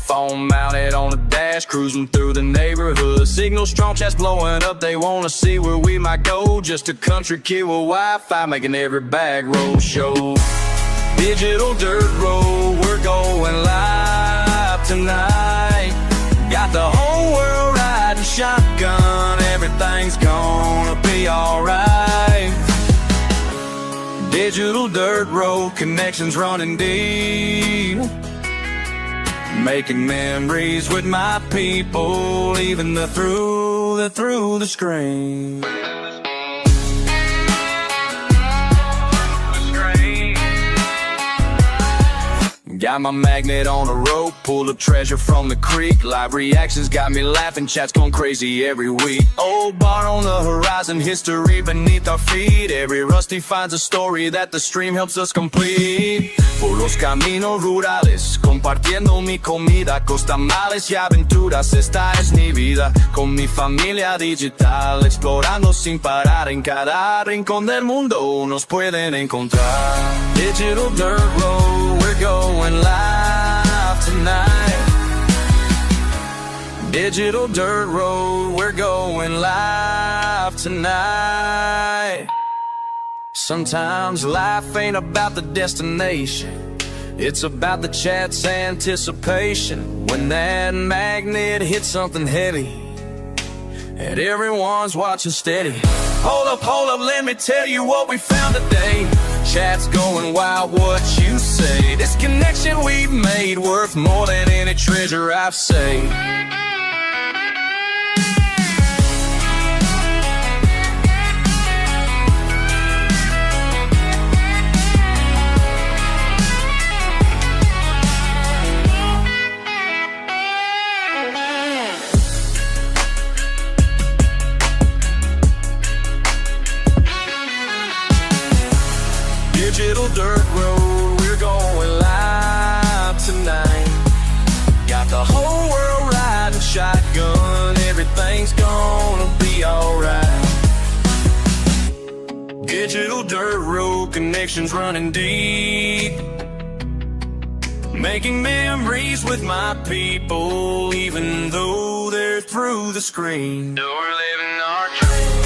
Phone mounted on the dash, cruising through the neighborhood. Signal strong, chats blowing up, they wanna see where we might go. Just a country kid with Wi-Fi, making every back road show. Digital dirt road, we're going live tonight. Got the whole world riding shotgun, everything's gonna be alright. Digital dirt road, connections running deep. Making memories with my people, even through the screen. Got my magnet on a rope, pull a treasure from the creek. Live reactions got me laughing, chats going crazy every week. Old bar on the horizon, history beneath our feet. Every rusty finds a story that the stream helps us complete. Por los caminos rurales, compartiendo mi comida, costamales y aventuras, esta es mi vida. Con mi familia digital, explorando sin parar. En cada rincón del mundo nos pueden encontrar. Digital dirt road, we're going live tonight. Digital dirt road, we're going live tonight. Sometimes life ain't about the destination, it's about the chat's anticipation. When that magnet hits something heavy and everyone's watching steady. Hold up, let me tell you what we found today. Chat's going wild, what you say? This connection we've made worth more than any treasure I've saved. Digital dirt road, we're going live tonight. Got the whole world riding shotgun, everything's gonna be alright. Digital dirt road, connections running deep. Making memories with my people, even though they're through the screen. We're living our dream.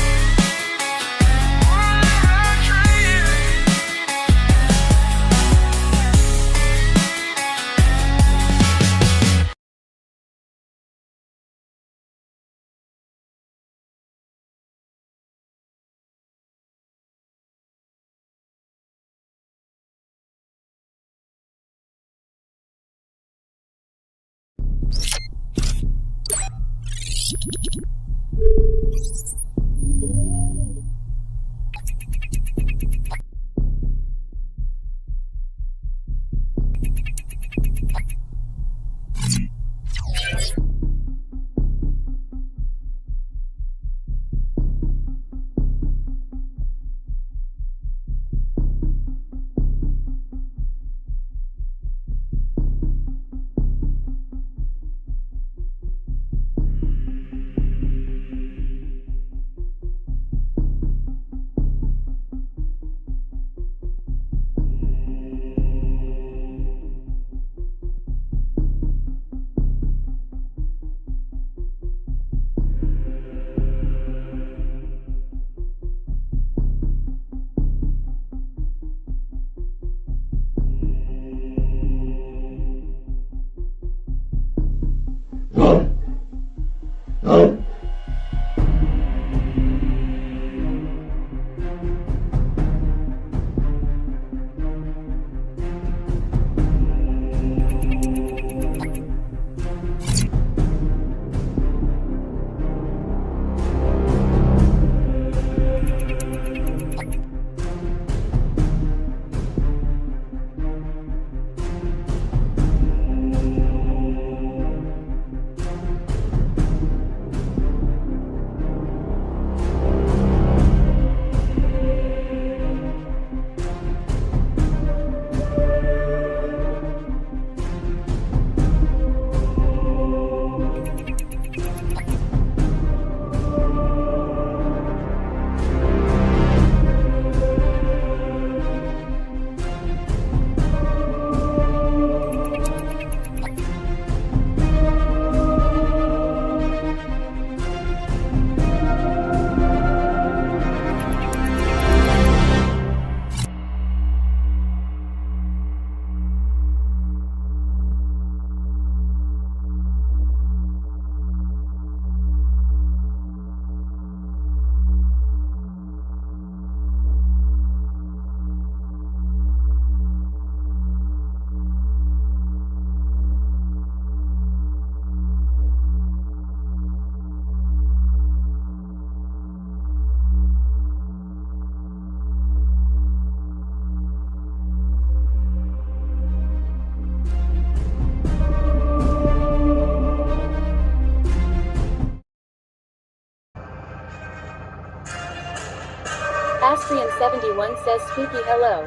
Austrian71 says spooky hello.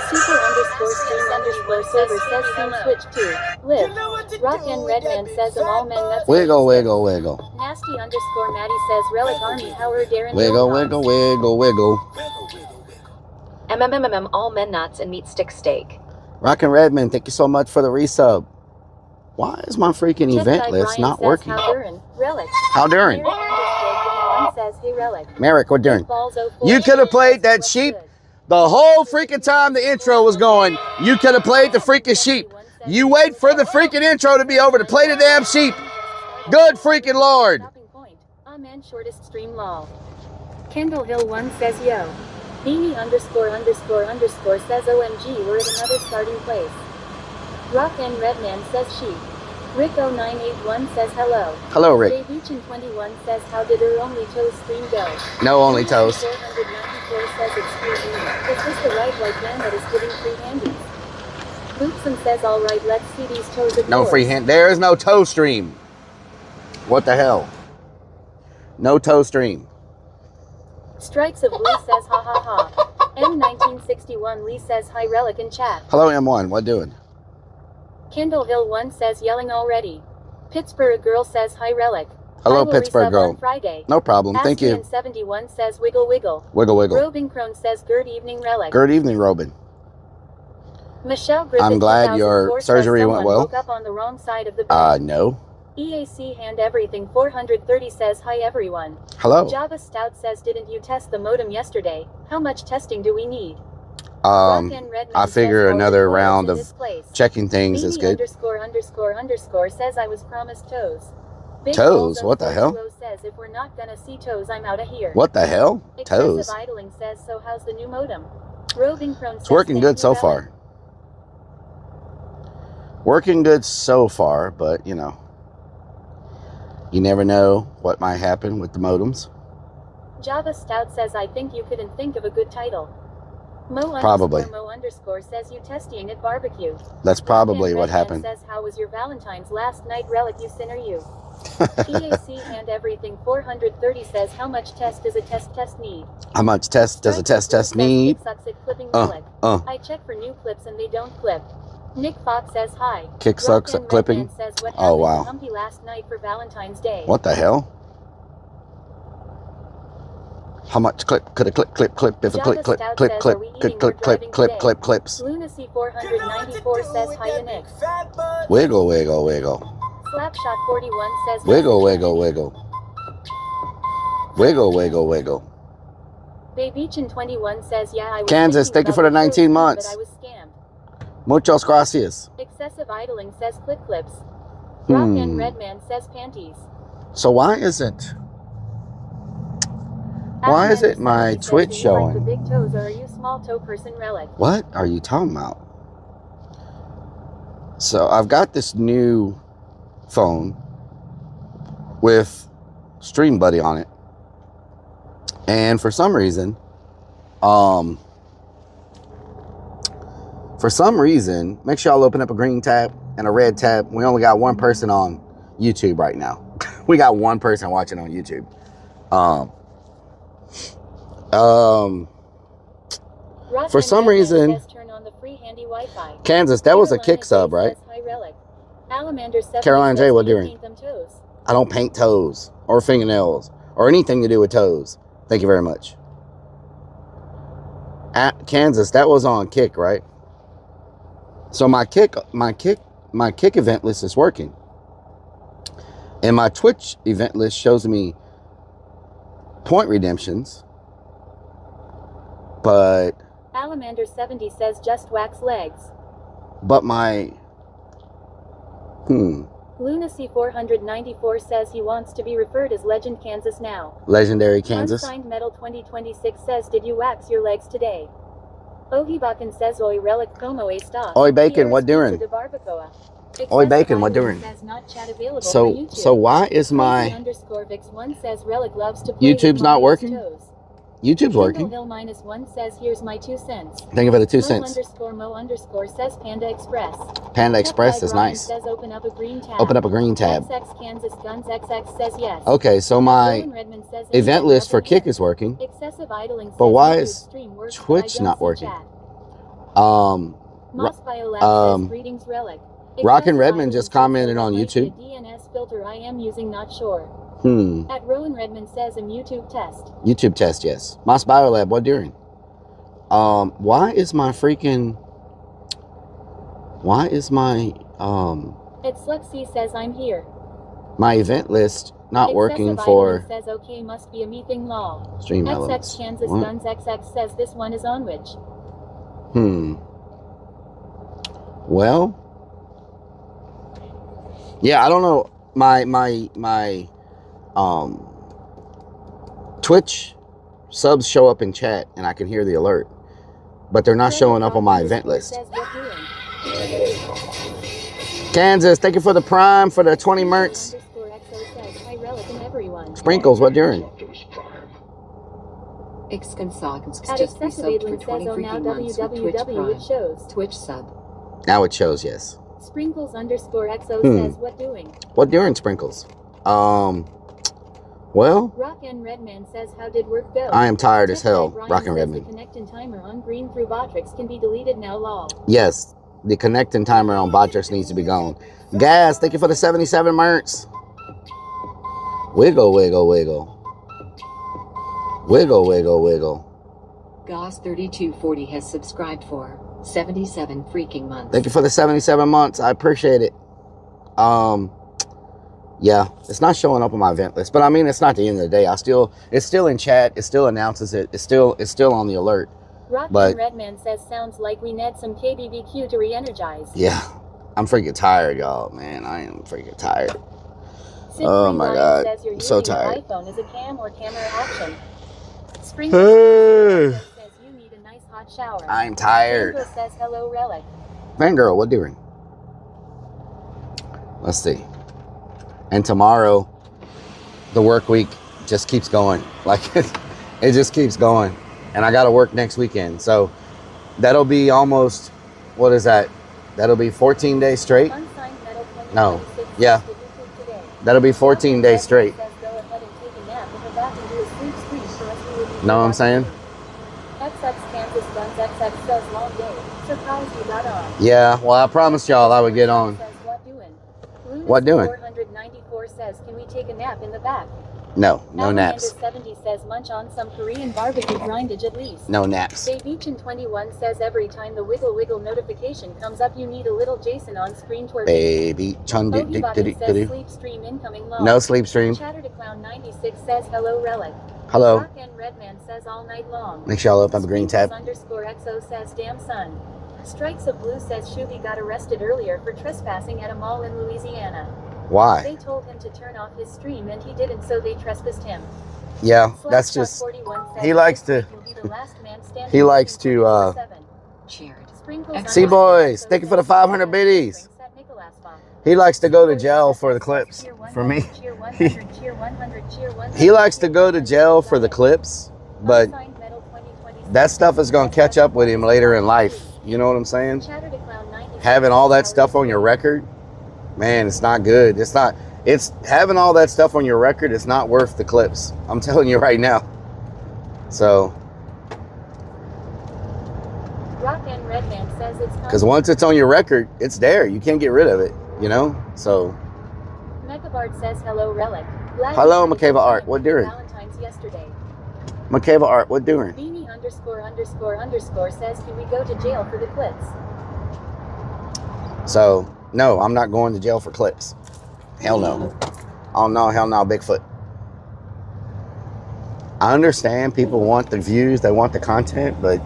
Super underscore stream underscore server says team switch to live. Rock and Redman says all men nuts. Wiggle, wiggle, wiggle. Nasty underscore Maddie says Rellik Army Howard Darren. Wiggle, wiggle, wiggle, wiggle. MMMMM all men nuts and meat stick steak. Rock and Redman, thank you so much for the resub. Why is my freaking event list not working? How Durin? Rellik. How Durin? Says, hey Rellik. Merrick, what Durin? You could have played that sheep the whole freaking time the intro was going. You could have played the freaking sheep. You wait for the freaking intro to be over to play the damn sheep. Good freaking Lord. Amen shortest stream lol. Kendall Hill 1 says yo. Beanie underscore underscore underscore says OMG we're at another starting place. Rock and Redman says she. Rick0981 says hello. Hello, Rick. Baybeachin21 says how did her only toes stream go? No only toes. 494 says excuse me. Is this the right white man that is giving free handies? Boopson says alright let's see these toes of No yours. free hand. There is no toe stream. What the hell? No toe stream. Strikes of Blue says ha ha ha. M1961 Lee says hi Rellik in chat. Hello M1, what doing? Kendall Hill 1 says yelling already. Pittsburgh girl says hi Rellik. Hello Pittsburgh girl. Friday. No problem, thank you. 71 says wiggle wiggle. Wiggle wiggle. Robin Crone says good evening Rellik. Good evening Robin. Michelle Griffin I'm glad your surgery went well. Woke up on the wrong side of the bed. No. EAC hand everything 430 says hi everyone. Hello. Java Stout says didn't you test the modem yesterday? How much testing do we need? I figure another round of checking things is good. Underscore says I was promised toes. Big toes? What the hell? Says if we're not gonna see toes, I'm out of here. What the hell? Toes. Excessive idling says so how's the new modem? Roving Crone says it's working good so far. Working good so far, but you know, you never know what might happen with the modems. Java Stout says I think you couldn't think of a good title. Probably. Mo underscore says you testing at barbecue. That's probably what happened. Says how was your Valentine's last night Rellik you sinner you. EAC and everything 430 says how much test does a test need? How much test does a test need? Sucks at clipping I check for new clips and they don't clip. Nick Fox says hi. Kick sucks at clipping. Says, what oh wow. Humpy last night for Valentine's Day. What the hell? How much clip could a clip if a clip clips? Lunacy 494 says hi Nick. Wiggle wiggle wiggle. Slapshot 41 says wiggle wiggle wiggle. Wiggle wiggle wiggle. Baybeachin 21 says yeah I was Kansas, thank you for the 19 months. But I was scammed. Muchas gracias. Excessive idling says clips. Rock and Redman says panties. So why isn't my Twitch showing? The big toes, or are you small toe person Rellik? What are you talking about? So I've got this new phone with Stream Buddy on it, and for some reason, make sure y'all open up a green tab and a red tab. We only got one person on YouTube right now. We got one person watching on YouTube. For some reason, Kansas, that was a kick sub, right? Caroline J, what doing? I don't paint toes or fingernails or anything to do with toes. Thank you very much. At Kansas, that was on Kick, right? So my kick event list is working. And my Twitch event list shows me point redemptions. But Alamander 70 says just wax legs. But my Lunacy 494 says he wants to be referred as Legend Kansas now. Legendary Kansas. Unsigned Metal 2026 says did you wax your legs today? Ohibakan says oi Rellik como a stop. Oi Bacon, what doing? Oi Bacon, what doing? So why is my _Vix1 says Rellik loves to play YouTube's not working? toes. YouTube's working. Hill -1 says, here's my 2 cents. Thank you for the 2 Mo cents. _ says Panda Express. Panda Express is Brian nice. says open up a green tab. Open up a green tab. XX Kansas Guns XX says yes. Okay, so my Rowan Redmond says event list for Kick is working. Excessive idling But says why YouTube is stream works, but I Twitch don't not see working? chat. Um, Moss Biolab says greetings Rellik. Rockin' Excessive Redmond idling just says commented there on might be a YouTube. DNS filter I am using, not sure. At Rowan Redmond says a YouTube test. YouTube test, yes. Moss Biolab, what during? Why is my It's Lexi says I'm here. my event list not working Excessive for idling says okay, must be a me thing law. stream XX elements? Kansas What? Guns XX says this one is on which. Well, yeah, I don't know. My Twitch subs show up in chat and I can hear the alert, but they're not showing up on my event list. Kansas, thank you for the prime for the 20 merts. Sprinkles, what during? Just resubbed for 20 freaking months with Twitch Prime. Twitch sub. Now it shows, yes. Sprinkles _ says what doing? What during, Sprinkles? Well, Rock and Redman says how did work go? I am tired as hell. Brian Rock and says Redman. the connect and timer on green through Botrix can be deleted now, lol. Yes, the connecting timer on Botrix needs to be gone. Gas, thank you for the 77 merts. Wiggle, wiggle, wiggle. Wiggle, wiggle, wiggle. Goss3240 has subscribed for 77 freaking months. Thank you for the 77 months. I appreciate it. Yeah, it's not showing up on my event list, but I mean, it's not the end of the day. It's still in chat. It still announces it. It's still on the alert. Rock But and Redman says sounds like we need some KBBQ to re-energize. yeah, I'm freaking tired, y'all. Man, I am freaking tired. Sid Oh my God, says you're I'm so using your tired. iPhone as a cam or camera action. Spring Hey. says you need a nice hot shower. I'm tired. Angel says hello Rellik. Fangirl, what doing? Let's see. And tomorrow, the work week just keeps going. Like, it just keeps going. And I got to work next weekend. So that'll be almost, what is that? That'll be 14 days straight. Unsigned Metal 2026 No. says Yeah. to YouTube today. That'll be 14 days straight. Says go ahead and take a nap and go back and do a sleep stream for us. We will be Know what I'm saying? XX Kansas Guns XX says long day. Surprised you got on. Yeah, well, I promised y'all I would get on. Says what doing? What doing? 494 says can we take a nap in the back? No, no naps. 70 says munch on some Korean barbecue grindage at least. No naps. Babeachin21 says every time the wiggle wiggle notification comes up you need a little Jason on screen twerking. Baby. Ogibottom says sleep stream incoming long. No sleep stream. Chatter to Clown 96 says hello Rellik. Hello. Rock and Redman says all night long. Make sure y'all open up a green tab. _XO says damn son. Strikes of Blue says Shuby got arrested earlier for trespassing at a mall in Louisiana. Why? They told him to turn off his stream and he didn't, so they trespassed him. Yeah, that's just, he likes to, he likes to, see boys, thank you for the 500 biddies. He likes to go to jail for the clips. For me, he likes to go to jail for the clips, but that stuff is going to catch up with him later in life. You know what I'm saying? Having all that stuff on your record, man, it's not good. It's having all that stuff on your record. It's not worth the clips. I'm telling you right now. So, because once it's on your record, it's there. You can't get rid of it, you know? So, Mechabard says hello Rellik. hello, Makeva Art. What doing? Valentine's yesterday. Makeva Art, what doing? Beanie ___ says can we go to jail for the clips? So, no, I'm not going to jail for clips. Hell no. Oh no, hell no, Bigfoot. I understand people want the views, they want the content, but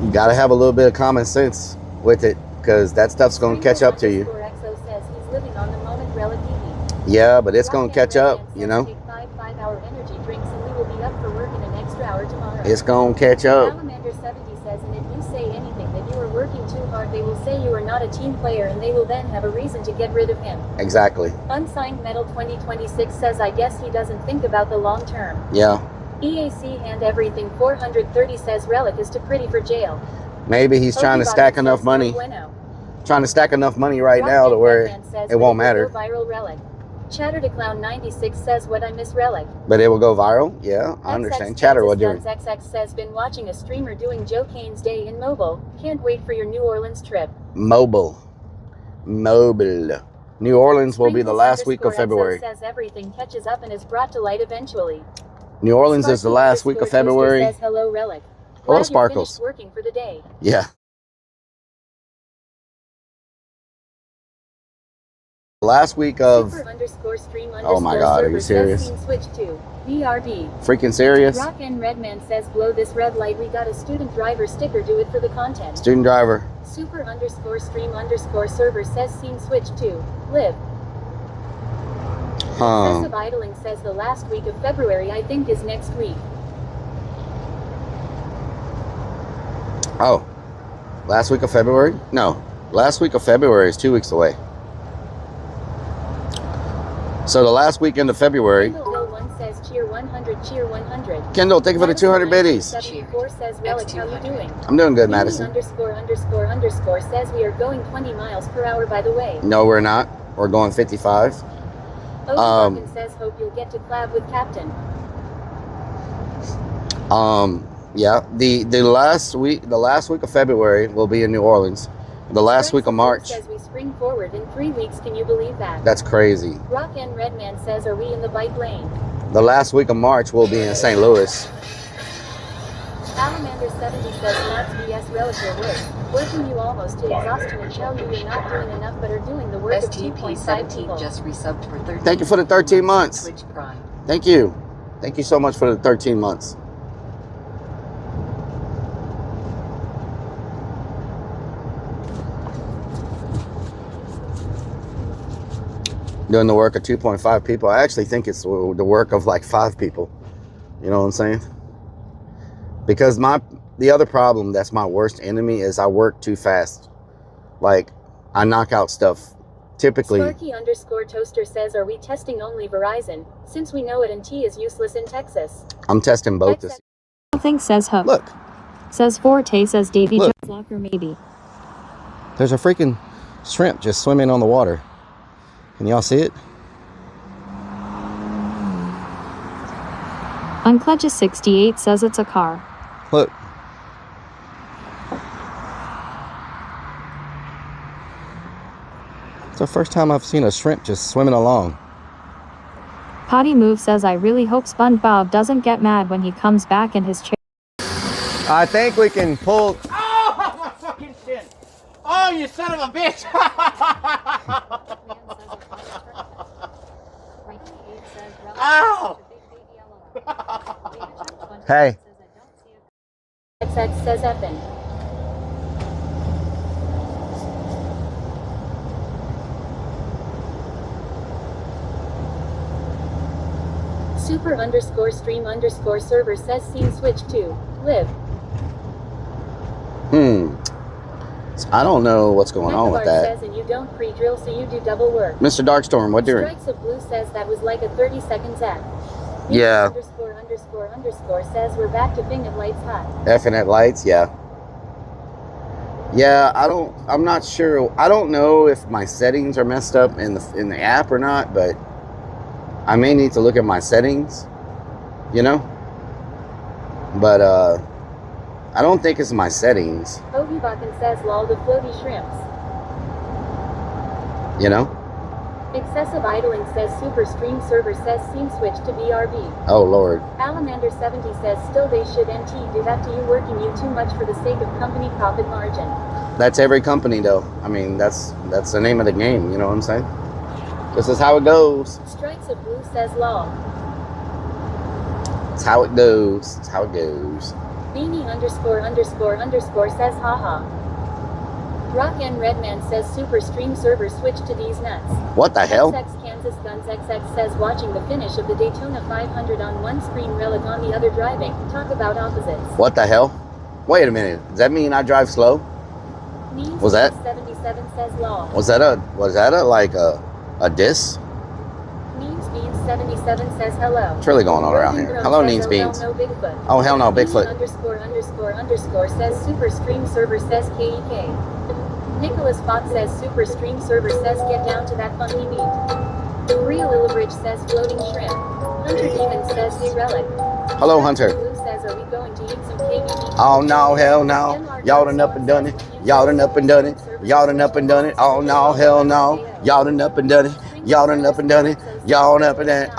you gotta have a little bit of common sense with it, because that stuff's gonna catch up to you. Says he's living on the moment Rellik I. Yeah, but it's gonna catch up, you know? Take 5-hour energy drinks and we will be up for work in an extra hour tomorrow. It's gonna catch up. Salamander 70 says, and if you say anything that you are working too hard, they will say you are not a team player and they will then have a reason to get rid of him. Exactly. Unsigned Metal 2026 says, I guess he doesn't think about the long term. Yeah. EAC hand everything 430 says Rellik is too pretty for jail. Maybe he's trying to stack enough money. Trying to stack enough money right now to where it won't matter. Viral Rellik. Chatter to Clown 96 says what I miss Rellik. But it will go viral? Yeah, I understand. Chatter will do it. XX says been watching a streamer doing Joe Kane's day in mobile. Can't wait for your New Orleans trip. Mobile. New Orleans will be the last week of February. Says everything catches up and is brought to light eventually. New Orleans is the last week of February. Says hello Rellik. Hello Sparkles. Working for the day. Yeah. Last week of oh my god, are you serious? Switch to BRB. Freaking serious? Rock and Redman says blow this red light. We got a student driver sticker. Do it for the content. Student driver. Super_stream_server says scene switch to live. Excessive idling says the last week of February I think is next week. Oh. Last week of February? No. Last week of February is 2 weeks away. So the last weekend of February. Kendall 1 says cheer 100, cheer 100. Kendall, thank you for the 200 biddies. 74 says Rellik, how you doing? I'm doing good, Madison. ___ says we are going 20 miles per hour by the way. No, we're not. We're going 55. Says hope you'll get to collab with Captain. Yeah, the last week of February will be in New Orleans. The last week of March. Says we spring forward in 3 weeks. Can you believe that? That's crazy. Rock and Redman says, are we in the bike lane? The last week of March will be in St. Louis. Salamander 70 says Matt's BS Rellik work. Working you almost to exhaustion and tell you you're not doing enough but are doing the work of 2.5 people. Just resubbed for 13. Thank you for the 13 months. Thank you. Thank you so much for the 13 months. Doing the work of 2.5 people. I actually think it's the work of like 5 people. You know what I'm saying? Because the other problem that's my worst enemy is I work too fast. Like, I knock out stuff. Typically. Sparky_toaster says, are we testing only Verizon? Since we know AT&T is useless in Texas. I'm testing both this. Nothing says Hook. Look. Says Forte, says Davy Look. Jones Locker maybe. There's a freaking shrimp just swimming on the water. Can y'all see it? Uncledges68 says it's a car. Look. It's the first time I've seen a shrimp just swimming along. Potty Move says I really hope SpongeBob doesn't get mad when he comes back in his chair. I think we can pull. Oh, my fucking shin. Oh, you son of a bitch. Ow. Hey. XX says effing. Super_stream_server says scene switch to live. I don't know what's going on with that. Says, and you don't pre-drill, so you do double work. Mr. Darkstorm, what doing? Strikes of Blue says that was like a 30-second zap. Yeah. ___ says we're back to Bing at lights hot. Effing at lights, yeah. Yeah, I'm not sure. I don't know if my settings are messed up in the app or not, but I may need to look at my settings, you know? But I don't think it's my settings. Ogibakken says lol the floaty shrimps. You know? Excessive idling says super stream server says scene switch to BRB. Oh Lord. Alamander 70 says still they should NT do that to you, working you too much for the sake of company profit margin. That's every company though. I mean that's the name of the game, you know what I'm saying? This is how it goes. Strikes of Blue says lol. It's how it goes. It's how it goes. Beanie___ says haha. Rock and Redman says super stream server switch to these nuts. What the hell? XX Kansas Guns XX says watching the finish of the Daytona 500 on one screen, Rellik on the other driving. Talk about opposites. What the hell? Wait a minute. Does that mean I drive slow? Means Was that 77 says law. Was that a like a diss? Memes Beans Beans77 says hello. What's really going on around here? Hello, Needs Beans. No Bigfoot. Oh, hell no, Bigfoot. ___ says Super Stream Server says KEK. Nicholas Fox says Super Stream Server says get down to that funky beat. Real Illibridge says floating shrimp. Hunter Demon says hey Rellik. Hello, Hunter. Blue says are we going to eat some KEK? Oh no, hell no. Y'all done up and done it. Y'all done up and done it. Y'all done up and done it. Oh no, hell no. Y'all done up and done it. Y'all done up and done it. Y'all done up and done it.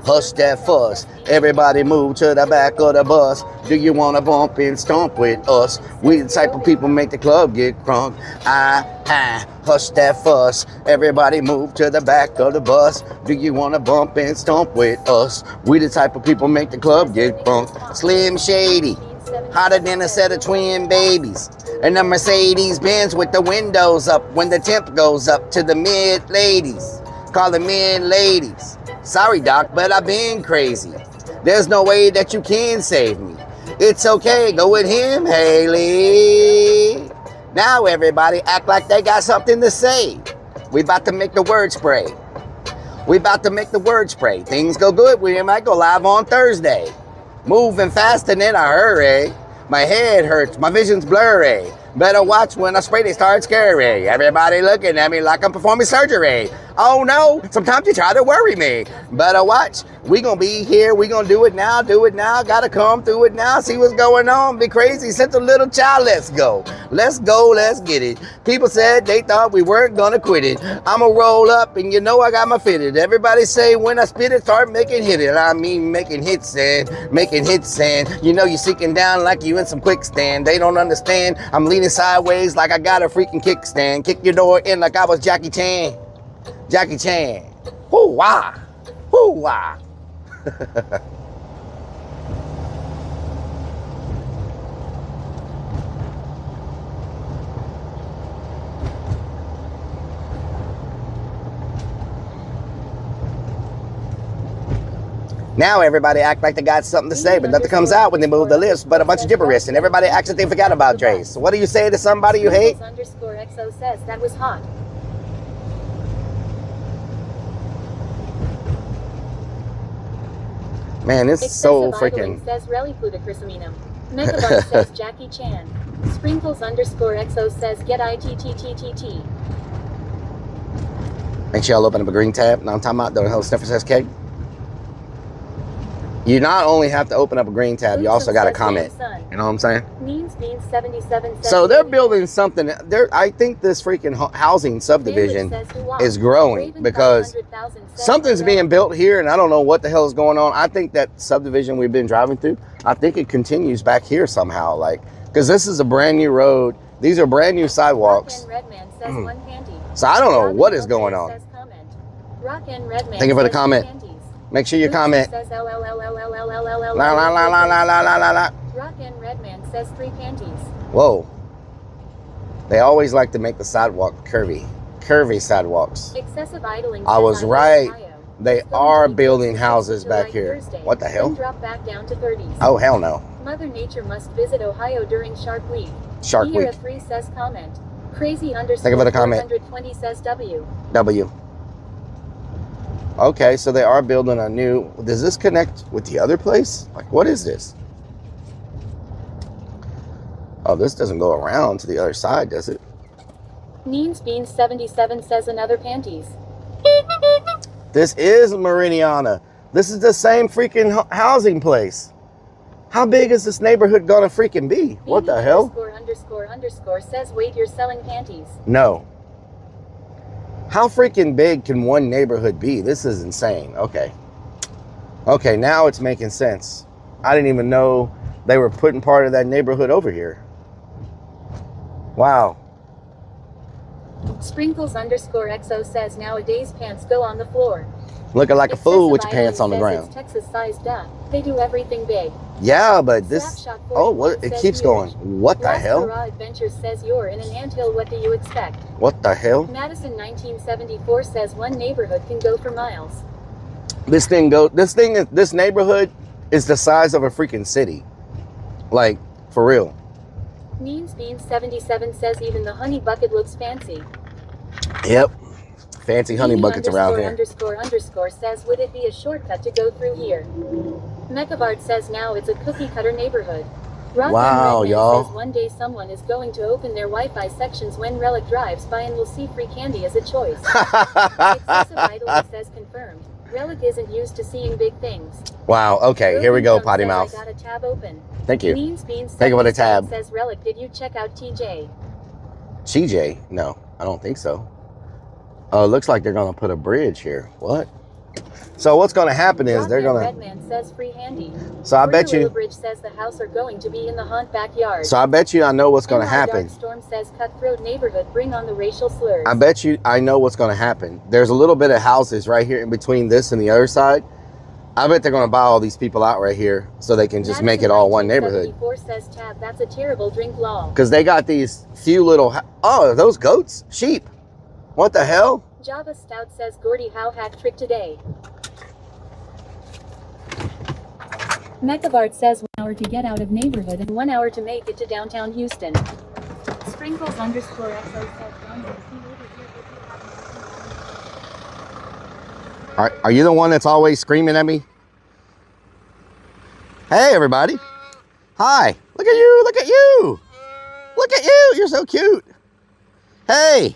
Hush that fuss. Everybody move to the back of the bus. Do you want to bump and stomp with us? We the type of people make the club get crunk. Hush that fuss. Everybody move to the back of the bus. Do you want to bump and stomp with us? We the type of people make the club get crunk. Slim Shady. Hotter than a set of twin babies. And a Mercedes Benz with the windows up when the temp goes up to the mid ladies. Call them mid ladies. Sorry, Doc, but I've been crazy. There's no way that you can save me. It's okay, go with him, Haley. Now everybody act like they got something to say. We about to make the word spray. We about to make the word spray. Things go good, we might go live on Thursday. Moving faster than a hurry. My head hurts, my vision's blurry. Better watch when I spray, they start scary. Everybody looking at me like I'm performing surgery. Oh no, sometimes you try to worry me. Better watch, we gonna be here, we gonna do it now, gotta come through it now, see what's going on, be crazy, since a little child, let's go, let's get it. People said they thought we weren't gonna quit it. I'ma roll up and you know I got my fitted. Everybody say when I spit it, start making hit it. I mean making hits and you know you're sinking down like you in some quicksand. They don't understand, I'm leaning sideways like I got a freaking kickstand. Kick your door in like I was Jackie Chan. Jackie Chan. Hoo-wah. Hoo-wah. Now everybody act like they got something to say, but nothing comes out when they move the lips, but a bunch of gibberish, and everybody acts like they forgot about Dre. So what do you say to somebody you hate? _XO says that was hot. Man, it's so freaking. Says Rellik I. Megabun says Jackie Chan. Sprinkles _XO says get ITTTTT. Make sure y'all open up a green tab. Now I'm talking about the whole sniffer says K. You not only have to open up a green tab, you also got to comment. You know what I'm saying? Beans77 so they're building something. I think this freaking housing subdivision is growing because something's being built here, and I don't know what the hell is going on. I think that subdivision we've been driving through, I think it continues back here somehow, like because this is a brand new road. These are brand new sidewalks. So I don't know what is going on. Thank you for the comment. Make sure you comment. Says La la la la la la la la la. Rock and Redman says 3 panties. Whoa. They always like to make the sidewalk curvy. Curvy sidewalks. Excessive idling. I was right. They are building houses back here. What the hell? Drop back down to 30s. Oh, hell no. Mother Nature must visit Ohio during Shark Week. Shark Week. 3 says comment. Crazy _ Think of it a comment. 420 says W. W. Okay, so they are building a new... Does this connect with the other place? Like, what is this? Oh, this doesn't go around to the other side, does it? Beans77 says another panties. This is Meridiana. This is the same freaking housing place. How big is this neighborhood gonna freaking be? What the hell? ___ says wait, you're selling panties. No. How freaking big can one neighborhood be? This is insane. Okay. Okay, now it's making sense. I didn't even know they were putting part of that neighborhood over here. Wow. Sprinkles _XO says nowadays pants go on the floor. Looking like a fool with your pants on the ground. It's Texas sized up. They do everything big. Yeah, but this... Oh, what? It keeps going. What the hell? Adventures says you're in an anthill. What do you expect? What the hell? Madison 1974 says one neighborhood can go for miles. This neighborhood is the size of a freaking city. Like, for real. Beans77 says even the honey bucket looks fancy. Yep. Fancy honey Beanie buckets around here. ___ says, would it be a shortcut to go through here? Mechabart says now it's a cookie cutter neighborhood. Rock Wow, y'all. says one day someone is going to open their Wi-Fi sections when Rellik drives by and will see free candy as a choice. Excessive idling says confirmed. Rellik isn't used to seeing big things. Wow, okay, here we go, potty mouth. I got a tab open. Thank you. Beans Beans Take it with a tab. says Rellik, did you check out TJ? TJ? No, I don't think so. Oh, it looks like they're gonna put a bridge here. What? So what's gonna happen is they're gonna. Redman says free handy. So I bet you. Bridge says the house are going to be in the haunt backyard. So I bet you I know what's gonna happen. Storm says cutthroat neighborhood, bring on the racial slurs. I bet you I know what's gonna happen. There's a little bit of houses right here in between this and the other side. I bet they're gonna buy all these people out right here so they can just make it all one neighborhood. Says tab, that's a terrible drink law. Because they got these few little. Oh, are those goats? Sheep? What the hell? Java Stout says Gordy, how hack trick today. Mechabart says 1 hour to get out of neighborhood and 1 hour to make it to downtown Houston. Sprinkles _XO says Are you the one that's always screaming at me? Hey, everybody. Hi. Look at you. Look at you. Look at you. You're so cute. Hey.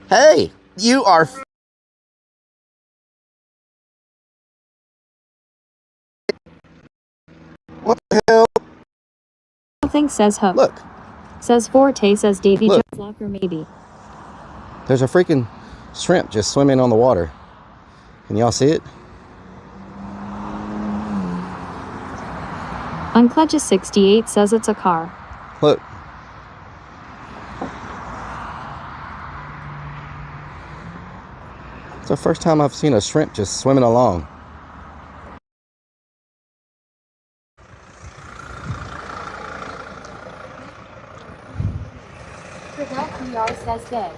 Hey. You are... What the hell? Nothing says hook. Look. Says Forte, says Davy Look. Jones Locker maybe. There's a freaking shrimp just swimming on the water. Can y'all see it? Uncledges 68 says it's a car. Look. It's the first time I've seen a shrimp just swimming along. Rellik I says dead.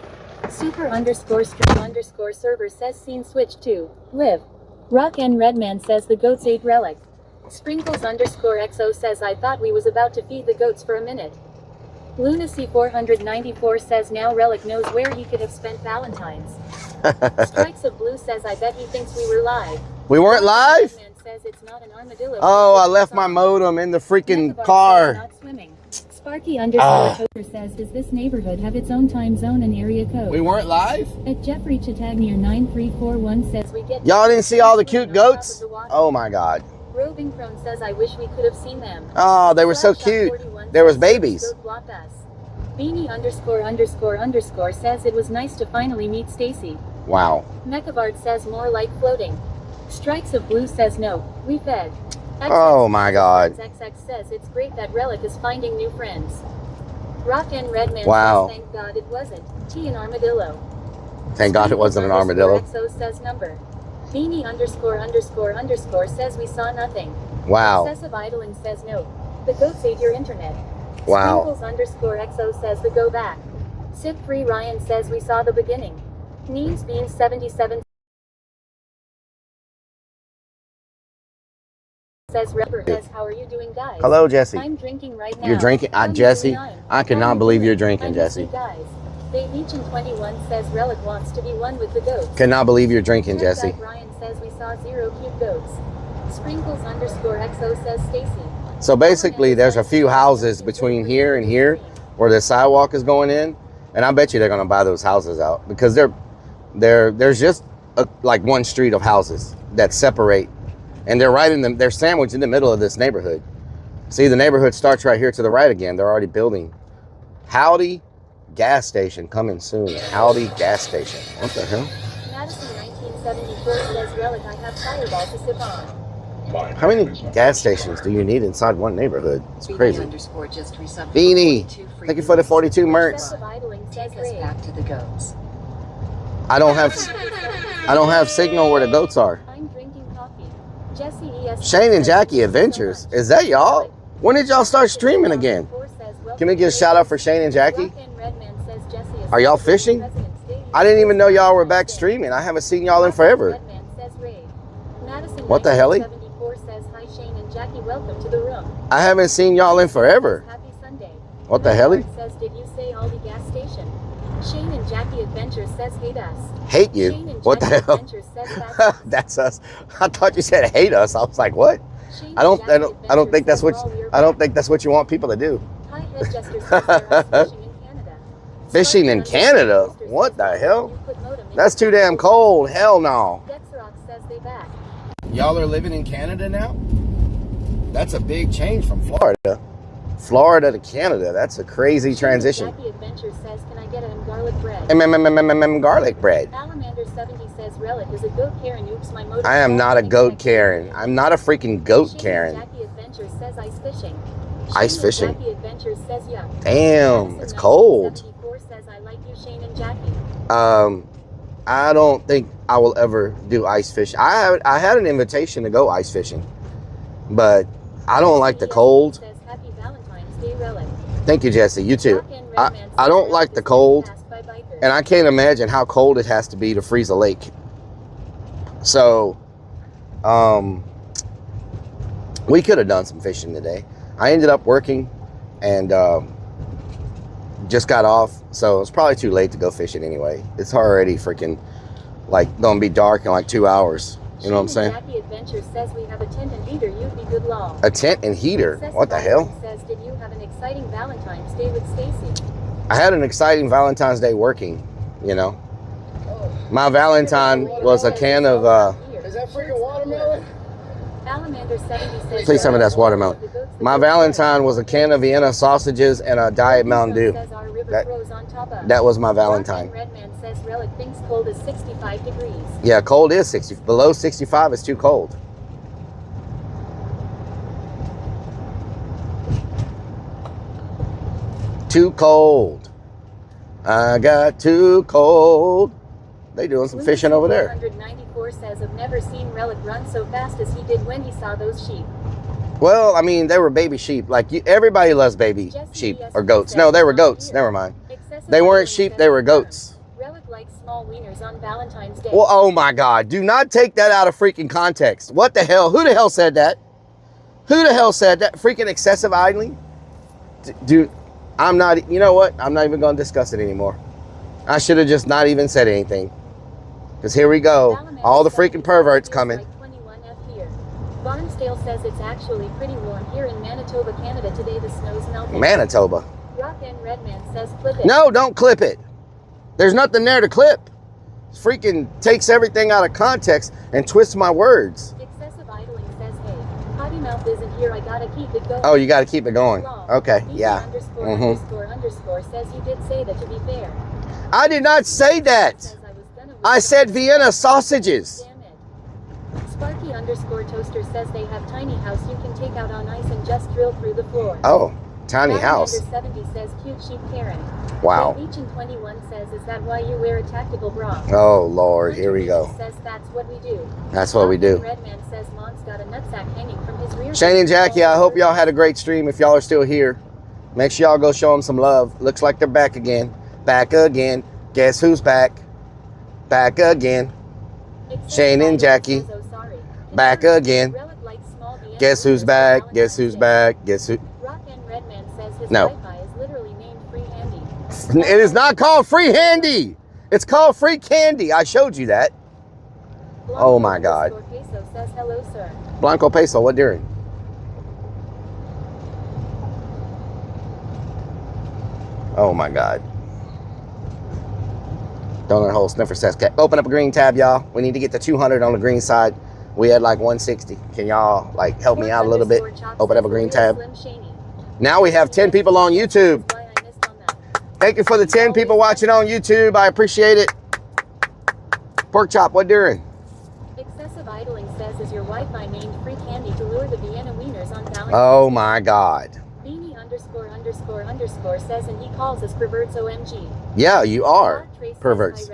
Super _stream server says scene switch to live. Rock and Redman says the goats ate Rellik. Sprinkles _XO says I thought we was about to feed the goats for a minute. Lunacy 494 says now Rellik knows where he could have spent Valentine's. Strikes of Blue says I bet he thinks we were live. We weren't live? Redman says it's not an armadillo. Oh, I left my modem in the freaking car. Not swimming. Sparky _Toker says, does this neighborhood have its own time zone and area code? We weren't live? At Jeffrey Chatagnier 9341 says we get... Y'all didn't see all the cute goats? Oh my God. Roving Crone says I wish we could have seen them. Oh, they were so cute. There was babies. Beanie ___ says it was nice to finally meet Stacy. Wow. Mechabart says more like floating. Strikes of Blue says no, we fed. Oh my God. XX says it's great that Rellik is finding new friends. Rock and Redman Wow. says thank God it wasn't T an armadillo. Thank God it wasn't an armadillo. XO says number. Beanie ___ says we saw nothing. Wow. Excessive idling says no. The goats ate your internet. Wow. Sprinkles _XO says the go back. Sip Free Ryan says we saw the beginning. Means Beans 77 says Repper says how are you doing guys? Hello, Jesse. I'm drinking right now. You're drinking? Jesse? I cannot believe you're drinking, Jesse. Guys. They Leech in 21 says Rellik wants to be one with the goats. Cannot believe you're drinking, Jesse. Ryan says we saw 0 cute goats. Sprinkles _XO says Stacy. So basically, there's a few houses between here and here where the sidewalk is going in, and I bet you they're going to buy those houses out because there's just like one street of houses that separate, and they're sandwiched in the middle of this neighborhood. See, the neighborhood starts right here to the right again. They're already building. Howdy gas station coming soon. Howdy gas station. What the hell? Madison 1974 says Rellik I have Fireball to sip on. How many gas stations do you need inside one neighborhood? It's crazy. Beanie, thank you for the 42 merts. Take us back to the goats. I don't have signal where the goats are. I'm drinking coffee. Jesse ES Shane and Jackie Adventures. Is that y'all? When did y'all start streaming again? Can we get a shout out for Shane and Jackie? Are y'all fishing? I didn't even know y'all were back streaming. I haven't seen y'all in forever. What the hell? Says, hi Shane and Jackie, welcome to the room. I haven't seen y'all in forever. Happy Sunday. What the hell? Says, did you say Aldi gas station? Shane and Jackie Adventures says hate us. Hate you? Shane and What the Jackie hell? Adventures says that's us. That's us. I thought you said hate us. I was like, what? Shane I don't and Jackie think that's what Adventures says, I don't think that's what you want people to do. Hi Head Jester says they're ice fishing in Canada. Fishing in Canada? What the hell? That's too damn cold. Hell no. Dexrock says they back. Y'all are living in Canada now? That's a big change from Florida. Florida to Canada. That's a crazy transition. Jackie Adventures says, can I get a garlic bread? Garlic bread. Salamander 70 says, Rellik is a goat Karen. Oops, my motor. I am not a goat Karen. I'm not a freaking goat Karen. Jackie Adventures says ice fishing. Ice fishing. Jackie Adventures says yuck. Damn, it's cold. 74 says, I like you, Shane and Jackie. I don't think I will ever do ice fishing. I had an invitation to go ice fishing, but I don't like the cold. Says, Happy Valentine's Day, Rellik. Thank you, Jesse. You too. I don't like the cold, and I can't imagine how cold it has to be to freeze a lake. So, we could have done some fishing today. I ended up working and just got off, so it's probably too late to go fishing anyway. It's already freaking like gonna be dark in like 2 hours. You know what I'm saying? Jackie Adventures says we have a tent and heater. You'd be good law. A tent and heater? What the hell? Says, did you have an exciting Valentine's Day with Stacy? I had an exciting Valentine's Day working, you know. My Valentine was a can of Is that freaking watermelon? Salamander 70 says, please tell me that's watermelon. My Valentine was a can of Vienna sausages and a Diet Mountain Dew. That was my Valentine. Redman says Rellik thinks cold is 65 degrees. Yeah, cold is 60. Below 65 is too cold. Too cold. I got too cold. They doing some fishing over there. 194 says, I've never seen Rellik run so fast as he did when he saw those sheep. Well, I mean, they were baby sheep. Like, everybody loves baby sheep or goats. No, they were goats. Never mind. They weren't sheep, they were goats. Rellik likes small wieners on Valentine's Day. Well, oh my God. Do not take that out of freaking context. What the hell? Who the hell said that? Who the hell said that? Freaking excessive idling? Dude, I'm not, you know what? I'm not even going to discuss it anymore. I should have just not even said anything. Because here we go. All the freaking perverts coming. Barnsdale says it's actually pretty warm here in Manitoba, Canada today. The snow's melting. Manitoba. Rock and Redman says clip it. No, don't clip it. There's nothing there to clip. Freaking takes everything out of context and twists my words. Excessive idling says, hey, potty mouth isn't here. I gotta keep it going. Oh, you gotta keep it going. Okay, yeah. Underscore says you did say that, to be fair. I did not say that. I said Vienna sausages. Sparky underscore toaster says they have tiny house you can take out on ice and just drill through the floor. Oh, tiny house. 70 says cute sheep Karen. Wow. Beach in 21 says, is that why you wear a tactical bra? Oh Lord, here we go. Says that's what we do. That's what we do. Redman says Mom's got a nutsack hanging from his rear. Shane and Jackie, I hope y'all had a great stream. If y'all are still here, make sure y'all go show them some love. Looks like they're back again. Back again. Guess who's back? Back again. Shane and Jackie. Back again. Guess who's back? Guess who's back? Guess who? Rock and Redman says his no. Wi-Fi is literally named Free Handy. It is not called Free Handy. It's called Free Candy. I showed you that. Blanco oh my God. Peso says hello, sir. Blanco Peso, what during? Oh my God. Donut hole sniffer says, open up a green tab, y'all. We need to get to 200 on the green side. We had like 160. Can y'all like help me out a little bit? Open up a green tab. Now we have 10 people on YouTube. Thank you for the 10 people watching on YouTube. I appreciate it. Pork chop, what doing? Excessive idling says, is your Wi-Fi named Free Candy to lure the Vienna wieners on Valentine's? Oh my God. Beanie underscore says, and he calls us perverts OMG. Yeah, you are perverts.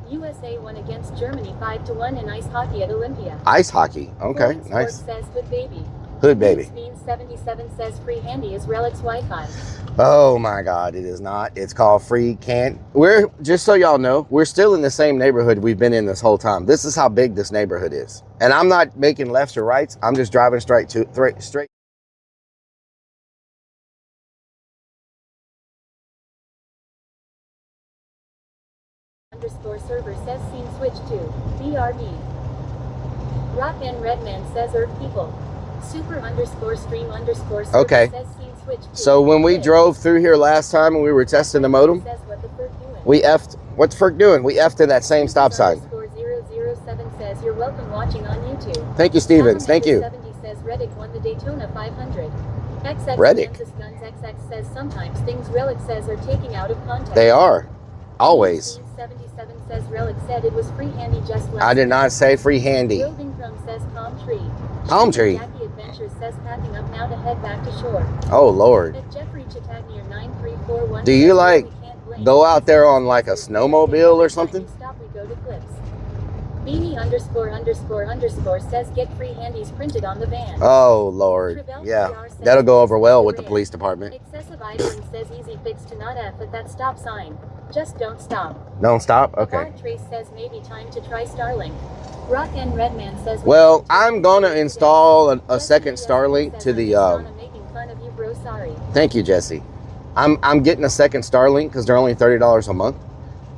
USA won against Germany 5-1 in ice hockey at Olympia. Ice hockey, okay, nice. Says Hood Baby. Hood Baby. Bean 77 says Free Handy is Rellik's Wi-Fi. Oh my God, it is not. It's called Free Can. We're, just so y'all know, we're still in the same neighborhood we've been in this whole time. This is how big this neighborhood is. And I'm not making lefts or rights. I'm just driving straight. underscore server says scene switch to BRB. Rock and Redman says Earth people. Super underscore stream underscore server Okay. says scene switch to. So when we Twitch. drove through here last time and we were testing the modem, Says what the frick doing? we effed. What's the frick doing? We effed in that same stop sign. Underscore 007 says you're welcome watching on YouTube. Thank you, Stevens. Thank you. 70 says Reddick won the Daytona 500. XX Reddick. Kansas Guns XX says sometimes things Rellik says are taking out of context. They are. Always. 77 says Rellik said it was free handy just last I did not say free handy. Roving Chrome says palm tree. Palm tree. Jackie Adventures says packing up now to head back to shore. Oh, Lord. At Jeffrey Chittagnier 9341 Do you, says like, we can't blame Go out there on like a snowmobile or something? Stop, we go to clips. Beanie underscore underscore underscore says get free handies printed on the van. Oh, Lord. Yeah. That'll go over well with the police department. Excessive idling says easy fix to not F at that stop sign. Just don't stop. Don't stop? Okay. Avant Trace says maybe time to try Starlink. Rock and Redman says Well, I'm going to install a second Starlink to the... making fun of you, bro, sorry. Thank you, Jesse. I'm getting a second Starlink because they're only $30 a month.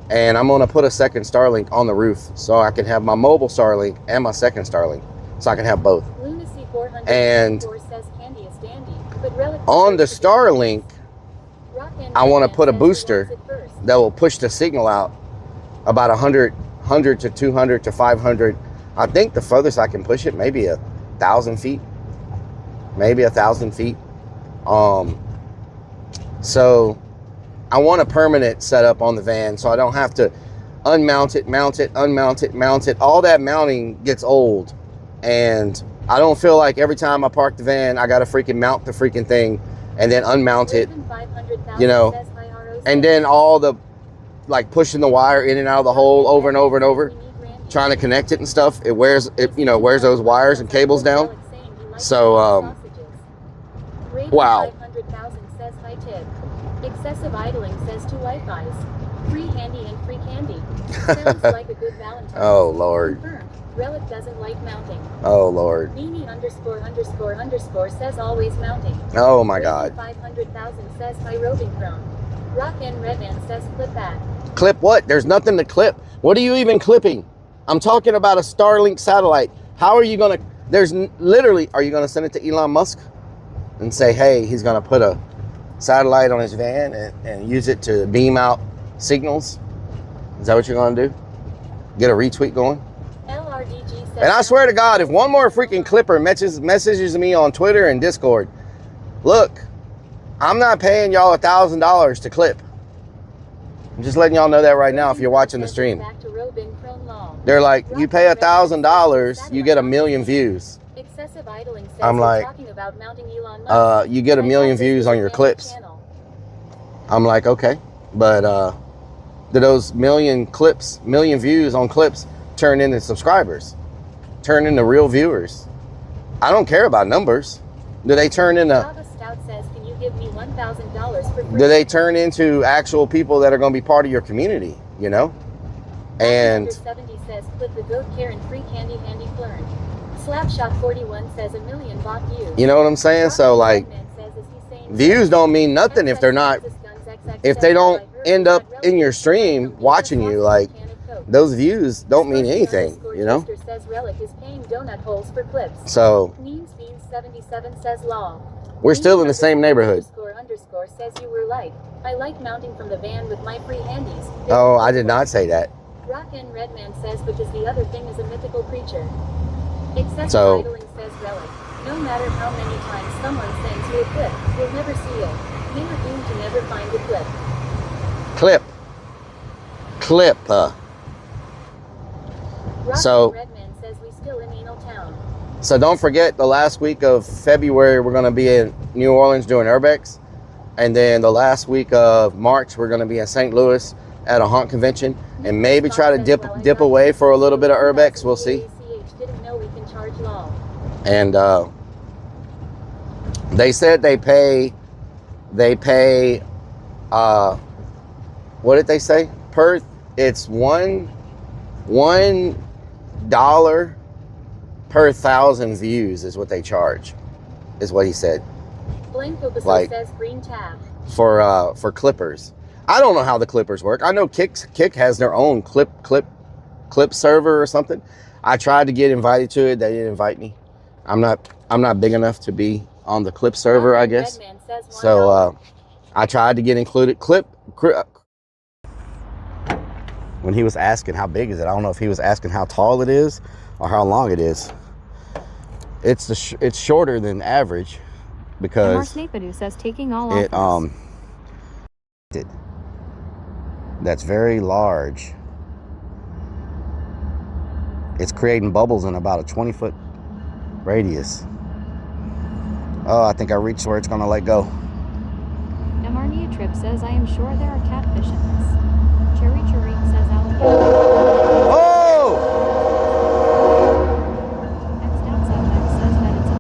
And I'm going to put a second Starlink on the roof so I can have my mobile Starlink and my second Starlink. So I can have both. Lunacy 400 And says candy is dandy, but Relic on the Starlink, I want to put a booster that will push the signal out about 100 to 200 to 500. I think the furthest I can push it, maybe 1,000 feet. Maybe 1,000 feet. So I want a permanent setup on the van so I don't have to unmount it, mount it, unmount it, mount it. All that mounting gets old. And I don't feel like every time I park the van, I got to freaking mount the freaking thing and then unmount it, you know, and then all the, like, pushing the wire in and out of the hole over and over and over, trying to connect it and stuff. It wears, you know, wears those wires and cables down. So, wow. Excessive idling says two Wi-Fi's. Free handy and free candy. Sounds like a good Valentine. Oh, Lord. Confirmed. Relic doesn't like mounting. Oh, Lord. Beanie underscore underscore underscore says always mounting. Oh, my God. 500,000 says hi roving chrome. Rock and Redman says clip that. Clip what? There's nothing to clip. What are you even clipping? I'm talking about a Starlink satellite. How are you going to... There's literally... Are you going to send it to Elon Musk and say, hey, he's going to put a satellite on his van and use it to beam out signals? Is that what you're going to do? Get a retweet going? LRDG says... And I swear to God, if one more freaking clipper messages me on Twitter and Discord, look, I'm not paying y'all $1,000 to clip. I'm just letting y'all know that right now if you're watching the stream. Back to Robin Chrome Law. They're like, you pay $1,000, you get 1 million views. Excessive idling says I'm like, talking about mounting Elon Musk. you get 1 million views on your clips. I'm like, okay, but do those million views on clips turn into subscribers, turn into real viewers? I don't care about numbers. Do they turn into... Java Stout says, can you give me $1,000 for free? Do they turn into actual people that are going to be part of your community, you know? And 70 says, put the goat care and free candy handy flern. Slapshot 41 says 1 million bot views. you know what I'm saying? So, like, views don't mean nothing if they're not, if they don't end up in your stream watching you. Like, those views don't mean anything, you know? Says Relic is paying donut holes for clips. So Means Beans 77 says law. we're still in the same neighborhood. Underscore says you were like, I like mounting from the van with my free handies. Oh, I did not say that. Rock and Redman says because the other thing is a mythical creature. Excessive So idling says Relic. No matter how many times someone sends you a clip, you'll never see it. You're doomed to never find the clip. Clip. Rock So- and Redman says we still in Anal Town. So don't forget, the last week of February, we're going to be in New Orleans doing Urbex. And then the last week of March, we're going to be in St. Louis at a haunt convention. And maybe try to dip away for a little bit of Urbex. We'll see. Didn't know we can charge law. And they said they pay, what did they say? It's $1 per 1,000 views is what they charge, is what he said. Blanco Like, says green tab. For clippers. I don't know how the clippers work. I know Kick has their own clip server or something. I tried to get invited to it. They didn't invite me. I'm not big enough to be on the clip server, I guess. So I tried to get included. When he was asking how big is it, I don't know if he was asking how tall it is or how long it is. It's shorter than average because Snapadu says taking all it offers. That's very large. It's creating bubbles in about a 20-foot radius. Oh, I think I reached where it's gonna let go. Marnia Trip says I am sure there are catfish in this. Cherry Charik says alligator. Oh! X says that it's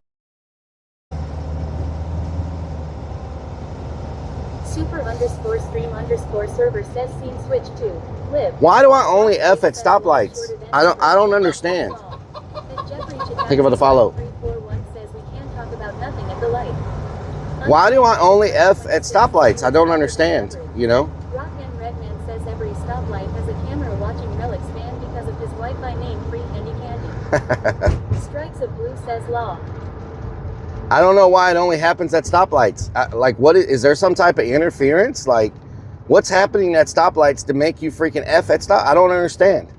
Super_stream_server says scene switch to live. Why do I only F at stoplights? I don't understand. Thank you for the follow. 341 says we can't talk about nothing at the light. Why do I only F at stoplights? I don't understand, you know? Rock and Redman says every stoplight has a camera watching Rellik's fan because of his Wi-Fi name Free Candy Candy. Strikes of Blue says law. I don't know why it only happens at stoplights. Like, what is there some type of interference? Like, what's happening at stoplights to make you freaking F at stop? I don't understand.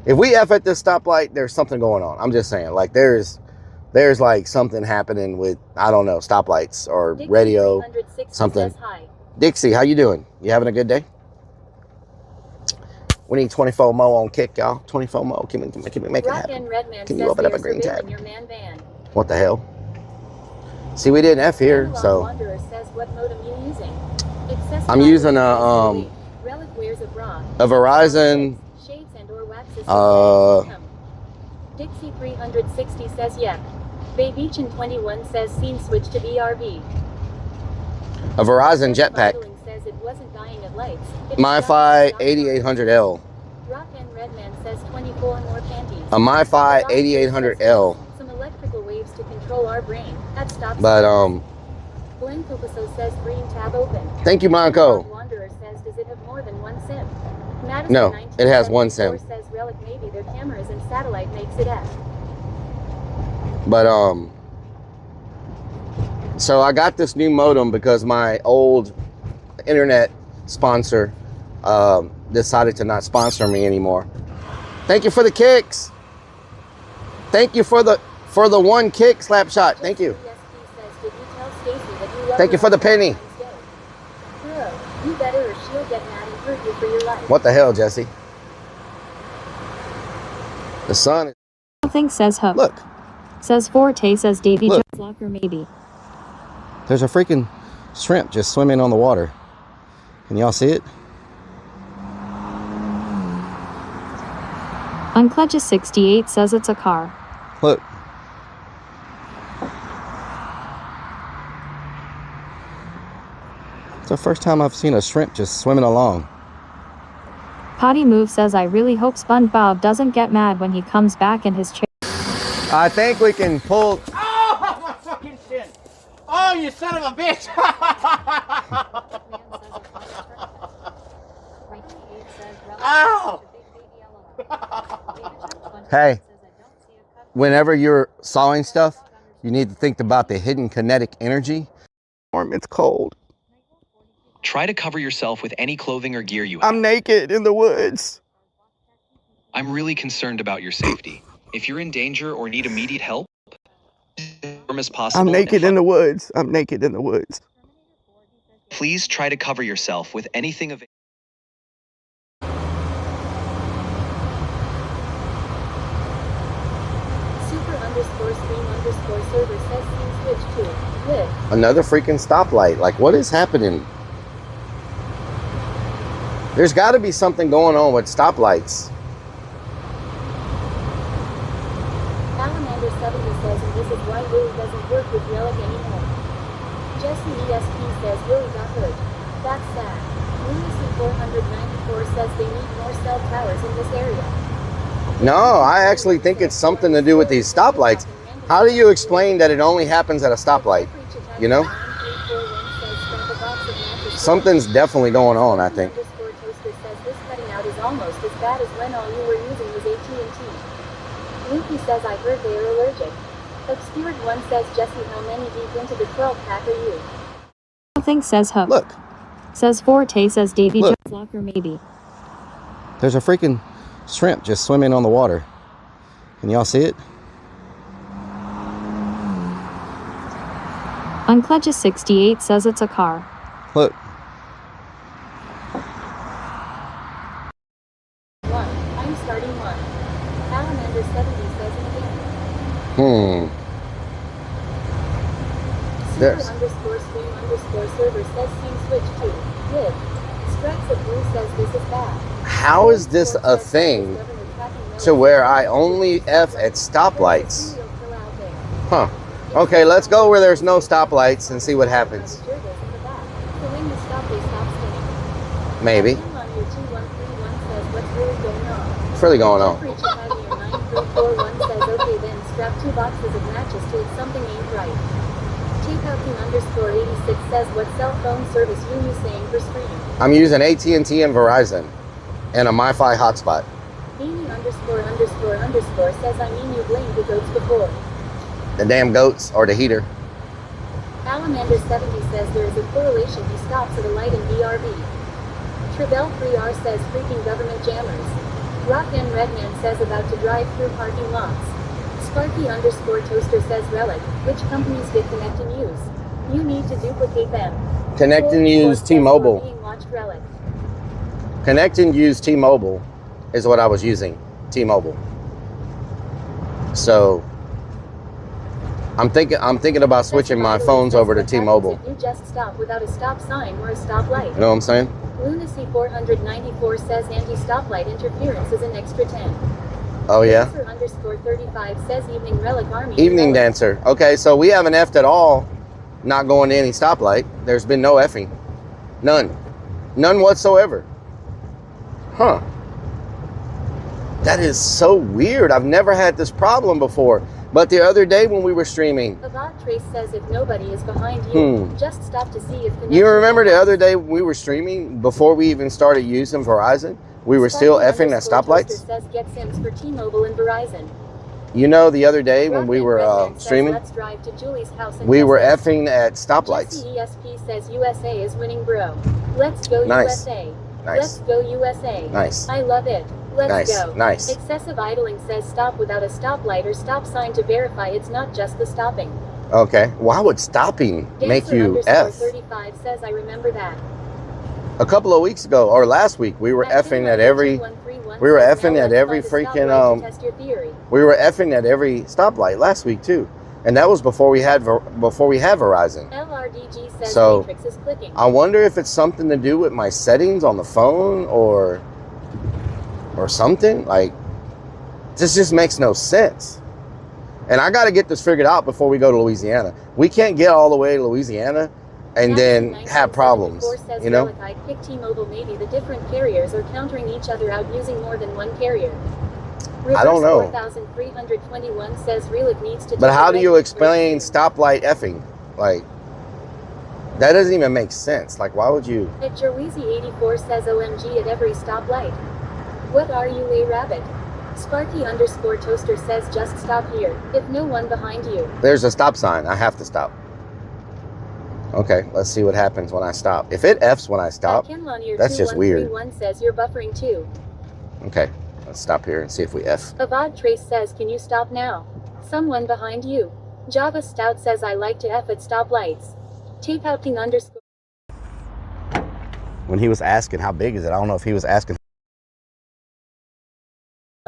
If we F at this stoplight, there's something going on. I'm just saying, like, there's like something happening with, I don't know, stoplights or Dixie radio, something. Says hi. Dixie, how you doing? You having a good day? We need 24 mo on Kick, y'all. 24 mo. Can we make it Rock happen? and Redman Can says you open up they a green are tab? surveilling your man van. What the hell? See, we didn't F here, Analog so Wanderer says what modem you using? I'm using Rellik wears a bra. a Verizon. Shades and or waxes. Dixie 360 says yeah. Baybeachin 21 says scene switch to BRB. A Verizon jetpack. Says it wasn't dying at lights. MiFi 8800L. Rock and Redman says 24 more panties. A MiFi 8800L. Some electrical waves to control our brain. At stop. But Glenn Copaso says green tab open. thank you, Monaco. Wanderer says does it have more than one SIM? Madison No, it has one SIM. Says Rellik maybe their cameras and satellite makes it F. But so I got this new modem because my old internet sponsor decided to not sponsor me anymore. Thank you for the kicks. Thank you for the one kick slap shot. Thank you. Thank you for the penny. Bro, you better or she'll get mad and hurt you for your life. What the hell, Jesse? The sun is... Nothing says hook. Look. Says Forte says Davy Look. Jones locker maybe. There's a freaking shrimp just swimming on the water. Can y'all see it? Uncledges68 says it's a car. Look. It's the first time I've seen a shrimp just swimming along. Potty Move says I really hope SpongeBob doesn't get mad when he comes back in his chair. I think we can pull... Oh, my fucking shin! Oh, you son of a bitch! Ow! Hey, whenever you're sawing stuff, you need to think about the hidden kinetic energy. It's cold. Try to cover yourself with any clothing or gear you have. I'm naked in the woods. I'm really concerned about your safety. If you're in danger or need immediate help, as warm as possible. I'm naked in the woods. I'm naked in the woods. Please try to cover yourself with anything available. Super_stream_server says scene switch to live. Another freaking stoplight. Like, what is happening? There's got to be something going on with stoplights. Salamander70 says, and this is why Willie doesn't work with Rellik anymore. Jesse ESP says Willie got hurt. That's sad. Lunacy494 says they need more cell towers in this area. No, I actually think it's something to do with these stoplights. How do you explain that it only happens at a stoplight? You know? Something's definitely going on, I think. Underscore Toaster says this cutting out is almost as bad as when all you were using was AT&T. Lucy says I heard they are allergic. Obscured One says Jesse, how many deep into the 12 pack are you? Nothing says Hook. Look, Says Forte says Davy Look. Jones Locker maybe. there's a freaking shrimp just swimming on the water. Can y'all see it? Uncledges 68 says it's a car. Look. I'm starting one. Alamander 70 says it again. There's- Super underscore stream underscore server says scene switch to. Good. Strikes of Blue says this is bad. How is this a thing to where I only F at stoplights? Huh. Okay, let's go where there's no stoplights and see what happens. Maybe. What's really going on? Okay then, strap 2 boxes of matches to it, something ain't right. Takeouting underscore 86 says what cell phone service you saying for stream? I'm using AT&T and Verizon and a MiFi hotspot. Beanie underscore underscore underscore says I mean you blamed the goats before. The damn goats or the heater. Alamander 70 says there is a correlation he stops at a light in BRB. Trebell 3R says freaking government jammers. Rock and Redman says about to drive through parking lots. Sparky underscore Toaster says Rellik, which companies did Connect and use? You need to duplicate them. Connect and use T-Mobile. Being watched Rellik. Connect and use T-Mobile is what I was using. T-Mobile. So I'm thinking about switching my phones over to T-Mobile. You just stop without a stop sign or a stop light. You know what I'm saying? Lunacy 494 says anti-stoplight interference is an extra 10. Oh yeah. Dancer underscore 35 says evening Rellik Army. Evening Rellik. dancer. Okay, so we haven't effed at all. Not going to any stoplight. There's been no effing. None. None whatsoever. Huh. That is so weird. I've never had this problem before. But the other day when we were streaming. Avad Trace says if nobody is behind you, just stop to see if You remember the other day when we were streaming, before we even started using Verizon, we were still effing at stoplights? Says get Sims for T-Mobile and Verizon. You know, the other day when we were streaming, Let's drive to Julie's house and we were effing at stoplights. Jesse ESP says USA is winning, bro. Let's go Nice. USA. Nice. Let's go USA. Nice. I love it. Let's Nice. go. Nice. Excessive idling says stop without a stoplight or stop sign to verify it's not just the stopping. Okay. Why would stopping make Dancer you underscore F? 35 says I remember that. A couple of weeks ago, or last week, we were effing at every, freaking, we were effing at every stoplight last week too. And that was before we had Verizon. LRDG says So, Matrix is clicking. I wonder if it's something to do with my settings on the phone or something. Like, this just makes no sense. And I got to get this figured out before we go to Louisiana. We can't get all the way to Louisiana and then have problems, you know? I pick T-Mobile. Maybe the different carriers are countering each other out using more than one carrier. I don't know. 4321 says Rellik needs to. But how do you explain stoplight effing? Like, that doesn't even make sense. Like, why would you? Jerweezy84 says OMG at every stoplight. What are you, a rabbit? Sparky underscore Toaster says just stop here, if no one behind you. There's a stop sign. I have to stop. Okay, let's see what happens when I stop. If it F's when I stop, that's just weird. Says you're buffering too. Okay, let's stop here and see if we F. Avad Trace says can you stop now? Someone behind you. Java Stout says I like to F at stoplights. Takeouting underscore. When he was asking how big is it, I don't know if he was asking.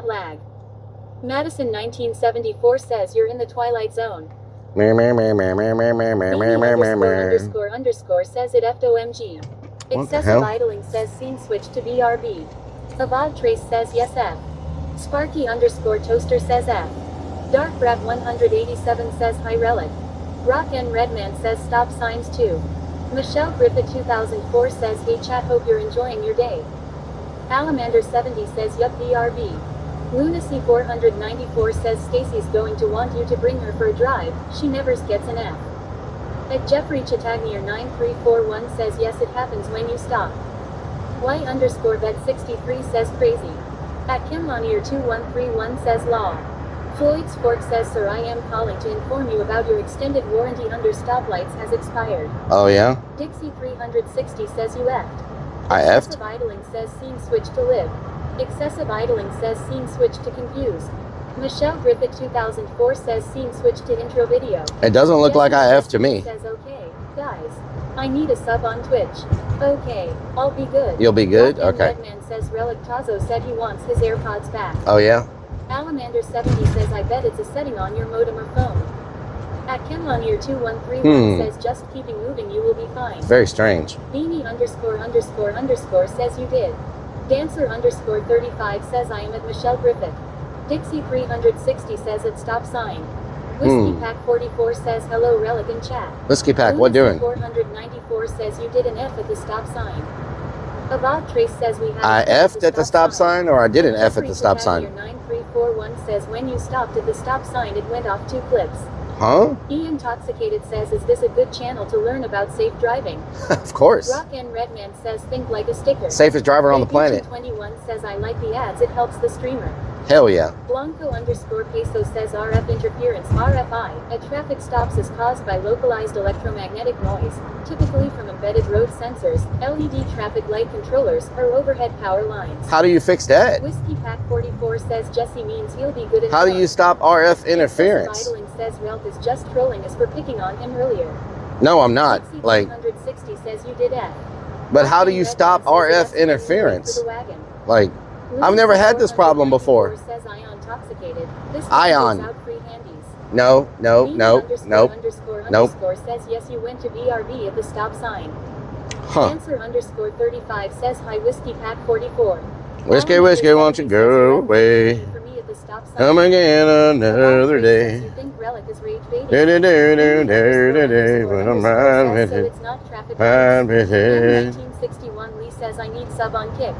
Lag. Madison 1974 says you're in the twilight zone. Underscore says it FOMG. Excessive idling says scene switch to BRB. Avad Trace says yes F. Sparky underscore Toaster says F. Dark Brat 187 says hi Rellik. Rock and Redman says stop signs too. Michelle Griffith 2004 says hey chat, hope you're enjoying your day. Alamander 70 says yup BRB. Lunacy 494 says Stacy's going to want you to bring her for a drive, she never gets an F. At Jeffrey Chatagnier 9341 says yes, it happens when you stop. Y_vet63 says crazy. At Kimlanier 2131 says law. Floyd's Fork says, sir, I am calling to inform you about your extended warranty under stoplights has expired. Oh yeah? Dixie 360 says you effed. I effed? Excessive idling says scene switch to live. Excessive idling says scene switch to confused. Michelle Griffith 2004 says scene switch to intro video. It doesn't look like I effed to me. Says okay, guys. I need a sub on Twitch. Okay, I'll be good. You'll be good? Rock and Okay. Redman says Rellik Tazo said he wants his AirPods back. Oh yeah? Alamander 70 says I bet it's a setting on your modem or phone. At Kenlanier 2131 says just keeping moving, you will be fine. Very strange. Beanie____ says you did. Dancer_35 says I am at Michelle Griffith. Dixie 360 says at stop sign. Whiskey Pack 44 says hello Rellik in chat. Whiskey Pack, what doing? 494 says you did an F at the stop sign. Avad Trace says we have I effed at the stop sign, or I did an F at the stop sign? 9341 says when you stopped at the stop sign it went off 2 clips. Huh? Intoxicated says is this a good channel to learn about safe driving? Of course. Rock and Redman says think like a sticker. Safest driver on the planet. 21 says I like the ads, it helps the streamer. Hell yeah. Blanco_peso says RF interference RFI at traffic stops is caused by localized electromagnetic noise, typically from embedded road sensors, LED traffic light controllers, or overhead power lines. How do you fix that? Whiskey Pack 44 says Jesse means he'll be good in How do you stop RF interference? Excessive idling says Relk is just trolling us for picking on him earlier. No, I'm not. Like, 160 says you did F. but how do you stop RF interference? Like, I've never had this problem before. Says Ion toxicated. This Ion. out free handies. No, no, no, nope. Nope. Says yes, you went to BRB at the stop sign. Huh. Answer_35 says hi Whiskey Pack 44. Whiskey, whiskey, won't you go away? For me at the stop sign. Come again another day. You think Rellik is rage baiting? When I'm riding with So it. it's not traffic Riding lights. with it. 1961 Lee says I need sub on kick.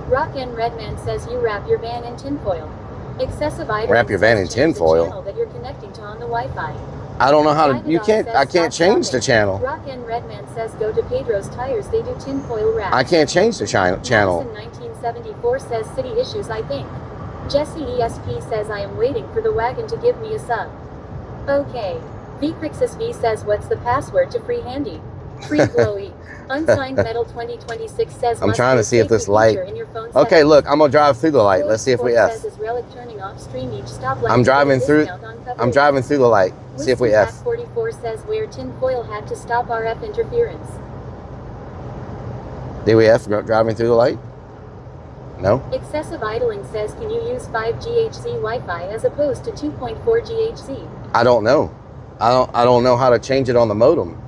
Rock and Redman says you wrap your van in tinfoil. Excessive idling Wrap your van in says change the tinfoil? channel that you're connecting to on the Wi-Fi. I don't know how to, you Ivan can't, says I can't stop change the shopping. channel. Rock and Redman says go to Pedro's Tires, they do tinfoil wrap. I can't change the channel. Madison 1974 says city issues I think. Jesse ESP says I am waiting for the wagon to give me a sub. Okay. Vcrixus V says what's the password to free handy? Free glowy. Unsigned Metal 2026 says I'm must trying to be see if safe this feature light. in your phone Okay, settings. look, I'm gonna drive through the light. Let's see if we Floyd F. says, is Rellik turning off stream each stoplight I'm to get a driving through. discount on I'm coverage? driving through the light. See if we Whiskey F. Pack 44 says wear tinfoil hat to stop RF interference. Did we F driving through the light? No. Excessive idling says can you use 5 GHz Wi-Fi as opposed to 2.4 GHz? I don't know. I don't know how to change it on the modem.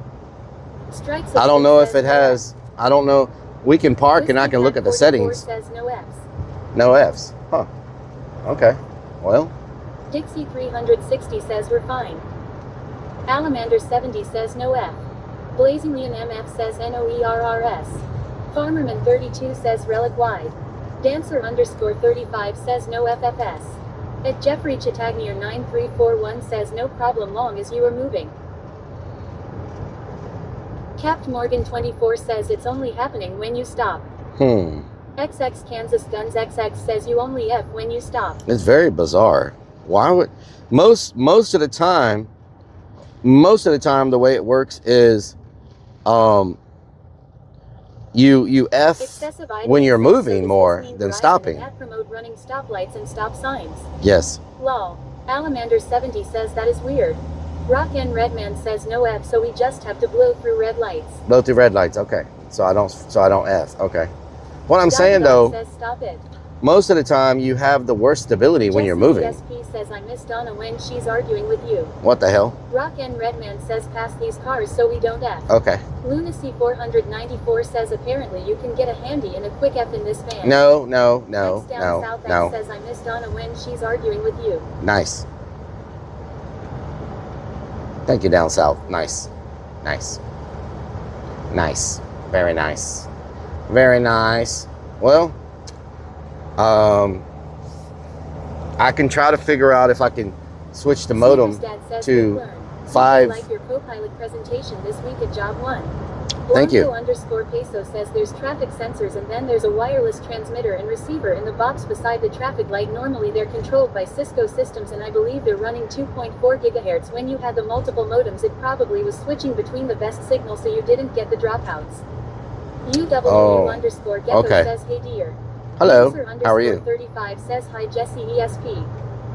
Strikes I don't know if it says has. I don't know. We can park and I can look at the Whiskey Pack 44 settings. says no Fs. No Fs. Huh. Okay. Well. Dixie 360 says we're fine. Alamander 70 says no F. Blazingly MF says NOERRS. Farmerman 32 says Rellik wide. Dancer_35 says no FFS. At Jeffrey Chatagnier 9341 says no problem long as you are moving. Capt Morgan 24 says it's only happening when you stop. XX Kansas Guns XX says you only F when you stop. It's very bizarre. Why would most of the time the way it works is you F Excessive when you're idling says, moving so more does this mean than Verizon stopping. and app promote running stoplights and stop signs. Yes. Lol. Alamander 70 says that is weird. Rock and Redman says no F, so we just have to blow through red lights. Blow through red lights. Okay. So I don't F. Okay. What I'm saying Dog though, says stop it. most of the time you have the worst stability when you're moving. SP says I miss Donna when she's arguing with you. What the hell? Rock and Redman says pass these cars so we don't F. Okay. Lunacy 494 says apparently you can get a handy and a quick F in this van. No. X down South X says I miss Donna when she's arguing with you. Nice. Thank you, down south. Nice. Nice. Nice. Very nice. Very nice. Well, I can try to figure out if I can switch the modem Seeger's dad says to good learn. 5. Like your co-pilot presentation this week at Job 1. Thank you. Blanco_peso says there's traffic sensors and then there's a wireless transmitter and receiver in the box beside the traffic light. Normally they're controlled by Cisco systems and I believe they're running 2.4 gigahertz. When you had the multiple modems it probably was switching between the best signal so you didn't get the dropouts. UW_Gecko okay. says hey dear. Hello, Dancer how are you? 35 says hi Jesse ESP.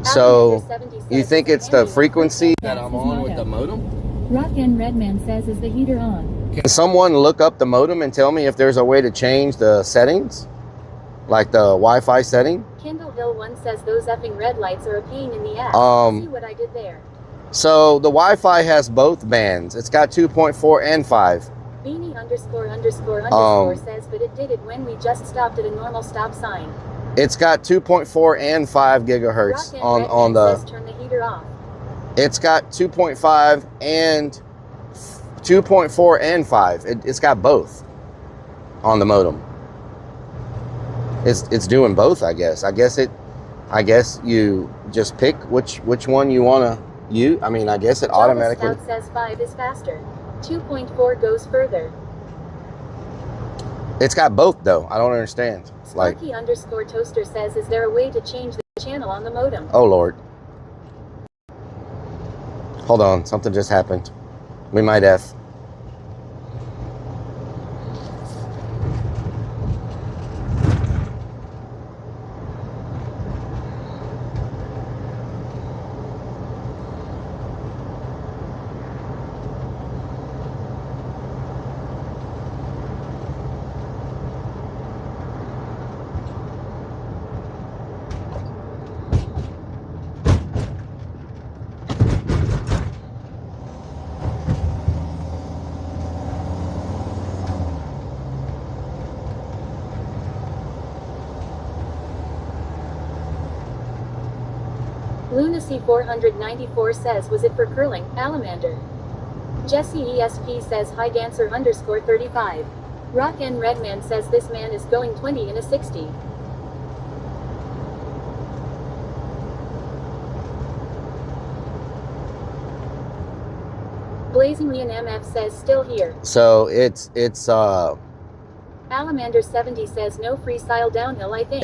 So, Alexander 70 you says, think "Is it's it the Henry?" frequency That's that I'm his on with motto. the modem? Rock and Redman says is the heater on. Can someone look up the modem and tell me if there's a way to change the settings? Like the Wi-Fi setting? Kendall Hill 1 says those effing red lights are a pain in the ass. See what I did there? So the Wi-Fi has both bands. It's got 2.4 and 5. Beanie____ says but it did it when we just stopped at a normal stop sign. It's got 2.4 and 5 gigahertz on the. Says turn the heater off. It's got 2.5 and 2.4 and 5. It's got both on the modem. It's doing both, I guess. I guess you just pick which one you want to use. I mean, I guess it automatically. Scout says 5 is faster. 2.4 goes further. It's got both though. I don't understand. Sparky_toaster says is there a way to change the channel on the modem? Oh Lord. Hold on, something just happened. We might F. Lunacy 494 says was it for curling? Alamander. Jesse ESP says hi dancer_35. Rock and Redman says this man is going 20 in a 60. Blazingly an MF says still here. So it's Alamander 70 says no freestyle downhill I think.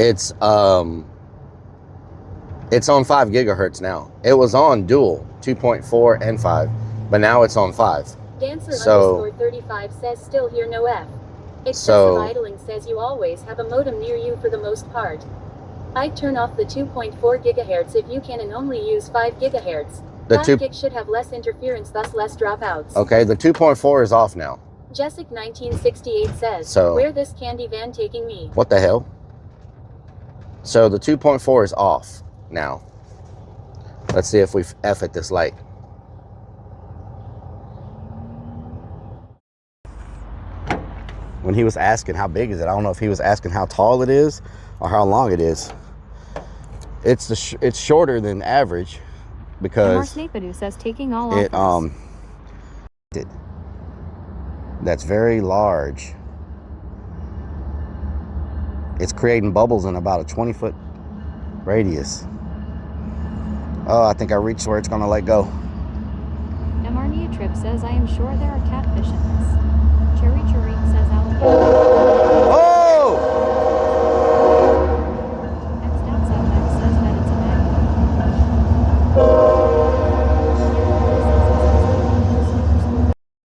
It's on 5 gigahertz now. It was on dual 2.4 and 5, but now it's on 5. Dancer_35 says still here no F. Excessive idling says you always have a modem near you for the most part. I'd turn off the 2.4 gigahertz if you can and only use 5 gigahertz. 5 gig should have less interference, thus less dropouts. Okay, the 2.4 is off now. Jessic 1968 says, where this candy van taking me? What the hell? So the 2.4 is off now. Let's see if we F at this light. When he was asking how big is it, I don't know if he was asking how tall it is or how long it is. It's shorter than average because Snapadu says taking all it offers. That's very large. It's creating bubbles in about a 20-foot radius. Oh, I think I reached where it's gonna let go. Marnia Trip says I am sure there are catfish in this. Cherry Charique says alligator. Oh! X down south X says that it's a magnet.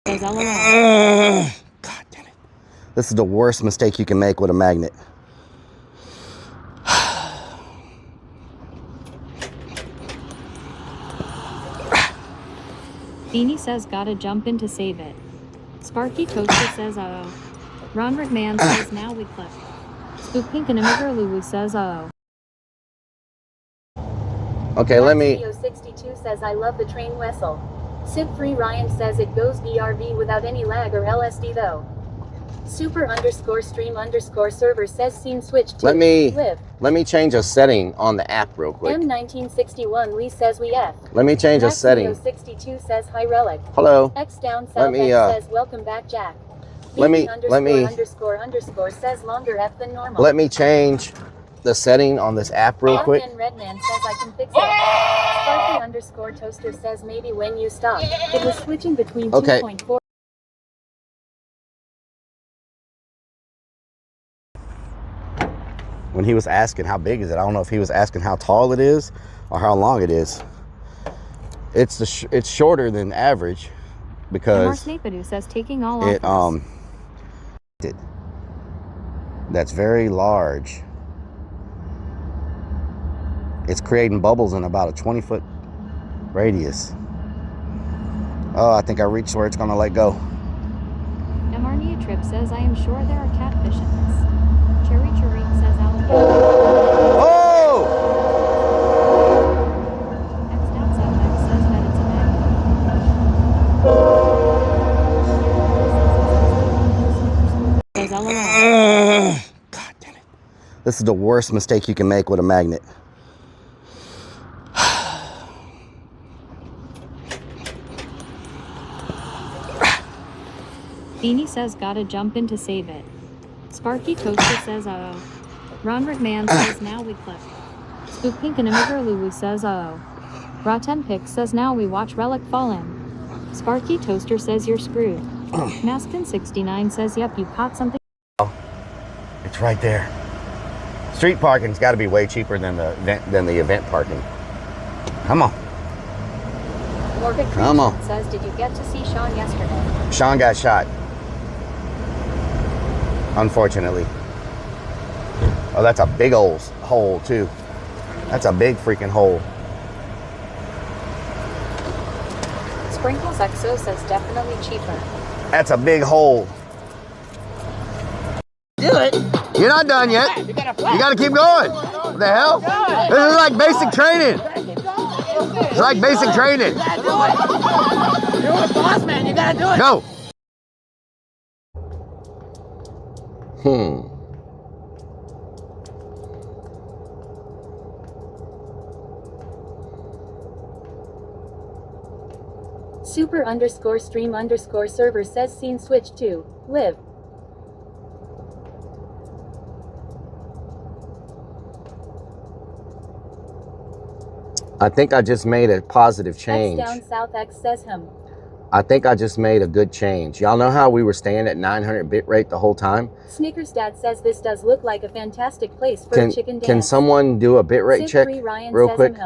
Says LOL. God damn it. This is the worst mistake you can make with a magnet. Beanie says gotta jump in to save it. Sparky Toaster says uh-oh. Ronrid Man says now we clip. Spook Pink and Immigrant Lulu says uh-oh. Okay, let me... 62 says I love the train whistle. Sip3 Ryan says it goes BRB without any lag or LSD though. Super_stream_server says scene switch to Let me live. change a setting on the app real quick. M1961 Lee says we F. Let me change a setting. 62 says hi Rellik. Hello. X down south X says welcome back Jack. Let me ___ says longer F than normal. Let me change the setting on this app real quick? Redman says I can fix it. Sparky _toaster says maybe when you stop. It was switching between Okay. 2.4. When he was asking how big is it, I don't know if he was asking how tall it is or how long it is. It's shorter than average because Snapadu says taking all it offers. that's very large. It's creating bubbles in about a 20-foot radius. Oh, I think I reached where it's gonna let go. Marnia Trip says I am sure there are catfish in this. Cherry Charik says alligator. Oh! X Down South X says that it's a magnet. Says LOL. God damn it. This is the worst mistake you can make with a magnet. Beanie says gotta jump in to save it. Sparky Toaster says uh-oh. Ronrick Man says now we clip. Spook Pink and Immigrant Lulu says uh-oh. Rotten Pick says now we watch Rellik fall in. Sparky Toaster says you're screwed. Maskin69 says yep you caught something. It's right there. Street parking's got to be way cheaper than the event parking. Come on. Morgan Come on. says did you get to see Sean yesterday? Sean got shot. Unfortunately. Oh, that's a big old hole too. That's a big freaking hole. Sprinkles XO says definitely cheaper. That's a big hole. Do it. You're not done yet. You You gotta keep going. What the hell? This is like basic training. It's like basic training. You gotta do it. You're a boss, man. You gotta do it. Go. Super _stream _server says scene switch to live. I think I just made a positive change. X Down South X says him. I think I just made a good change. Y'all know how we were staying at 900 bit rate the whole time? Snickers Dad says this does look like a fantastic place for a chicken dance. Can someone do a bit rate check real quick?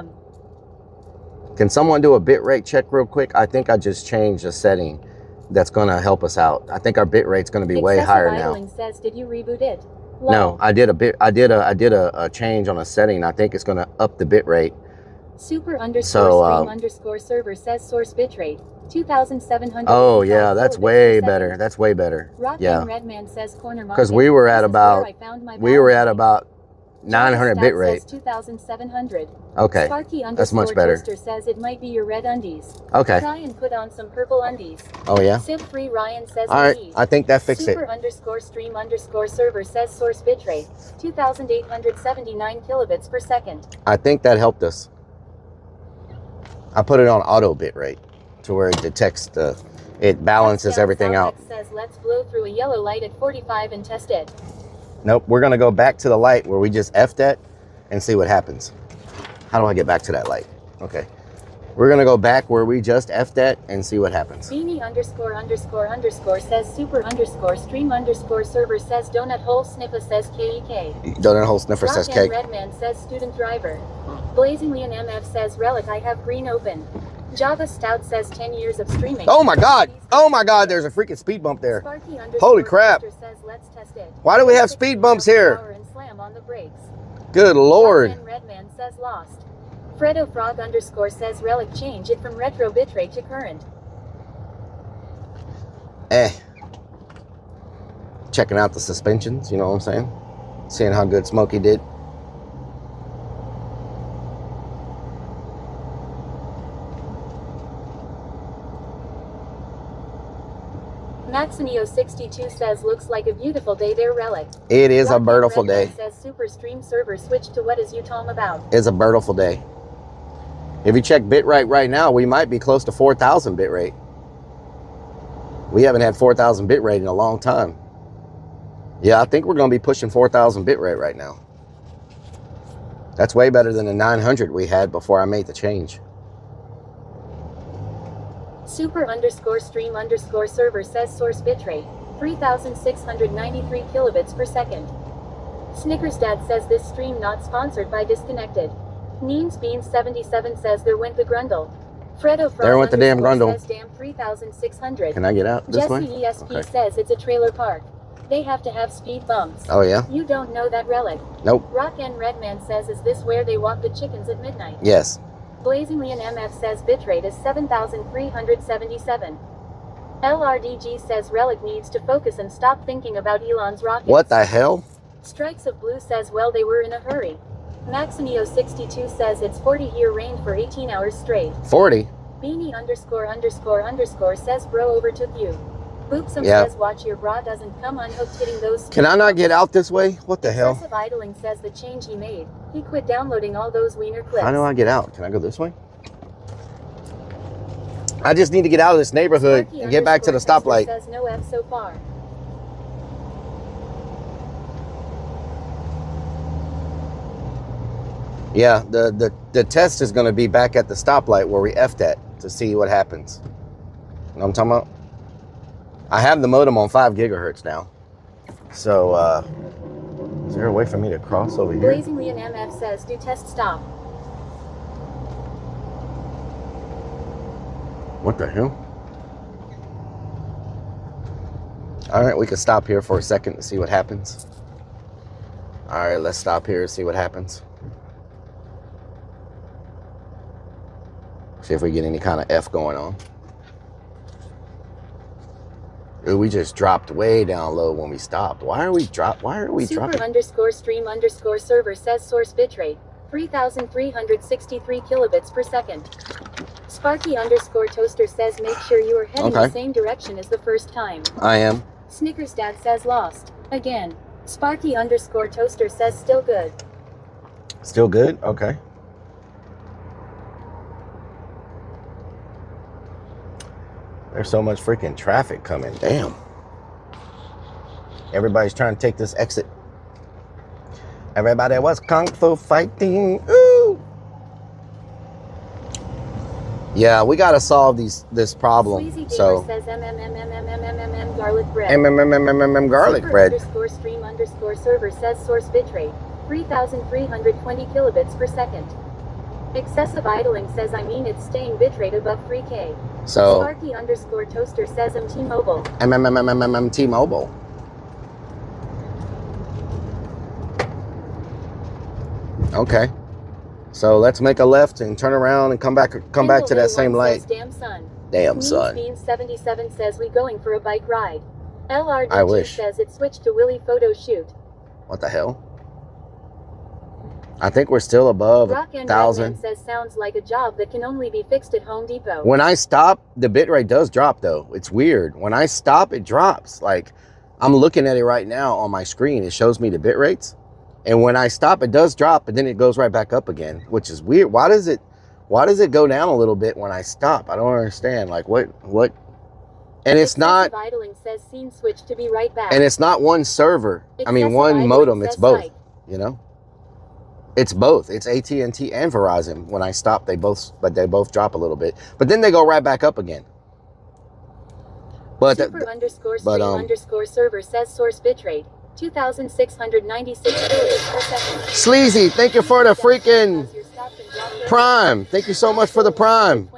Can someone do a bit rate check real quick? I think I just changed a setting that's gonna help us out. I think our bit rate's gonna be way higher now. Says, did you reboot it? No, I did a change on a setting. I think it's gonna up the bit rate. Super _stream _server says source bitrate 2,700. Oh yeah, that's way better. That's way better. Yeah. Redman says corner Because we were at about 900 bit rate. 2,700. Okay, that's much better. Says it might be your red undies. Okay. Try and put on some purple undies. Oh yeah. Sim3 Ryan says. All right, I think that fixed it. Super _stream _server says source bitrate 2,879 kilobits per second. I think that helped us. I put it on auto bit rate to where it detects it balances everything out. Says let's blow through a yellow light at 45 and test it. Nope, we're gonna go back to the light where we just F'd at and see what happens. How do I get back to that light? Okay. We're gonna go back where we just F'd at and see what happens. Beanie ____ says super _stream _server says donut hole sniffer says KEK. Donut hole sniffer says cake. Redman says student driver. Blazingly and MF says Rellik I have green open. Java Stout says 10 years of streaming. Oh my god! Oh my god, there's a freaking speed bump there. Holy crap. Says, let's test it. Why do we have speed bumps here? And slam on the brakes. Good lord. Redman says lost. Fredo Frog _ says Rellik change it from retro bitrate to current. Checking out the suspensions, you know what I'm saying? Seeing how good Smokey did. Maxinio62 says looks like a beautiful day there, Rellik. It is a beautiful day. Says super stream server switch to what is you talking about? It's a beautiful day. If you check bitrate right now, we might be close to 4,000 bitrate. We haven't had 4,000 bitrate in a long time. Yeah, I think we're going to be pushing 4,000 bitrate right now. That's way better than the 900 we had before I made the change. Super_stream_server says source bitrate 3693 kilobits per second. Snickersdad says this stream not sponsored by Disconnected. Neemsbeans77 says there went the grundle. Fredo There went the damn grundle. says damn 3600. Can I get out this way? Jesse ESP Okay. says it's a trailer park. They have to have speed bumps. Oh yeah? You don't know that relic. Nope. Rock and Redman says is this where they walk the chickens at midnight? Yes. Blazingly and MF says bitrate is 7,377. LRDG says Relic needs to focus and stop thinking about Elon's rockets. What the hell? Strikes of Blue says well they were in a hurry. Maximio62 says it's 40 here rained for 18 hours straight. 40? Beanie____ says bro overtook you. Boopsum Yeah. says watch your bra doesn't come unhooked hitting those. Can I not get out this way? What the hell? Excessive idling says the change he made. He quit downloading all those wiener clips. How do I get out? Can I go this way? I just need to get out of this neighborhood and get back to the stoplight. Says no F so far. Yeah, the test is going to be back at the stoplight where we F'd at to see what happens. You know what I'm talking about? I have the modem on 5 gigahertz now. So, is there a way for me to cross over here? Blazingly and MF says do test stop. What the hell? All right, we can stop here for a second to see what happens. All right, let's stop here and see what happens. See if we get any kind of F going on. Ooh, we just dropped way down low when we stopped. Why are we dropping? Super__stream_server says source bitrate 3,363 kilobits per second. Sparky_toaster says make sure you are heading the same direction as the first time. I am. Snickersdad says lost. Again. Sparky_toaster says still good. Still good? Okay. There's so much freaking traffic coming. Damn. Everybody's trying to take this exit. Everybody was kung fu fighting. Ooh. Yeah, we gotta solve this problem. Sleazy So says garlic bread. Garlic bread. Super_stream_server says source bitrate 3,320 kilobits per second. Excessive idling says I mean it's staying bitrate above 3K. So Sparky_toaster says T-Mobile. T-Mobile. Okay. So let's make a left and turn around and come back to that same light. Says, damn son. Damn son. Beans77 says we going for a bike ride. LRDG I wish. says it switched to Willy photo shoot. What the hell? I think we're still above Rock and 1,000. Redman says sounds like a job that can only be fixed at Home Depot. When I stop, the bitrate does drop though. It's weird. When I stop, it drops. Like I'm looking at it right now on my screen. It shows me the bit rates. And when I stop, it does drop, but then it goes right back up again, which is weird. Why does it go down a little bit when I stop? I don't understand. Like what? And it's not. Idling says scene switch to be right back. And it's not one server. I mean, one modem. It's both. You know. It's both. It's AT&T and Verizon. When I stop, they both drop a little bit, but then they go right back up again. But Super_stream_server says source bitrate 2,696 kilobits per second. Sleazy, thank you for the freaking Prime. Thank you so much for the Prime.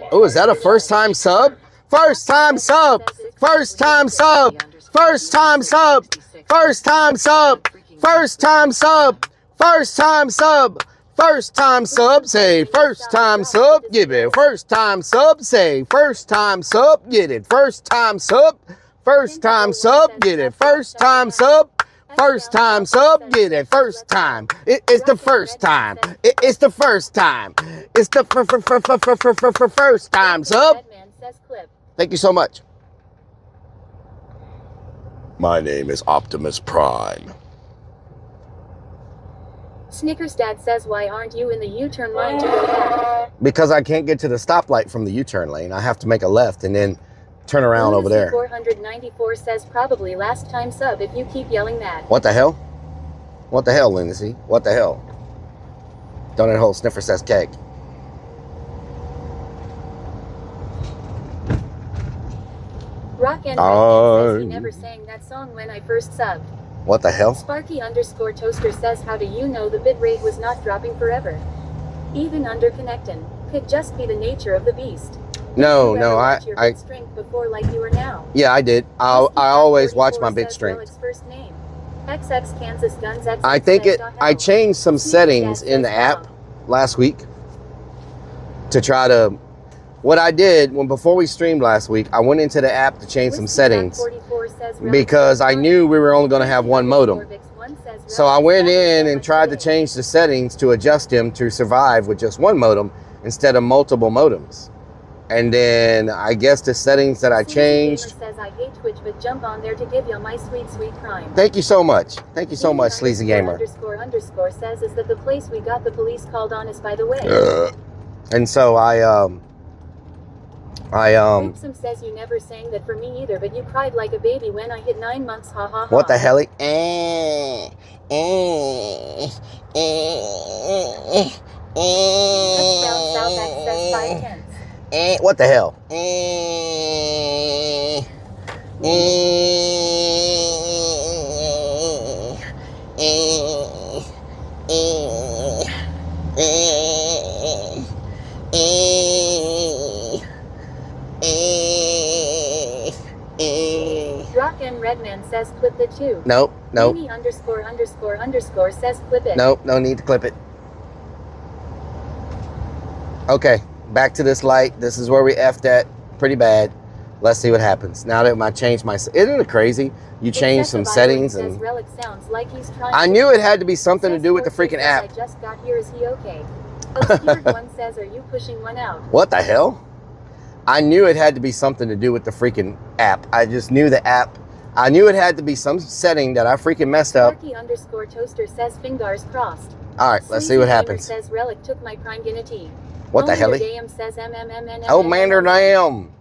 Oh, is that a first time sub? First time sub. First time sub. First time sub. First time sub. First time sub. First time sub. First time sub. Say first time sub. Give it. First time sub. Say first time sub. Get it. First time sub. First time sub. Get it. First time sub. First time sub. Get it. First time. It's the first time. It's the first time. It's the first time sub. Thank you so much. My name is Optimus Prime. Snickersdad says why aren't you in the U-turn line to go back? Because I can't get to the stoplight from the U-turn lane. I have to make a left and then turn around over there. 494 says probably last time sub if you keep yelling that. What the hell? What the hell, Lindsay? What the hell? Donut hole sniffer says keg. Rock and Redman says he never sang that song when I first subbed. What the hell? Sparky_Toaster says how do you know the bitrate was not dropping forever? Even under connectin'. Could just be the nature of the beast. No, You no, watch I your bit strength before like you are now. yeah, I did. I always watch my bit strength. Relic's first name. XX Kansas Guns XX I think says, it. I changed some settings in the app last week to try to. What I did before we streamed last week, I went into the app to change some settings because I knew we were only going to have one modem. So I went in and tried to change the settings to adjust them to survive with just one modem instead of multiple modems. And then I guess the settings that I changed. Says, I hate Twitch, but jump on there to give you my sweet, sweet crime. Thank you so much. Thank you so much, Sleazy Gamer. __ says is that the place we got the police called on us, by the way. And so Ripsum says you never sang that for me either, but you cried like a baby when I hit 9 months. Ha ha ha. What the hell? Touchdown South Access 5 tenths. What the hell? Rock and Redman says clip the two. Nope, nope. ___ says clip it. Nope, no need to clip it. Okay, back to this light. This is where we effed at pretty bad. Let's see what happens. Now that I changed my... Isn't it crazy? You change some settings and... Rellik sounds like he's trying I knew it had to be something to do with the freaking app. I just got here. Is he okay? Obscured one says, are you pushing one out? What the hell? I knew it had to be something to do with the freaking app. I just knew the app. I knew it had to be some setting that I freaking messed up. Sparky_Toaster says fingers crossed. All right, let's see what happens. Says Rellik took my prime guinea. What the hell? Oh, Mander damn.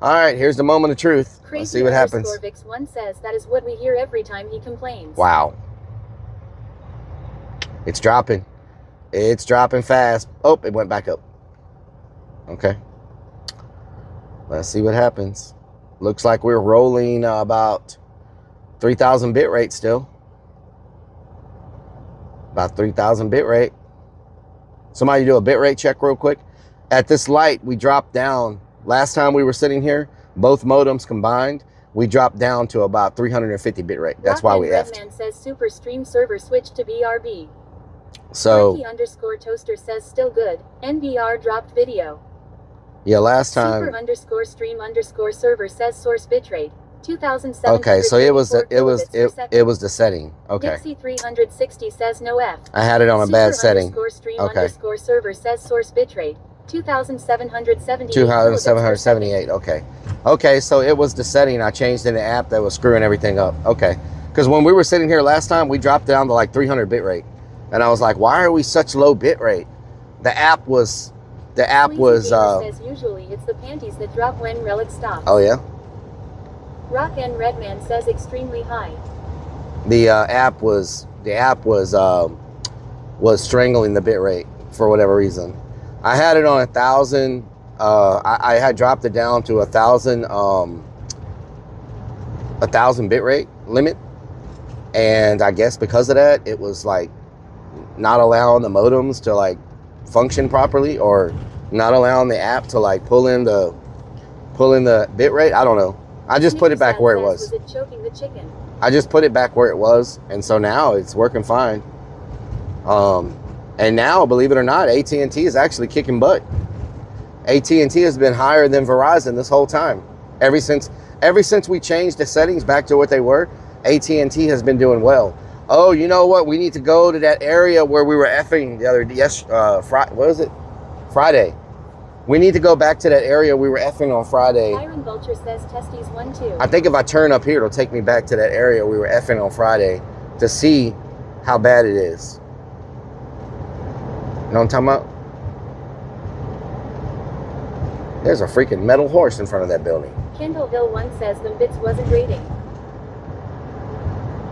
All right, here's the moment of truth. Let's see what happens. One says that is what we hear every time he complains. Wow. It's dropping. It's dropping fast. Oh, it went back up. Okay. Let's see what happens. Looks like we're rolling about 3,000 bit rate still. About 3,000 bit rate. Somebody do a bit rate check real quick. At this light, we dropped down. Last time we were sitting here, both modems combined, we dropped down to about 350 bit rate. That's why we effed. Redman says super stream server switched to BRB. So Sparky_Toaster says still good. NBR dropped video. Yeah, last time. Super_stream_server says source bitrate 2,700. Okay, so it was the setting. Okay. Dixie 360 says no F. I had it on a bad setting. Okay. Server says source bitrate 2,778. 2,778. Okay. Okay, so it was the setting I changed in the app that was screwing everything up. Okay. Because when we were sitting here last time, we dropped down to like 300 bit rate, and I was like, why are we such low bit rate? The app was. Says usually it's the panties that drop when Rellik stops. Oh yeah. Rock and Redman says extremely high. The app was strangling the bit rate for whatever reason. I had it on 1,000. I had dropped it down to 1,000 bit rate limit, and I guess because of that, it was like not allowing the modems to like function properly, or not allowing the app to like pull in the bit rate. I don't know. I just put it back where it was. Was it choking the chicken? I just put it back where it was, and so now it's working fine. And now, believe it or not, AT&T is actually kicking butt. AT&T has been higher than Verizon this whole time. Ever since we changed the settings back to what they were, AT&T has been doing well. Oh, you know what? We need to go to that area where we were effing the other what was it? Friday. We need to go back to that area we were effing on Friday. Iron Vulture says testes 1 2. I think if I turn up here, it'll take me back to that area we were effing on Friday to see how bad it is. You know what I'm talking about? There's a freaking metal horse in front of that building. Kendall Hill 1 says them bits wasn't rating.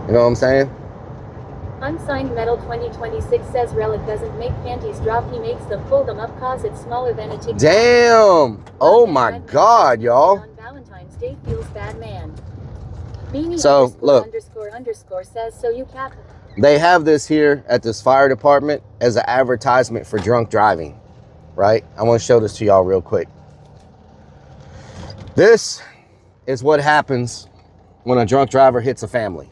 You know what I'm saying? Unsigned Metal 2026 says Rellik doesn't make panties drop, he makes them pull them up cause it's smaller than a tic-tac. Damn. Oh Rock and my Red Man God, says y'all. on Valentine's Day feels bad, man. Beanie So, look. ___ says so you cap. They have this here at this fire department as an advertisement for drunk driving, right? I want to show this to y'all real quick. This is what happens when a drunk driver hits a family.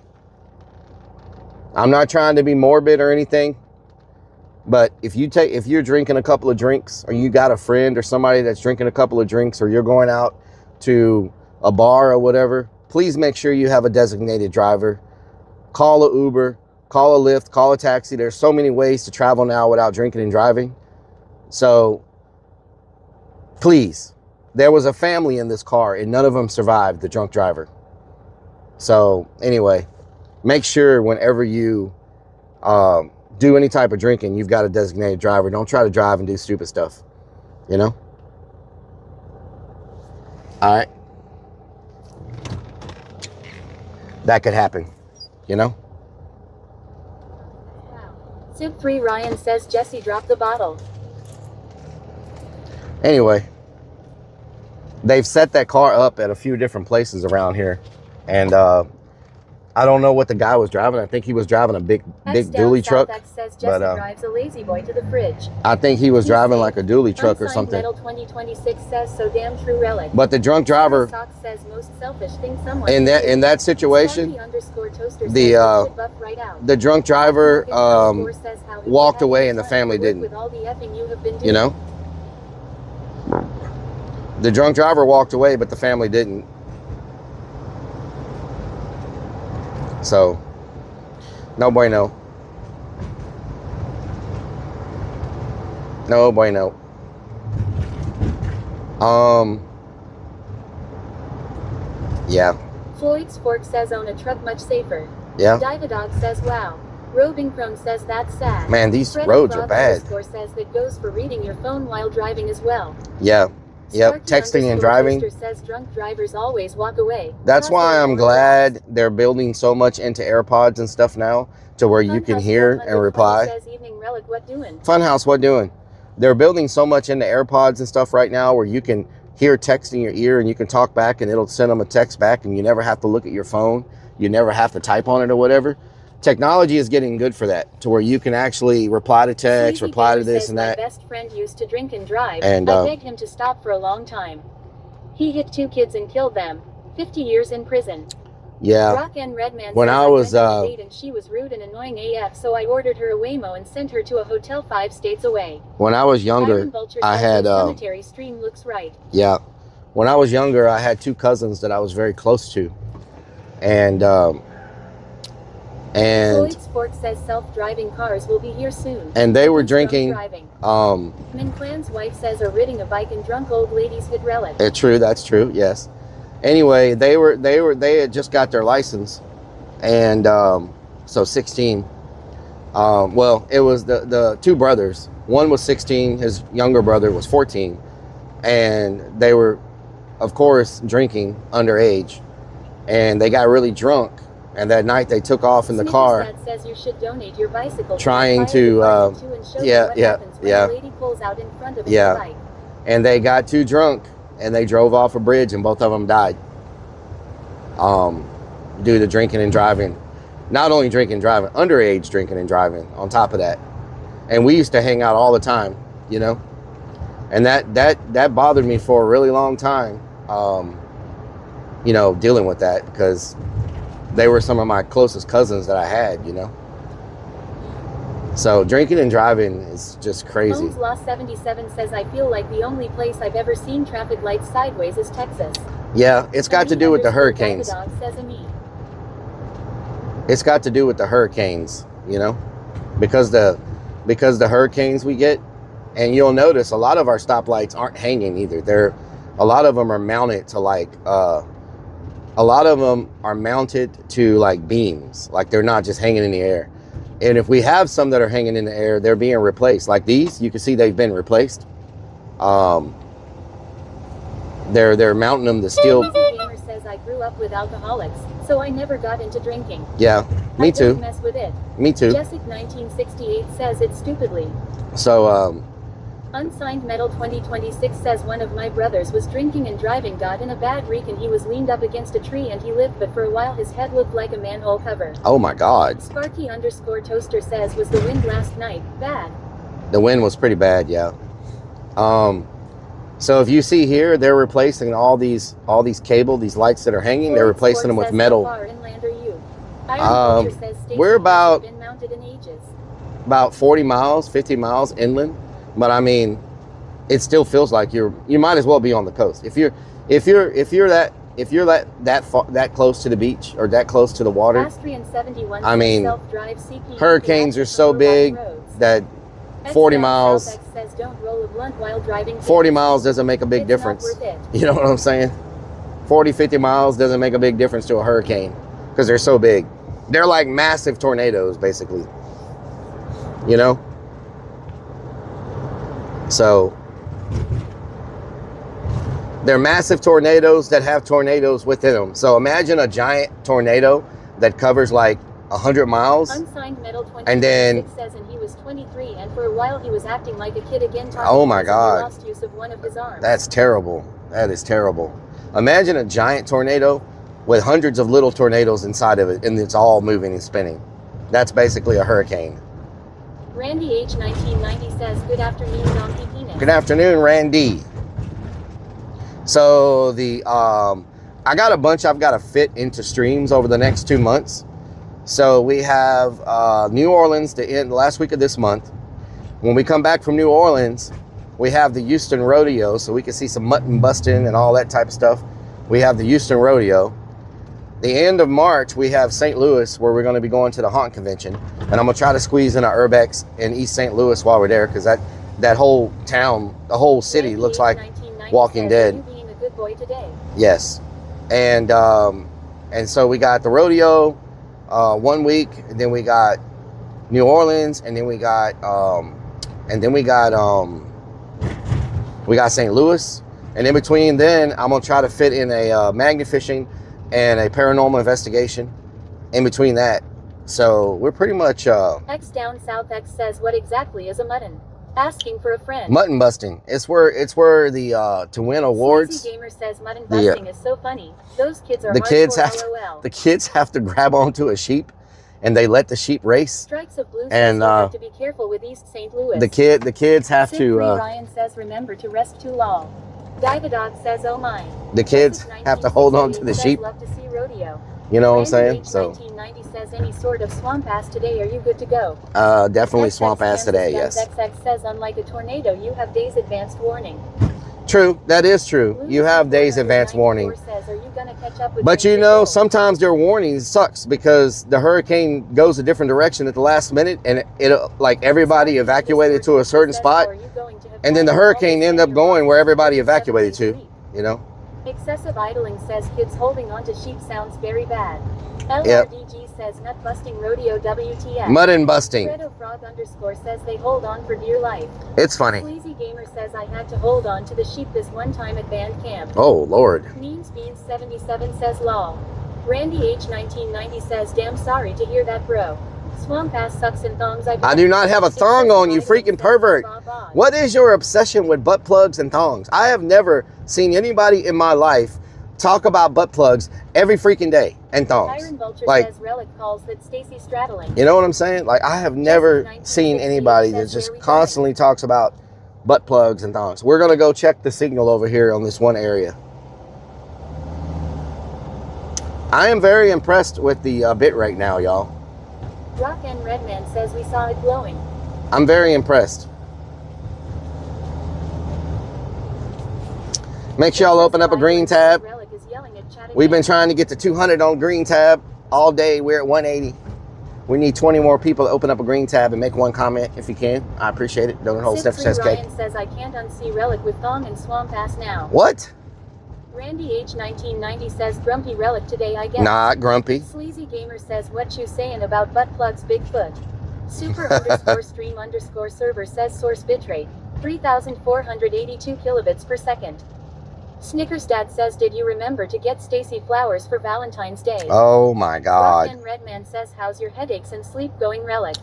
I'm not trying to be morbid or anything, but if you're drinking a couple of drinks, or you got a friend or somebody that's drinking a couple of drinks, or you're going out to a bar or whatever, please make sure you have a designated driver. Call a Uber, call a Lyft, call a taxi. There's so many ways to travel now without drinking and driving. So please, there was a family in this car and none of them survived the drunk driver. So anyway, make sure whenever you do any type of drinking, you've got a designated driver. Don't try to drive and do stupid stuff, you know? All right. That could happen, you know? Civ 3 Ryan says Jesse dropped the bottle. Anyway, they've set that car up at a few different places around here. And I don't know what the guy was driving. I think he was driving a big dually truck. Says Jesse drives a lazy boy to the fridge. I think he was driving like a dually truck or something. Metal 2026 says so damn true Rellik. But the drunk driver says most selfish thing someone in that situation, the drunk driver walked away and the family didn't. You know? The drunk driver walked away, but the family didn't. So, no bueno. No bueno. Yeah. Floyd's Fork says own a truck much safer. Yeah. Diva-Dog says wow. Roving Crone says that's sad. Man, these Freddy roads are bad. Says that goes for reading your phone while driving as well. Yeah. Yep, texting and driving. Says drunk drivers always walk away. That's why I'm glad they're building so much into AirPods and stuff now to where you can hear and reply. Says evening Rellik, what doing? Funhouse, what doing? They're building so much into AirPods and stuff right now where you can hear text in your ear and you can talk back and it'll send them a text back and you never have to look at your phone. You never have to type on it or whatever. Technology is getting good for that, to where you can actually reply to text, reply to this and that. My best friend used to drink and drive. And I begged him to stop for a long time. He hit 2 kids and killed them. 50 years in prison. Yeah. Rock and Redman when I was and she was rude and annoying AF, so I ordered her a Waymo and sent her to a hotel 5 states away. When I was younger, I had cemetery stream looks right. Yeah. When I was younger, I had 2 cousins that I was very close to. And Floyd's Fork says self-driving cars will be here soon. And they were drinking. Min Clan's wife says are riding a bike and drunk old ladies hit Rellik. True, that's true. Yes. Anyway, they had just got their license, and so 16. Well, it was the 2 brothers. One was 16. His younger brother was 14, and they were, of course, drinking underage, and they got really drunk. And that night they took off in the car, says you should donate your bicycle trying to yeah. And they got too drunk and they drove off a bridge and both of them died due to drinking and driving. Not only drinking and driving, underage drinking and driving on top of that. And we used to hang out all the time, you know, and that bothered me for a really long time, you know, dealing with that, because they were some of my closest cousins that I had, you know. So drinking and driving is just crazy. Holmes Law 77 says I feel like the only place I've ever seen traffic lights sideways is Texas. Yeah, it's got to do with the hurricanes. It's got to do with the hurricanes, you know, because the hurricanes we get, and you'll notice a lot of our stoplights aren't hanging either. A lot of them are mounted to like like beams, like they're not just hanging in the air. And if we have some that are hanging in the air, they're being replaced. Like these, you can see they've been replaced. They're mounting them to steel. Gamer says I I grew up with alcoholics, so I never got into drinking. Yeah, me I too. don't mess with it. Me too. Jessic 1968 says it stupidly. So, Unsigned Metal 2026 says one of my brothers was drinking and driving, got in a bad reek, and he was leaned up against a tree and he lived, but for a while his head looked like a manhole cover. oh my God. Sparky_toaster says, was the wind last night bad? The wind was pretty bad, yeah. So if you see here, they're replacing all these cable, these lights that are hanging, they're replacing them with metal. How far inland are you? Iron Vulture says station We're about hasn't been mounted in ages. about 40 miles, 50 miles inland. But I mean, it still feels like you might as well be on the coast. If you're that close to the beach or that close to the water. Astrian 71 I mean, self-drive CPU hurricanes are so big that 40 miles says don't roll a blunt while driving. 40 miles doesn't make a big difference. Not worth it. You know what I'm saying? 40, 50 miles doesn't make a big difference to a hurricane because they're so big. They're like massive tornadoes, basically. You know? So they're massive tornadoes that have tornadoes within them. So imagine a giant tornado that covers like 100 miles. Unsigned Metal 20 and then says, and he was 23, and for a while he was acting like a kid again. Oh my God. He lost use of one of his arms. That's terrible. That is terrible. Imagine a giant tornado with hundreds of little tornadoes inside of it, and it's all moving and spinning. That's basically a hurricane. Randy H 1990 says, good afternoon, Donkey Penis. Good afternoon, Randy. So I got a bunch I've got to fit into streams over the next 2 months. So we have New Orleans to end last week of this month. When we come back from New Orleans, we have the Houston Rodeo, so we can see some mutton busting and all that type of stuff. We have the Houston Rodeo. The end of March, we have St. Louis, where we're going to be going to the Haunt Convention. And I'm going to try to squeeze in a Urbex in East St. Louis while we're there, because that whole town, the whole city looks like Walking Dead. You being a good boy today. Yes. And so we got the rodeo 1 week, and then we got New Orleans, and then we got St. Louis. And in between then, I'm going to try to fit in a magnet fishing and a paranormal investigation in between that. So we're pretty much X down south X says, what exactly is a mutton? Asking for a friend. mutton busting. It's where the to win awards. Sleazy Gamer says mutton busting is so funny. Those kids are The kids hardcore, have to grab onto a sheep, and they let the sheep race. Strikes of Blue And, says you have to be careful with East St. Louis. The kids have Sid to. Free Ryan says remember to rest too long. Dividog says oh my. The kids have to hold on to the says, sheep. love to see rodeo. You know what I'm Randy saying? H. So 1990 says any sort of swamp ass today, are you good to go? definitely swamp ass today. Yes. XX says unlike a tornado, you have days advanced warning. True. That is true. You have days advance warning. Says, are you gonna catch up with But you Ranger know, Gold? sometimes their warning sucks because the hurricane goes a different direction at the last minute, and it like everybody evacuated to a certain spot, and then the hurricane ended up going where everybody evacuated to. You know. Excessive idling says kids holding on to sheep sounds very bad. Yep. LRDG says nut busting rodeo WTF. Mutton busting. Fredo Frog _ says they hold on for dear life. It's funny. Sleazy Gamer says I had to hold on to the sheep this one time at band camp. Oh Lord. Means Beans 77 says lol. Randy H 1990 says damn sorry to hear that bro. Swamp ass sucks and thongs. I do not have a thong on, you freaking pervert. What is your obsession with butt plugs and thongs? I have never seen anybody in my life talk about butt plugs every freaking day and thongs. Iron Vulture Like, says Rellik calls that Stacy straddling. you know what I'm saying? Like, I have never seen anybody that just constantly talks about butt plugs and thongs. We're going to go check the signal over here on this one area. I am very impressed with the bit rate now, y'all. Rock and Redman says we saw it glowing. I'm very impressed. Make sure y'all open up a green tab. Rellik is yelling at chat We've been again. trying to get to 200 on green tab all day. We're at 180. We need 20 more people to open up a green tab and make one comment if you can. I appreciate it. Don't hold Sid Steph says Free cake. Ryan says I can't unsee Rellik with thong and swamp ass now. What? Randy H 1990 says grumpy Rellik today I guess. Not grumpy. Sleazy Gamer says what you saying about butt plugs Bigfoot. Super _stream _ server says source bitrate 3,482 kilobits per second. Snickers Dad says, did you remember to get Stacy flowers for Valentine's Day? Oh my God. Rock and Redman says, how's your headaches and sleep going, Rellik?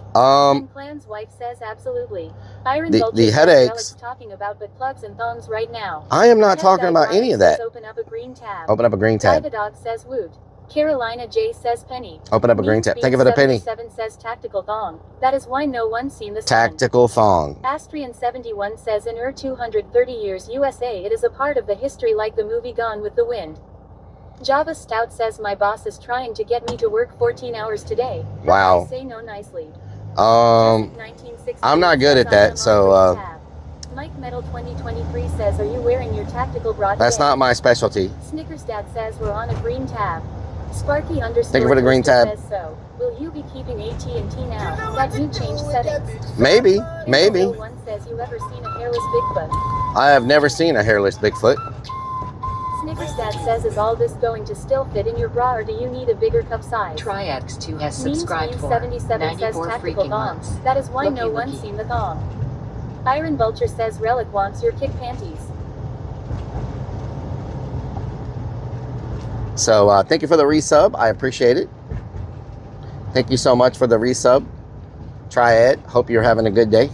Clan's wife says, absolutely. Iron Vulture the says, headaches. Rellik's talking about butt plugs and thongs right now. I am not Ted talking about Diagronic any of says, that. open up a green tab. Open up a green tab. Diva Dog says, woot. Carolina J says, penny. Open up a green tab. Thank you for the penny. 7 says, tactical thong. That is why no one's seen the sun. Tactical thong. Astrian 71 says, in 230 years USA, it is a part of the history like the movie Gone with the Wind. Java Stout says, my boss is trying to get me to work 14 hours today. Wow. I say no nicely. I'm not good at that, so Mike Metal 2023 says, are you wearing your tactical bra? That's not my specialty. Snickers Dad says, we're on a green tab. Sparky underscore Thank you for the green tab. Says, so will you be keeping AT&T now that you changed settings? Maybe. One says, you ever seen a hairless Bigfoot? I have never seen a hairless Bigfoot. Snickers Dad says, is all this going to still fit in your bra, or do you need a bigger cup size? TryX2 has subscribed for 77 says, 94 tactical freaking thong. months. That is why no Looky, one's looky. seen the thong. Iron Vulture says, Rellik wants your kick panties. So thank you for the resub. I appreciate it. Thank you so much for the resub. Triad. Hope you're having a good day.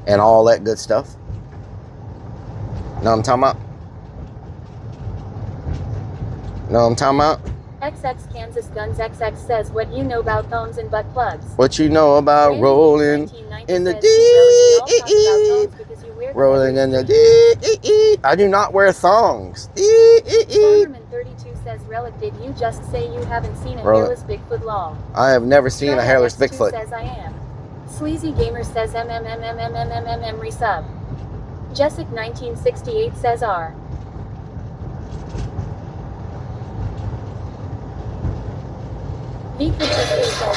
And all that good stuff. Know what I'm talking about? Know what I'm talking about? XX Kansas Guns XX says, what you know about thongs and butt plugs? What you know about Randy rolling 1990 in the says, "See, Rellik, we all talk about thongs because you wear them rolling in every the street." I do not wear thongs. Farmerman 32 says, Rellik, did you just say you haven't seen a Roll it. hairless Bigfoot law? I have never seen a hairless X2 Bigfoot. says, I am. Sleazy Gamer says, resub. Jessic 1968 says, R. V52 says,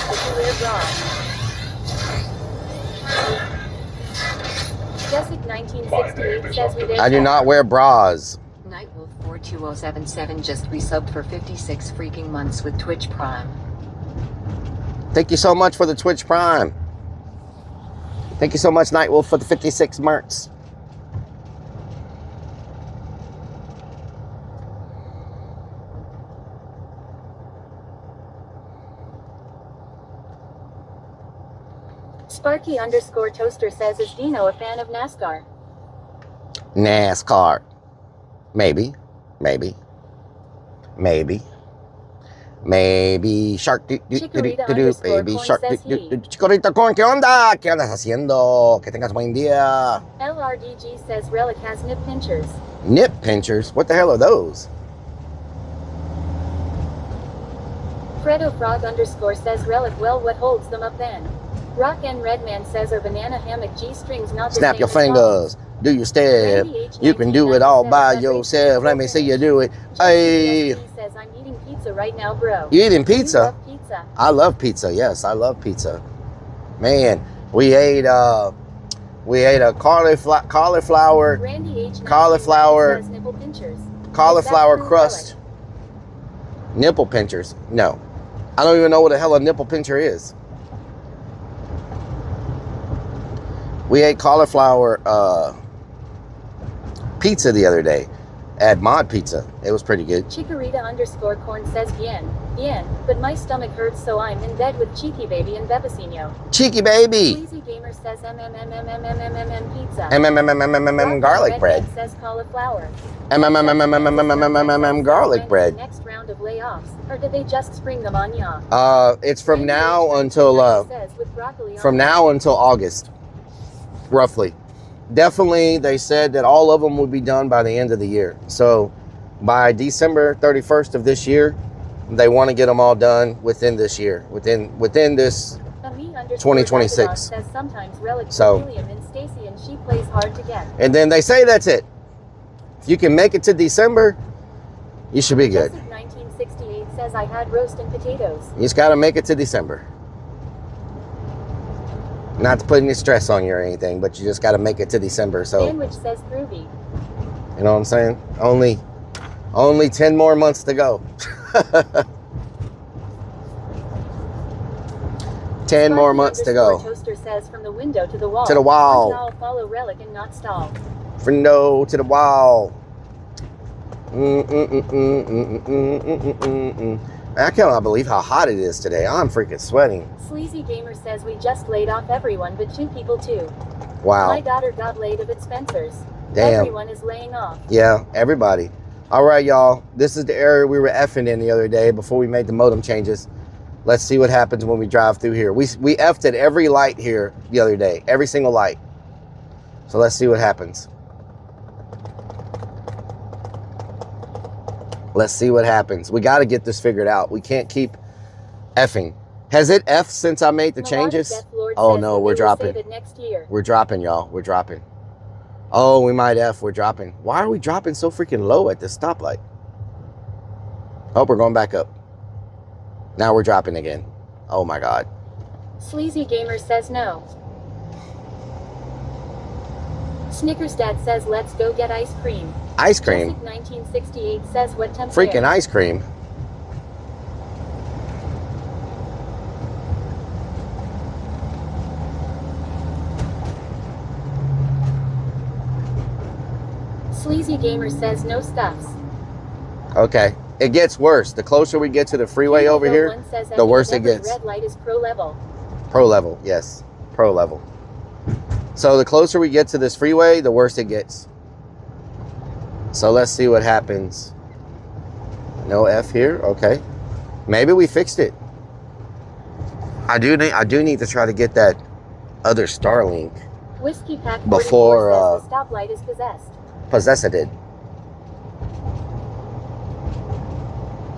did you wear bras? Jessic 1968 says, we did. I do not wear bras. Nightwolf 42077 just resubbed for 56 freaking months with Twitch Prime. Thank you so much for the Twitch Prime. Thank you so much, Nightwolf, for the 56 mercs. Sparky underscore toaster says, is Dino a fan of NASCAR? NASCAR. Maybe. Shark do do do do do do. Baby shark do do do. Chicorita corn, ¿qué onda? ¿Qué andas haciendo? Que tengas buen día. LRDG says, Rellik has nip pinchers. Nip pinchers? What the hell are those? Fredo Frog underscore says, Rellik, well, what holds them up then? Rock and Redman says, are banana hammock G-strings not the Snap same your as thongs? fingers. Do your step. You can do it all by yourself. Let me see you do it. Hey. He says, I'm eating pizza right now, bro. You eating You pizza? love pizza. I love pizza. Yes, I love pizza. Man, we ate a cauliflower Randy H. Cauliflower- says, nipple pinchers. cauliflower Is that true, crust. Nipple pinchers. No. I don't even know what the hell a nipple pincher is. We ate cauliflower pizza the other day at Mod Pizza. It was pretty good. Chikorita underscore corn says, bien, but my stomach hurts, so I'm in bed with Cheeky Baby and Bebecino. Cheeky baby. Sleazy Gamer says, pizza. Garlic bread. Redhead says cauliflower. Garlic bread. Next round of layoffs, or did they just spring them on ya? It's from now until August, roughly. Definitely, they said that all of them would be done by the end of the year. So by December 31st of this year, they want to get them all done within this year, within this 2026. Says sometimes Rellik So- William and Stacy, and she plays hard to get. And then they say that's it. If you can make it to December, you should be good. Jessic 1968 says, I had roast and potatoes. You just got to make it to December. Not to put any stress on you or anything, but you just got to make it to December. So, Sandwich says groovy. you know what I'm saying? Only 10 more months to go. 10 more months to go. Toaster says, from the window to the wall. To the wall. I'll follow Rellik and not stall. From no to the wall. I cannot believe how hot it is today. I'm freaking sweating. Sleazy Gamer says we just laid off everyone but 2 people too. Wow. My daughter got laid off at Spencer's. Damn. Everyone is laying off. Yeah, everybody. All right, y'all. This is the area we were effing in the other day before we made the modem changes. Let's see what happens when we drive through here. We effed at every light here the other day. Every single light. So let's see what happens. Let's see what happens. We got to get this figured out. We can't keep effing. Has it effed since I made the changes? Oh, no, we're dropping. Next year. We're dropping, y'all. We're dropping. Oh, we might F. We're dropping. Why are we dropping so freaking low at this stoplight? Oh, we're going back up. Now we're dropping again. Oh, my God. Sleazy Gamer says no. Snickers Dad says let's go get ice cream. Ice cream? Jessic 1968 says what temp Freaking there? ice cream. Sleazy Gamer says no stuffs. Okay. It gets worse. The closer we get to the freeway over here, the worse it gets. Red light is pro level. Pro level, yes. Pro level. So the closer we get to this freeway, the worse it gets. So let's see what happens. No F here. Okay. Maybe we fixed it. I do need to try to get that other Starlink Whiskey Pack before says the stoplight is possessed. possessed it.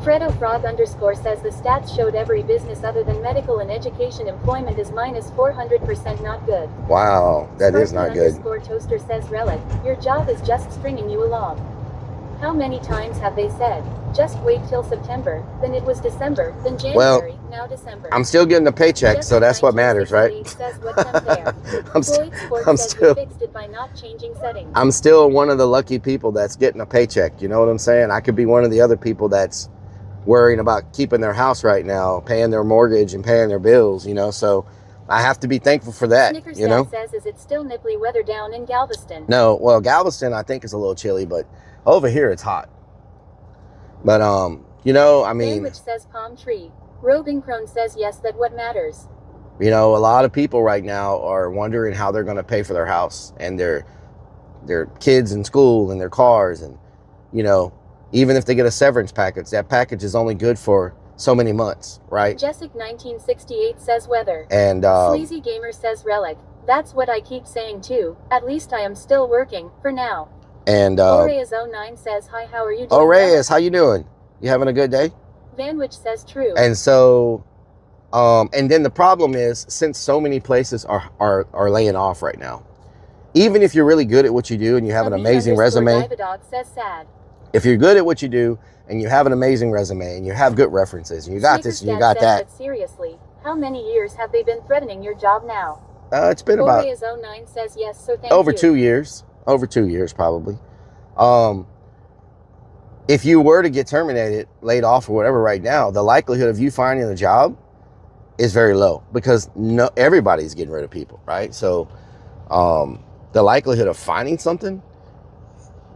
Fredo Frog _ says the stats showed every business other than medical and education employment is minus 400% not good. Wow, that is not good. _ Toaster says Rellik, your job is just stringing you along. How many times have they said, just wait till September, then it was December, then January, now December. I'm still getting a paycheck, Just so that's what matters, right? Says what temp there. I'm says we fixed it by not changing settings. I'm still one of the lucky people that's getting a paycheck. You know what I'm saying? I could be one of the other people that's worrying about keeping their house right now, paying their mortgage and paying their bills, you know, so I have to be thankful for that. Snickers you know says, is it still nipply weather down in Galveston? No, well, Galveston I think is a little chilly, but over here it's hot. But you know, I mean, which says palm tree. Robin Crone says yes, that what matters. You know, a lot of people right now are wondering how they're going to pay for their house and their kids in school and their cars, and you know, even if they get a severance package, that package is only good for so many months, right? Jessic 1968 says weather. And Sleazy Gamer says Rellik. That's what I keep saying too. At least I am still working, for now. And Oreyes09 says hi, how are you doing? Oh, Reyes, how you doing? You having a good day? Vanwich says true. And so, and then the problem is, since so many places are laying off right now, even if you're really good at what you do and you have an amazing resume, says sad. If you're good at what you do and you have an amazing resume and you have good references and you got this and you got that. But seriously, how many years have they been threatening your job now? It's been about Oreyes09 says yes, so thank over you. 2 years. Over 2 years, probably. If you were to get terminated, laid off, or whatever right now, the likelihood of you finding a job is very low because everybody's getting rid of people, right? So the likelihood of finding something,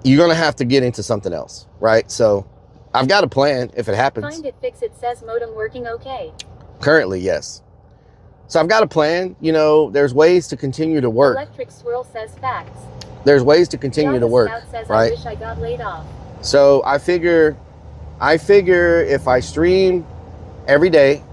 you're going to have to get into something else, right? So I've got a plan if it happens. Find it, fix it says modem working okay. Currently, yes. So I've got a plan. You know, there's ways to continue to work. Electric Swirl says facts. There's ways to continue to work, says, right? I wish I got laid off. So I figure if I stream every day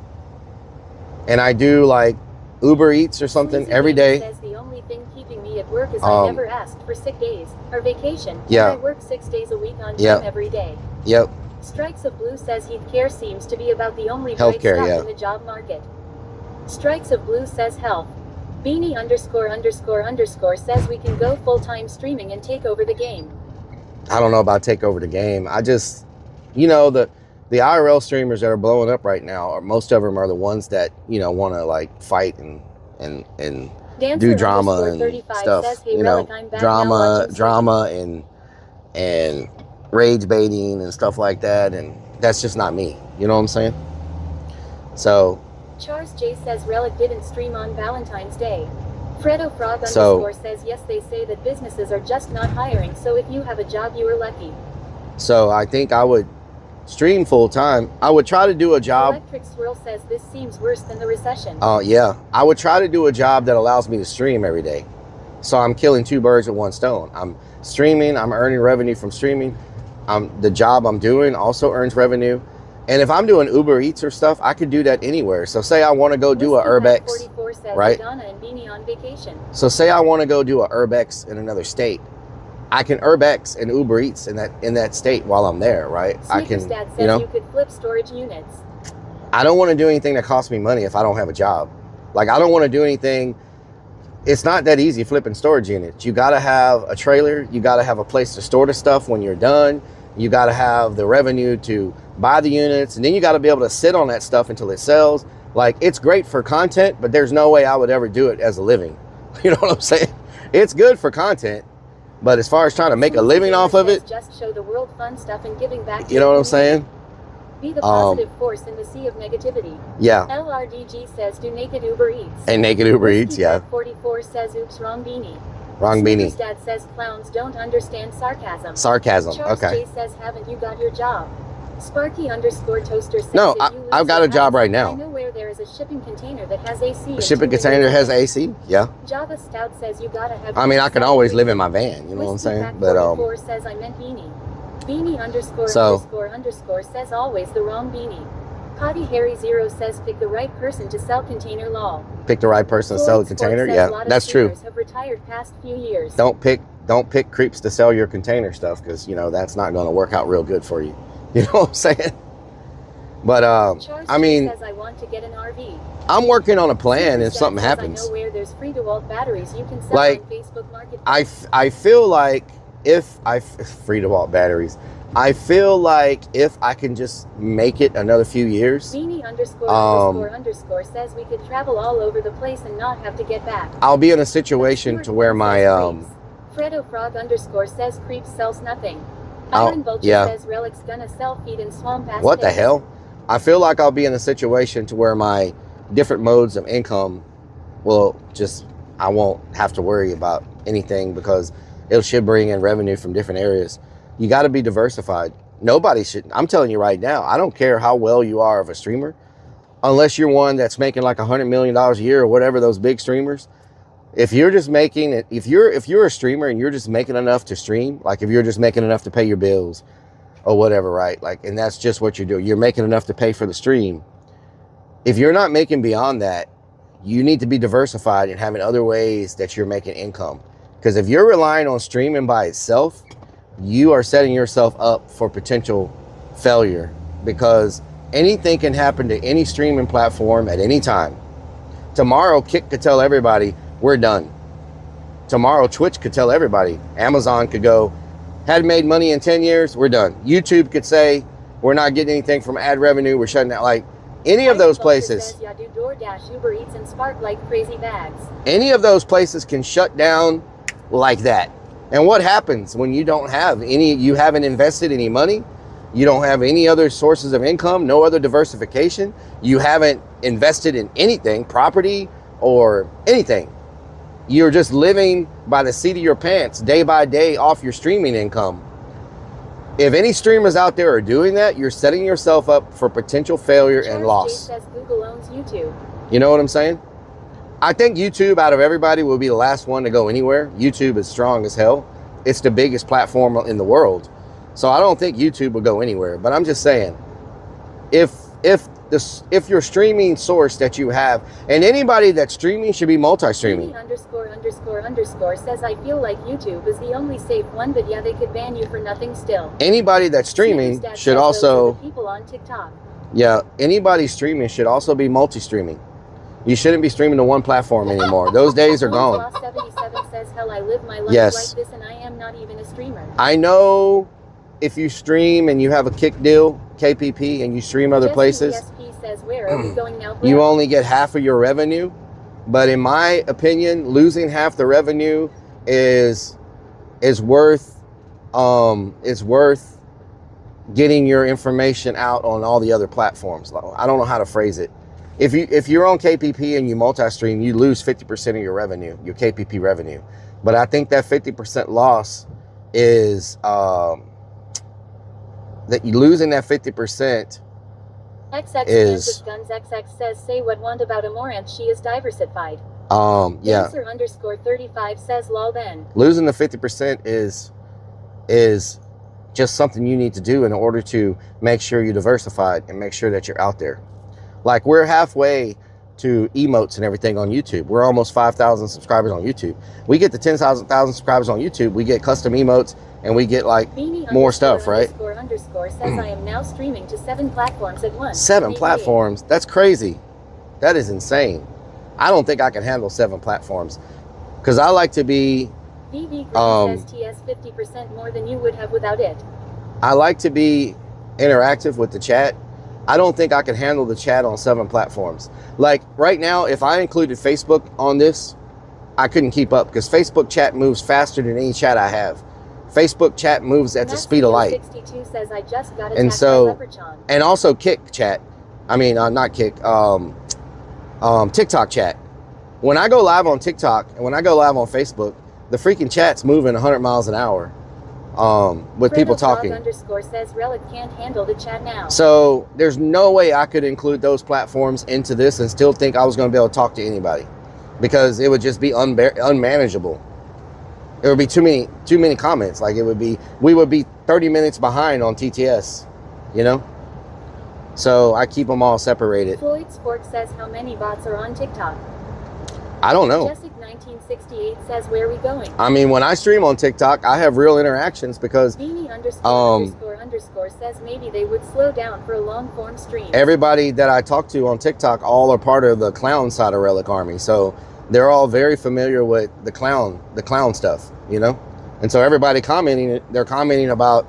and I do like Uber Eats or something every day. Says the only thing keeping me at work is I never asked for sick days or vacation. Yeah. I work 6 days a week on time every day. Yep. Strikes of Blue says healthcare seems to be about the only bright spot in the job market. Strikes of Blue says health. Beanie ___ says we can go full-time streaming and take over the game. I don't know about take over the game. I just, you know, the IRL streamers that are blowing up right now, or most of them are the ones that, you know, want to like fight and Dancer do drama and stuff. Says, hey, you know, Rellik, drama and rage baiting and stuff like that. And that's just not me. You know what I'm saying? So Charles J says Rellik didn't stream on Valentine's Day. Fredo Frog _ says yes, they say that businesses are just not hiring, so if you have a job you are lucky. So I think I would stream full time. I would try to do a job. Electric Swirl says this seems worse than the recession. Yeah, I would try to do a job that allows me to stream every day. So I'm killing two birds with one stone. I'm streaming, I'm earning revenue from streaming. The job I'm doing also earns revenue. And if I'm doing Uber Eats or stuff, I could do that anywhere. So say I want to go do a Urbex, right? And Beanie on vacation. So say I want to go do a Urbex in another state. I can Urbex and Uber Eats in that state while I'm there, right? I can, Dad says you could flip storage units. I don't want to do anything that costs me money if I don't have a job. Like, I don't want to do anything. It's not that easy flipping storage units. You got to have a trailer. You got to have a place to store the stuff when you're done. You got to have the revenue to buy the units. And then you got to be able to sit on that stuff until it sells. Like, it's great for content, but there's no way I would ever do it as a living. You know what I'm saying? It's good for content, but as far as trying to make a living off of it, just show the world fun stuff and giving back. You know what I'm saying? Be the positive force in the sea of negativity. Yeah. LRDG says do naked Uber Eats. And naked Uber Eats, yeah. 44 says oops, wrong beanie. Wrong beanie. Dad says clowns don't understand sarcasm. Sarcasm, Charles okay. J says haven't you got your job? Sparky _toaster says no, I've got a job right now. I know where there is a shipping container that has AC. A shipping container has AC? Yeah. Java Stout says you gotta have. I mean, I can always live in my van, you know what I'm saying? But says I meant beanie. Beanie ___ says always the wrong beanie. Potty Harry 0 says pick the right person to sell container lol. Pick the right person to sell a container? Yeah, that's true. Have retired past few years. Don't pick creeps to sell your container stuff, because you know that's not going to work out real good for you. You know what I'm saying? But I mean, says I want to get an RV. I'm working on a plan if something happens. I know where there's free DeWalt batteries you can sell like, on Facebook Marketplace. I feel like free DeWalt batteries. I feel like if I can just make it another few years. Beanie ___ says we could travel all over the place and not have to get back. I'll be in a situation to where my Fredo Frog _ says creeps sells nothing. Iron Vulture says Relic's gonna sell feed in swamp ass. What the hell? I feel like I'll be in a situation to where my different modes of income will just, I won't have to worry about anything because it should bring in revenue from different areas. You got to be diversified. Nobody should. I'm telling you right now, I don't care how well you are of a streamer, unless you're one that's making like $100 million a year or whatever, those big streamers. If you're just making it, if you're a streamer and you're just making enough to stream, like if you're just making enough to pay your bills or whatever, right? Like, and that's just what you're doing. You're making enough to pay for the stream. If you're not making beyond that, you need to be diversified and having other ways that you're making income. Because if you're relying on streaming by itself, you are setting yourself up for potential failure, because anything can happen to any streaming platform at any time. Tomorrow, Kick could tell everybody, we're done. Tomorrow, Twitch could tell everybody. Amazon could go, hadn't made money in 10 years, we're done. YouTube could say, we're not getting anything from ad revenue, we're shutting down. Like, any of those places. Yeah, do DoorDash, Uber Eats, and Spark like crazy bags. Any of those places can shut down like that. And what happens when you don't have any, you haven't invested any money, you don't have any other sources of income, no other diversification, you haven't invested in anything, property or anything. You're just living by the seat of your pants day by day off your streaming income. If any streamers out there are doing that, you're setting yourself up for potential failure and loss. Says Google owns YouTube. You know what I'm saying? I think YouTube, out of everybody, will be the last one to go anywhere. YouTube is strong as hell. It's the biggest platform in the world. So I don't think YouTube will go anywhere. But I'm just saying, if your streaming source that you have, and anybody that's streaming should be multi-streaming. ___ says I feel like YouTube is the only safe one, but yeah, they could ban you for nothing still. Anybody that's streaming should also, people on TikTok. Yeah, anybody streaming should also be multi-streaming. You shouldn't be streaming to one platform anymore. Those days are gone. 77 says, hell, I live my life like this and I am not even a streamer. I know if you stream and you have a Kick deal, KPP, and you stream other places, says, where are we going now? You only get half of your revenue. But in my opinion, losing half the revenue is worth getting your information out on all the other platforms. I don't know how to phrase it. If you're on KPP and you multi-stream, you lose 50% of your revenue, your KPP revenue. But I think that 50% loss is that you losing that 50% XX is Guns XX says say what want about Amaranth, she is diversified. yeah, Dancer underscore 35 says lol then. losing the 50% is just something you need to do in order to make sure you're diversified and make sure that you're out there. Like, we're halfway to emotes and everything on YouTube. We're almost 5,000 subscribers on YouTube. We get to 10,000 subscribers on YouTube, we get custom emotes and we get like Beanie more stuff, right? Underscore says I am now streaming to 7 platforms at once. 7 platforms? That's crazy. That is insane. I don't think I can handle 7 platforms because I like to be VV says TS 50% more than you would have without it. I like to be interactive with the chat. I don't think I can handle the chat on 7 platforms. Like right now, if I included Facebook on this, I couldn't keep up because Facebook chat moves faster than any chat I have. Facebook chat moves at the speed of light. 62 says I just got and so, and also Kick chat. I mean, not Kick, TikTok chat. When I go live on TikTok and when I go live on Facebook, the freaking chat's moving 100 miles an hour with people talking. Underscore says Rellik can't handle the chat now. So there's no way I could include those platforms into this and still think I was going to be able to talk to anybody because it would just be unmanageable. It would be too many comments. Like we would be 30 minutes behind on TTS, you know? So I keep them all separated. Floyd Sport says how many bots are on TikTok? I don't know. Jessic 1968 says where are we going? I mean, when I stream on TikTok, I have real interactions because Beanie underscore says maybe they would slow down for a long form stream. Everybody that I talk to on TikTok all are part of the clown side of Rellik Army. So they're all very familiar with the clown stuff, you know? And so everybody they're commenting about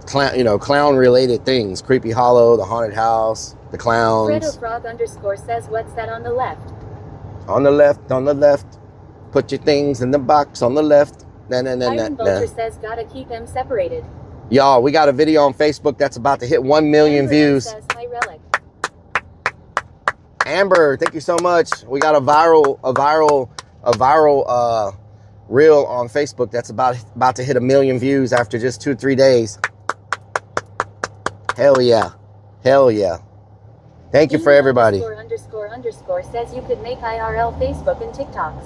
clown related things. Creepy Hollow, the haunted house, the clowns. Fredo Frog underscore says what's that on the left? On the left. Put your things in the box on the left. Iron Vulture says gotta keep them separated. Y'all, we got a video on Facebook that's about to hit 1 million views. Says, hi, Rellik. Amber, thank you so much. We got a viral reel on Facebook that's about to hit 1 million views after just 2-3 days. Hell yeah. Thank you for everybody. Underscore says you could make IRL Facebook and TikToks.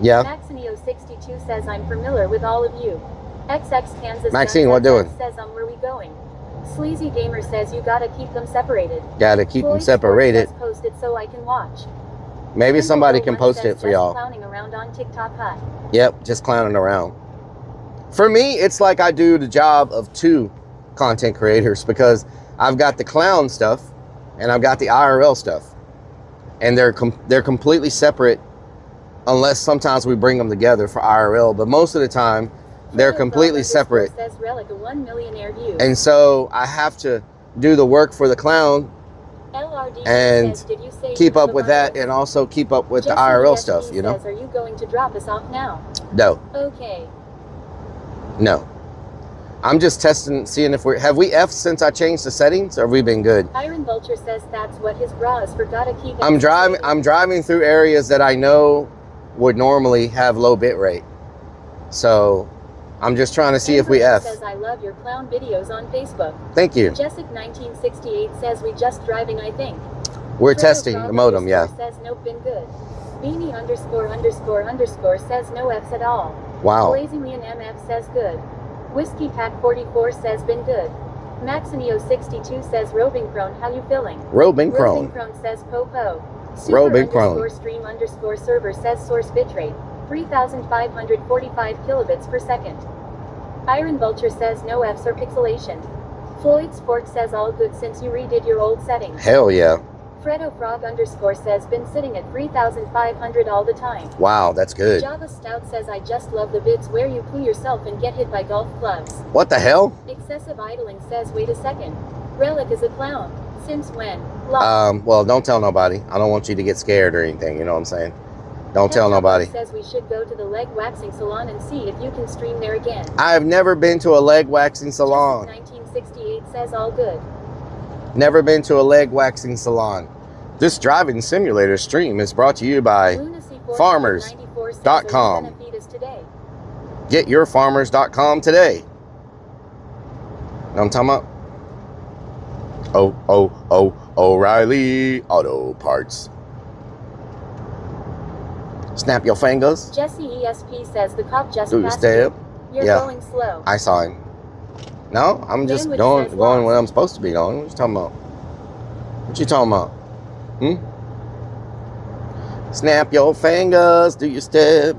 Yeah. Maxinio62 says I'm familiar with all of you. XX Kansas Maxine, what doing? Says where we going? Sleazy Gamer says you gotta keep them separated. Gotta keep them separated. Post it so I can watch. Maybe somebody can post it for y'all. Clowning around on TikTok. Yep, just clowning around. For me, it's like I do the job of 2 content creators because I've got the clown stuff and I've got the IRL stuff, and they're completely separate, unless sometimes we bring them together for IRL. But most of the time, they're completely separate. Says Rellik, 1 millionaire views. And so I have to do the work for the clown LRD and says, did you say keep up with that, and also keep up with the IRL stuff. You know. Says, are you going to drop us off now? No. Okay. No. I'm just testing, seeing if have we F'd since I changed the settings, or have we been good? Iron Vulture says that's what his bra is for. Gotta keep it. I'm driving through areas that I know would normally have low bit rate. So I'm just trying to see if we F. Says I love your clown videos on Facebook. Thank you. Jessic 1968 says we just driving, I think. We're testing the modem, yeah. Says nope, been good. Beanie underscore says no F's at all. Wow. Blazingly MF says good. Whiskey Pack 44 says been good. Maxinio 62 says Robing Crone, how you feeling? Robing Crone. Robing Crone says po. Robing Crone. Stream underscore server says source bitrate 3,545 kilobits per second. Iron Vulture says no F's or pixelation. Floyd Sport says all good since you redid your old settings. Hell yeah. Fredo Frog underscore says been sitting at 3,500 all the time. Wow, that's good. Java Stout says I just love the vids where you poo yourself and get hit by golf clubs. What the hell? Excessive Idling says wait a second. Rellik is a clown. Since when? Well, don't tell nobody. I don't want you to get scared or anything, you know what I'm saying? Don't tell nobody. Says we should go to the leg waxing salon and see if you can stream there again. I've never been to a leg waxing salon. 1968 says all good. Never been to a leg waxing salon. This driving simulator stream is brought to you by farmers.com. Get your farmers.com today. what I'm talking about? O'Reilly Auto Parts. Snap your fingers. Jesse ESP says the cop just Do your passed step. you. You're Yeah. going slow. I saw him. No, I'm just Sandwich going says where lost. I'm supposed to be going. What you talking about? What you talking about? Snap your fingers, do your step.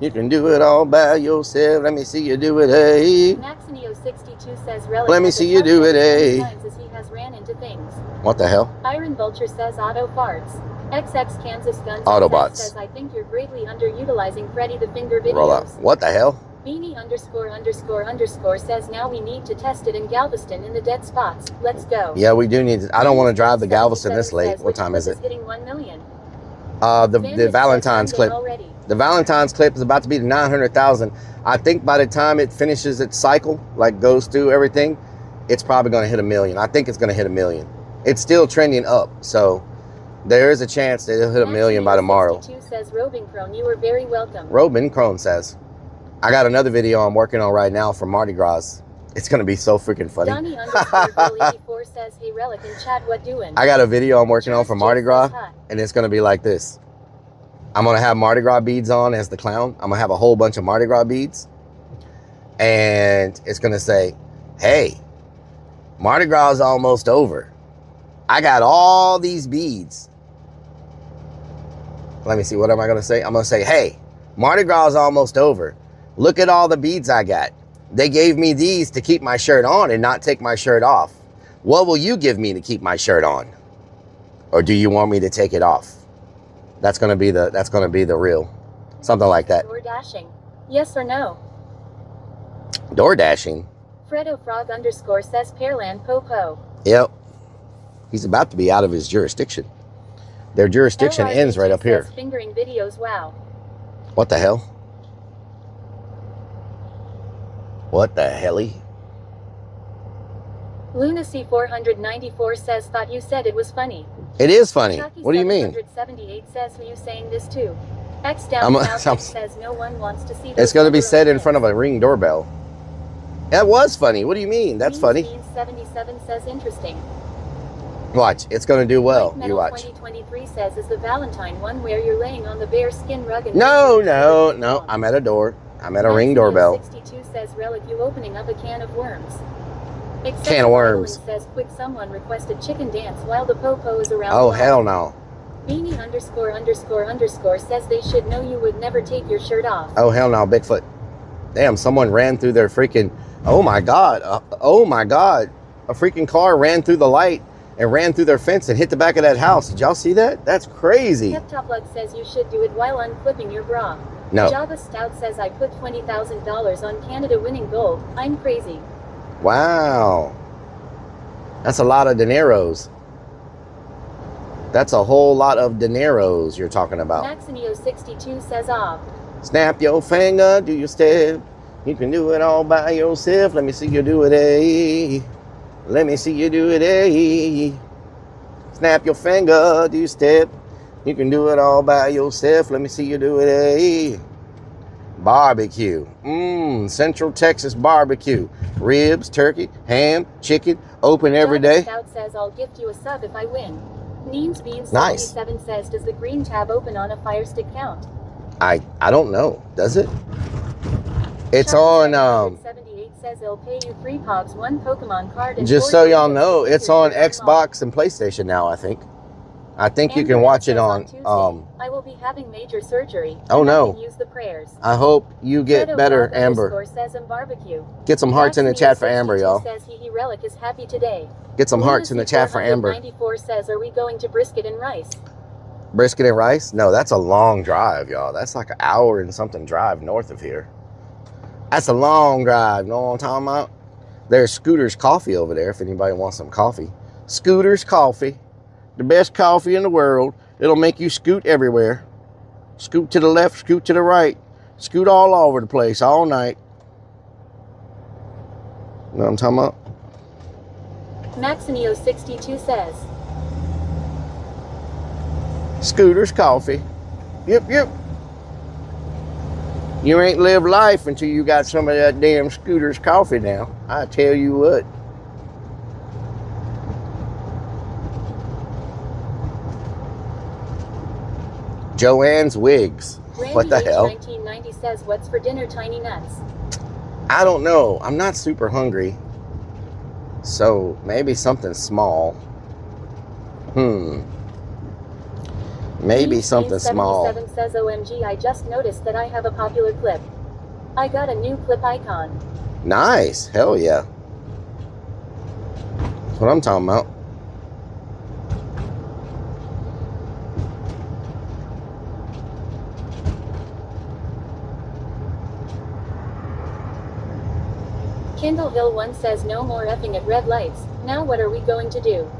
You can do it all by yourself. Let me see you do it, hey. Maxinio62 says Relic Let me has see you do it, as many eh? times as he has ran into things. What the hell? Iron Vulture says auto farts. XX Kansas Guns Autobots. says I think you're greatly underutilizing Freddy the Finger videos. Roll up. What the hell? Beanie ___ says now we need to test it in Galveston in the dead spots. Let's go. Yeah, we do need to. I don't want to drive the 77 Galveston this late. says, What which time clip is it? Hitting 1 million. The Sandwich Valentine's says clip. Sunday already. The Valentine's clip is about to be the 900,000. I think by the time it finishes its cycle, like goes through everything, it's probably going to hit 1 million. I think it's going to hit 1 million. It's still trending up, so there is a chance that it'll hit 1 million by tomorrow. 62 says Robin Crone, you are very welcome. Robin Crone says, I got another video I'm working on right now for Mardi Gras. It's going to be so freaking funny. Donnie _Bill84 says, hey Relic and Chad, what doing? I got a video I'm working on for Mardi Gras, Says hi. and it's going to be like this. I'm going to have Mardi Gras beads on as the clown. I'm going to have a whole bunch of Mardi Gras beads. And it's going to say, hey, Mardi Gras is almost over. I got all these beads. Let me see, what am I going to say? I'm going to say, hey, Mardi Gras is almost over. Look at all the beads I got. They gave me these to keep my shirt on and not take my shirt off. What will you give me to keep my shirt on? Or do you want me to take it off? That's gonna be the real. Something like that. Door dashing. Yes or no? Door dashing. Fredo Frog _ says Pearland Popo. Yep. He's about to be out of his jurisdiction. Their jurisdiction LRDG ends right up here. says fingering videos, wow. What the hell? What the helly? Lunacy 494 says thought you said it was funny. It is funny. Chucky What do you mean? 778 says who you saying this to? X down I'm- south I'm- says no one wants to see. It's gonna be said in front of a Ring doorbell. That was funny. What do you mean? That's funny. 77 says interesting. Watch. It's gonna do well. Mike You Metal watch. 2023 says is the Valentine one where you're laying on the bear skin rug and No. I'm at a door. I'm at a Ring doorbell. 62 says Relic you opening up a can of worms. Except Can of worms. Says quick someone requested chicken dance while the popo is around. Oh the hell no. Beanie ___ says they should know you would never take your shirt off. Oh hell no, Bigfoot. Damn, someone ran through their freaking. Oh my god. Oh my god. A freaking car ran through the light and ran through their fence and hit the back of that house. Did y'all see that? That's crazy. Pep Top Luck says you should do it while unclipping your bra. No. Java Stout says I put $20,000 on Canada winning gold. I'm crazy. Wow. That's a lot of dineros. That's a whole lot of dineros you're talking about. Maxinio62 says ah. Snap your finger, do your step. You can do it all by yourself. Let me see you do it, eh? Let me see you do it, eh? Snap your finger, do your step. You can do it all by yourself. Let me see you do it, eh? Barbecue. Central Texas barbecue. Ribs, turkey, ham, chicken, open every Java day. Stout says I'll gift you a sub if I win. Neems Beans Nice. 77 says does the green tab open on a Fire Stick count? I don't know. Does it? It's Chucky on 78 says it'll pay you 3 pogs, 1 Pokemon card, and just 4 so y'all tickets know, to it's your on shirt Xbox and PlayStation now, I think. I think you Amber can watch says it on Tuesday, I will be having major surgery. Oh, and I no. can use the prayers. I hope you get Fredo better, Frog Amber. _ says I'm barbecue. Get some hearts in the chat for Amber, y'all. Says he Relic is happy today. Get some hearts in the chat for Amber. 94 says are we going to brisket and rice? Brisket and rice? No, that's a long drive, y'all. That's like an hour and something drive north of here. That's a long drive. You know what I'm talking about? There's Scooter's Coffee over there if anybody wants some coffee. Scooter's Coffee. The best coffee in the world. It'll make you scoot everywhere. Scoot to the left, scoot to the right. Scoot all over the place all night. You know what I'm talking about? Maxinio62 says. Scooter's Coffee. Yep. You ain't lived life until you got some of that damn Scooter's Coffee now. I tell you what. Joanne's Wigs. Randy What the H. hell? 1990 says, what's for dinner, Tiny Nuts? I don't know. I'm not super hungry. So maybe something small. Maybe something small. 77 says, OMG, I just noticed that I have a popular clip. I got a new clip icon. Nice. Hell yeah. That's what I'm talking about. Kindleville 1 says, no more effing at red lights. Now what are we going to do?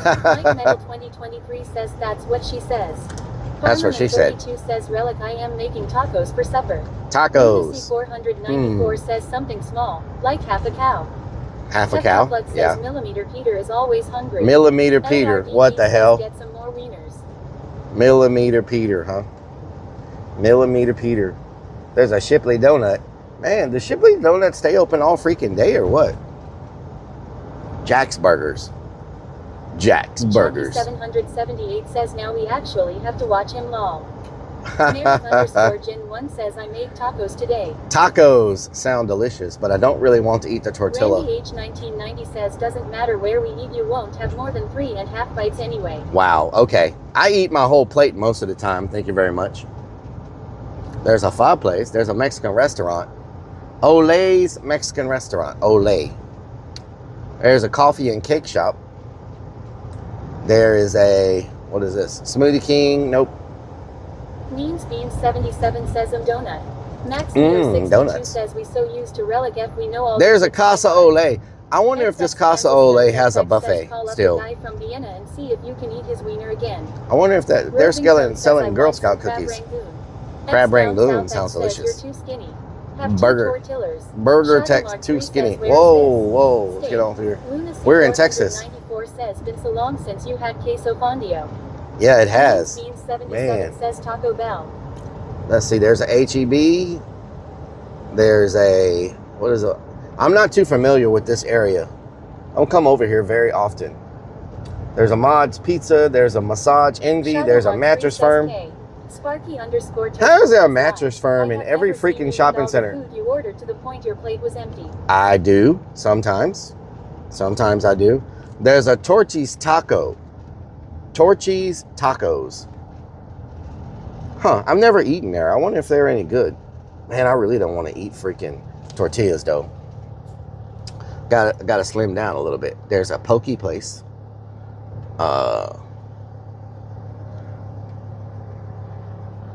Mike Metal 2023 says, that's what she says. That's what she said. 42 says, Rellik, I am making tacos for supper. Tacos. 494 says something small, like half a cow. Half a cow? Blood says, Yeah. Millimeter Peter is always hungry. Millimeter Peter. LRDD What the says, hell? Get some more wieners. Millimeter Peter, huh? Millimeter Peter. There's a Shipley donut. Man, does Shipley donut stay open all freaking day or what? Jack's Burgers. Jack's Burgers. 778 says, now we actually have to watch him lol. Mary_Jin1 says, I made tacos today. Tacos sound delicious, but I don't really want to eat the tortilla. Randy H. 1990 says, doesn't matter where we eat, you won't have more than 3.5 bites anyway. Wow, okay. I eat my whole plate most of the time. Thank you very much. There's a fireplace. There's a Mexican restaurant. Ole's Mexican restaurant. Ole. There's a coffee and cake shop. There is a, what is this? Smoothie King. Nope. Means Beans 77 says, donut. Max 62 donuts. says, we so used to Rellik F, we know all. There's a Casa Ole. I wonder if this Casa Ole has a buffet still. Guy from Vienna and see if you can eat his wiener again. I wonder if that they're selling Girl Scout cookies. Crab rangoon sounds delicious. You're too skinny. Have Burger. Burger Tex too skinny. Whoa, let's get on through here. We're in Texas. 94 says, been so long since you had queso fondio. Yeah, it has. Beans 77 Man. says Taco Bell. Let's see, there's a HEB. There's a, what is it? I'm not too familiar with this area. I don't come over here very often. There's a Mod's Pizza. There's a Massage Envy. There's a Mattress Firm. How is there a mattress firm in every freaking shopping center? You ordered to the point your plate was empty. I do, sometimes. Sometimes I do. There's a Torchy's Taco. Torchy's Tacos. Huh, I've never eaten there. I wonder if they're any good. Man, I really don't want to eat freaking tortillas, though. Gotta slim down a little bit. There's a pokey place.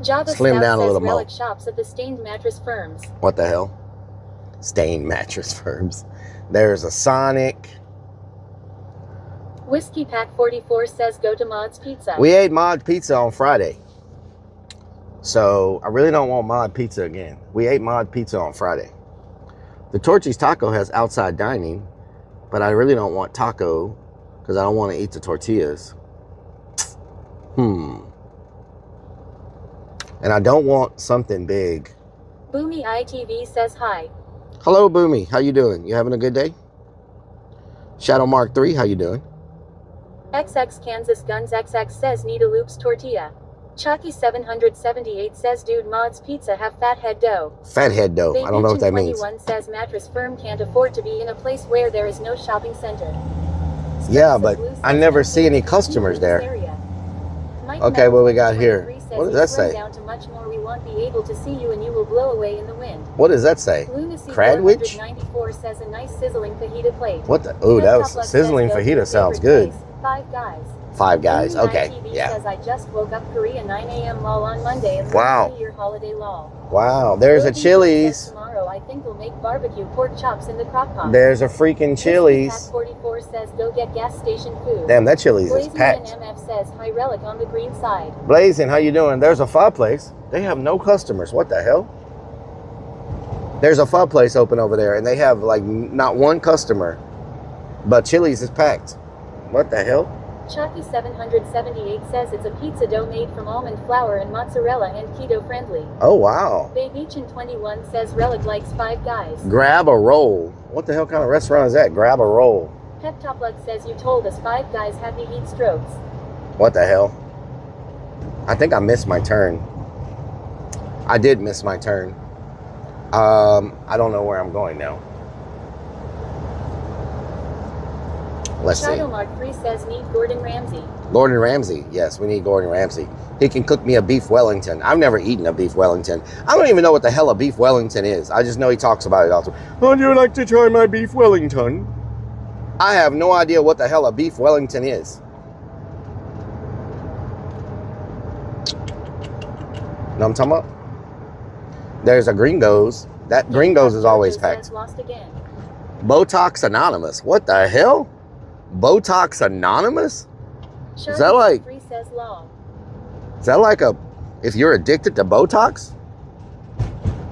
Java Slim down a little more. Rellik shops at the stained mattress firms. What the hell? Stained mattress firms. There's a Sonic. Whiskey Pack 44 says go to Mod's Pizza. We ate Mod Pizza on Friday. So I really don't want Mod Pizza again. We ate Mod Pizza on Friday. The Torchy's Taco has outside dining, but I really don't want taco because I don't want to eat the tortillas. And I don't want something big. Boomy ITV says hi. Hello, Boomy. How you doing? You having a good day? Shadow Mark 3, how you doing? XX Kansas Guns XX says need a Loops tortilla. Chalky 778 says dude Mod's Pizza have fathead dough. Fathead dough. I don't know what that means. 21 says mattress firm can't afford to be in a place where there is no shopping center. Yeah, but I never see any customers there. Okay, what we got here? What does that say? Down to much more, we won't be able to see you and you will blow away in the wind. What does that say? Cradwich? 94 says a nice sizzling fajita plate. What the? Oh, that was sizzling fajita. Sounds good. Five Guys. Five Guys. Okay. TV Yeah. says I just woke up Korea 9 a.m. lol on Monday and Wow. your holiday lol. Wow. There's a Chili's. Tomorrow I think we'll make barbecue pork chops in the crock pot. There's a freaking Chili's. 44 says go get gas station food. Damn, that Chili's is Blazing packed. MF says hi Rellik on the green side. Blazing, how you doing? There's a fireplace. They have no customers. What the hell? There's a fireplace open over there, and they have like not one customer, but Chili's is packed. What the hell? Chalky 778 says it's a pizza dough made from almond flour and mozzarella and keto friendly. Oh wow. Babeachin 21 says Rellik likes Five Guys. Grab a roll. What the hell kind of restaurant is that? Grab a roll. Peptoplug says you told us Five Guys had me eat strokes. What the hell? I think I missed my turn. I did miss my turn. I don't know where I'm going now. Let's see. Shadow Mark 3 says need Gordon Ramsay. Gordon Ramsay. Yes, we need Gordon Ramsay. He can cook me a beef Wellington. I've never eaten a beef Wellington. I don't even know what the hell a beef Wellington is. I just know he talks about it all the time. Would you like to try my beef Wellington? I have no idea what the hell a beef Wellington is. Know what I'm talking about? There's a Gringos. That Gringos is always packed. Lost again. Botox Anonymous. What the hell? Botox Anonymous? Shadow that like- 3 says law. Is that like a, if you're addicted to Botox?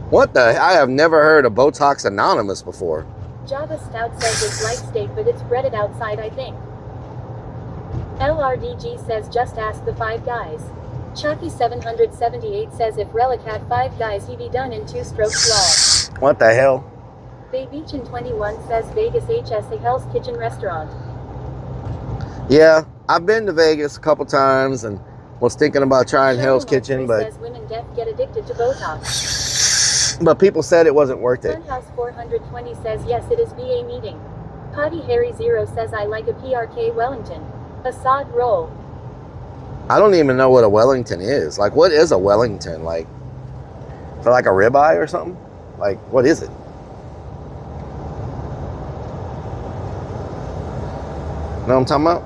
What the, I have never heard of Botox Anonymous before. Java Stout says it's light steak, but it's breaded outside, I think. LRDG says just ask the 5 guys. Chucky 778 says if Rellik had 5 guys, he'd be done in 2 strokes law. What the hell? Baybeachin 21 says Vegas HS a Hell's Kitchen restaurant. Yeah, I've been to Vegas a couple times and was thinking about trying Hell's Kitchen, but says women deaf get addicted to Botox. people said it wasn't worth it. Funhouse 420 says yes, it is BA meeting. Potty Harry 0 says I like a PRK Wellington. Assad roll. I don't even know what a Wellington is. Like, what is a Wellington? Like, is it like a ribeye or something? Like, what is it? Know what I'm talking about?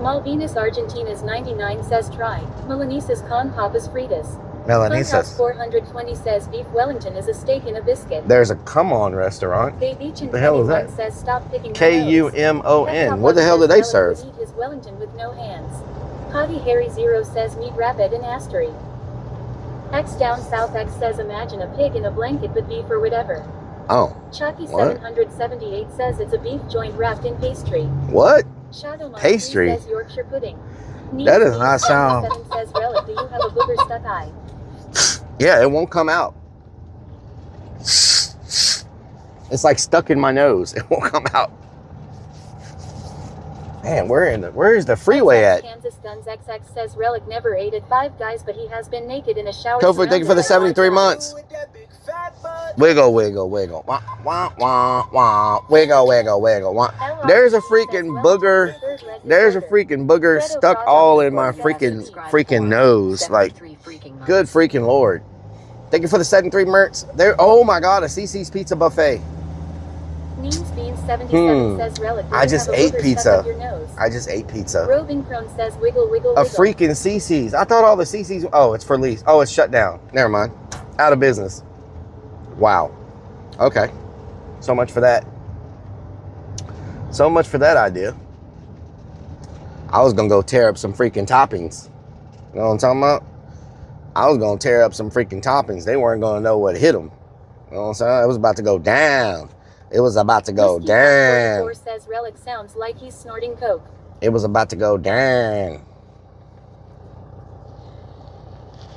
Malvinas Argentina's 99 says try. Milanesa's con papas fritas. Funhouse Melanisas. 420 says beef Wellington is a steak and a biscuit. There's a Come On restaurant. Baybeachin The hell is 21 that? says stop picking Kumon. What the hell do they serve? Eat his Wellington with no hands. Potty Harry 0 says meat rapid and astery. X down south X says imagine a pig in a blanket but beef or whatever. Oh, Chucky What? 778 says it's a beef joint wrapped in pastry. what? Shadow Mike Pastry? says Yorkshire pudding. That does not sound- 77 says Rellik, do you have a booger stuck eye? Yeah, it won't come out. It's like stuck in my nose. It won't come out. Man, where is the freeway at? Kansas Guns XX says Rellik never ate at 5 guys, but he has been naked in a shower. Kofi, thank you for the surrounded 73 by months. Wiggle, wiggle, wiggle. Wah, wah, wah, wah. Wiggle, wiggle, wiggle. Wah. There's a freaking booger. There's a freaking booger stuck all in my freaking nose. Like, 73 freaking months. good freaking Lord. Thank you for the 73 merts. There. Oh my God, a CC's Pizza Buffet. Neems Beans 77 says Rellik, do I you just have a ate booger pizza. stuck up your nose? I just ate pizza. Roving Crone says wiggle, wiggle, A wiggle. freaking CC's. I thought all the CC's. Oh, it's for lease. Oh, it's shut down. Never mind. Out of business. Wow. Okay. So much for that. So much for that idea. I was gonna go tear up some freaking toppings. You know what I'm talking about? I was gonna tear up some freaking toppings. They weren't gonna know what hit them. You know what I'm saying? It was about to go down. It was about to go Whiskey down. 44 says Rellik sounds like he's snorting coke. It was about to go down.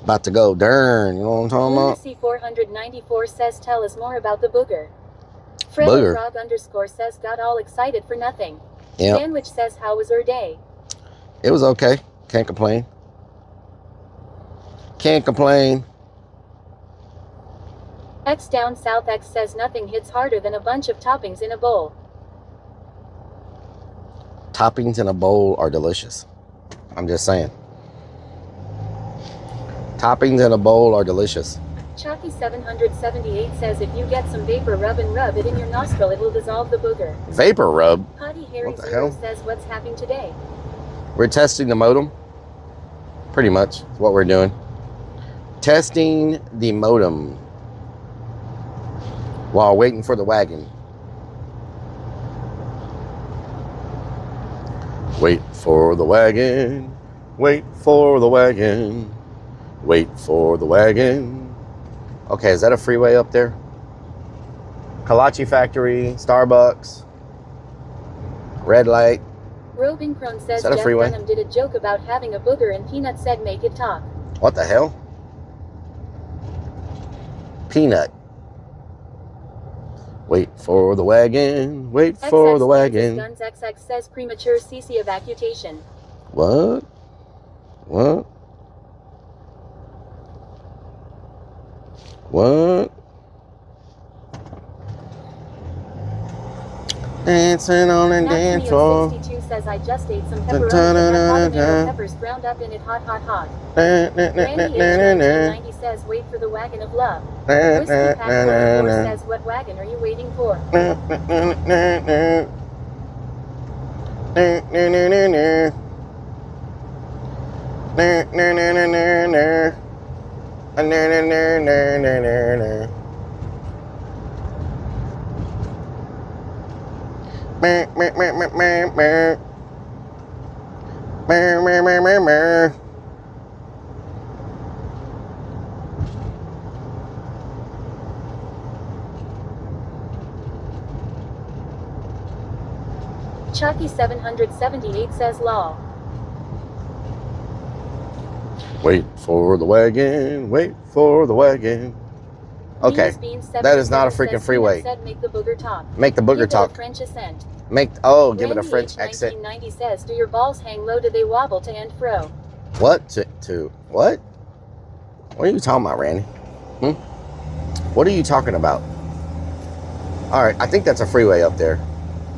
About to go down. You know what I'm talking about? Lunacy 494 says tell us more about the booger. Booger. Frog _ says got all excited for nothing. Yep. Sandwich says how was her day? It was okay. Can't complain. Can't complain. X down south X says nothing hits harder than a bunch of toppings in a bowl. Toppings in a bowl are delicious. I'm just saying. Toppings in a bowl are delicious. Chucky 778 says if you get some vapor rub and rub it in your nostril it will dissolve the booger. Vapor rub. Potty Harry What the 0 hell? says what's happening today? We're testing the modem. Pretty much is what we're doing. Testing the modem while waiting for the wagon. Wait for the wagon. Wait for the wagon. Wait for the wagon. Okay, is that a freeway up there? Kalachi Factory, Starbucks, red light. Roving Crone says that a Jeff freeway? Dunham did a joke about having a booger and Peanut said make it talk. What the hell? Peanut. Wait for the wagon. Wait for the wagon. Guns XX says premature CC evacuation. What? What? What? Dancing on the dance floor. 62 says I just ate some pepperoni and habanero peppers ground up in it hot hot hot. Randy H1990 says wait for the wagon of love. Whiskey Pack 44 says what wagon are you waiting for? Chucky 778 says law. Wait for the wagon. Wait for the wagon. Okay, that is not a freaking freeway. Said make the booger talk. Make the booger talk. French accent. Give it a French accent. 1990 says, do your balls hang low? Do they wobble to and fro? What? To what? What are you talking about, Randy? What are you talking about? All right, I think that's a freeway up there.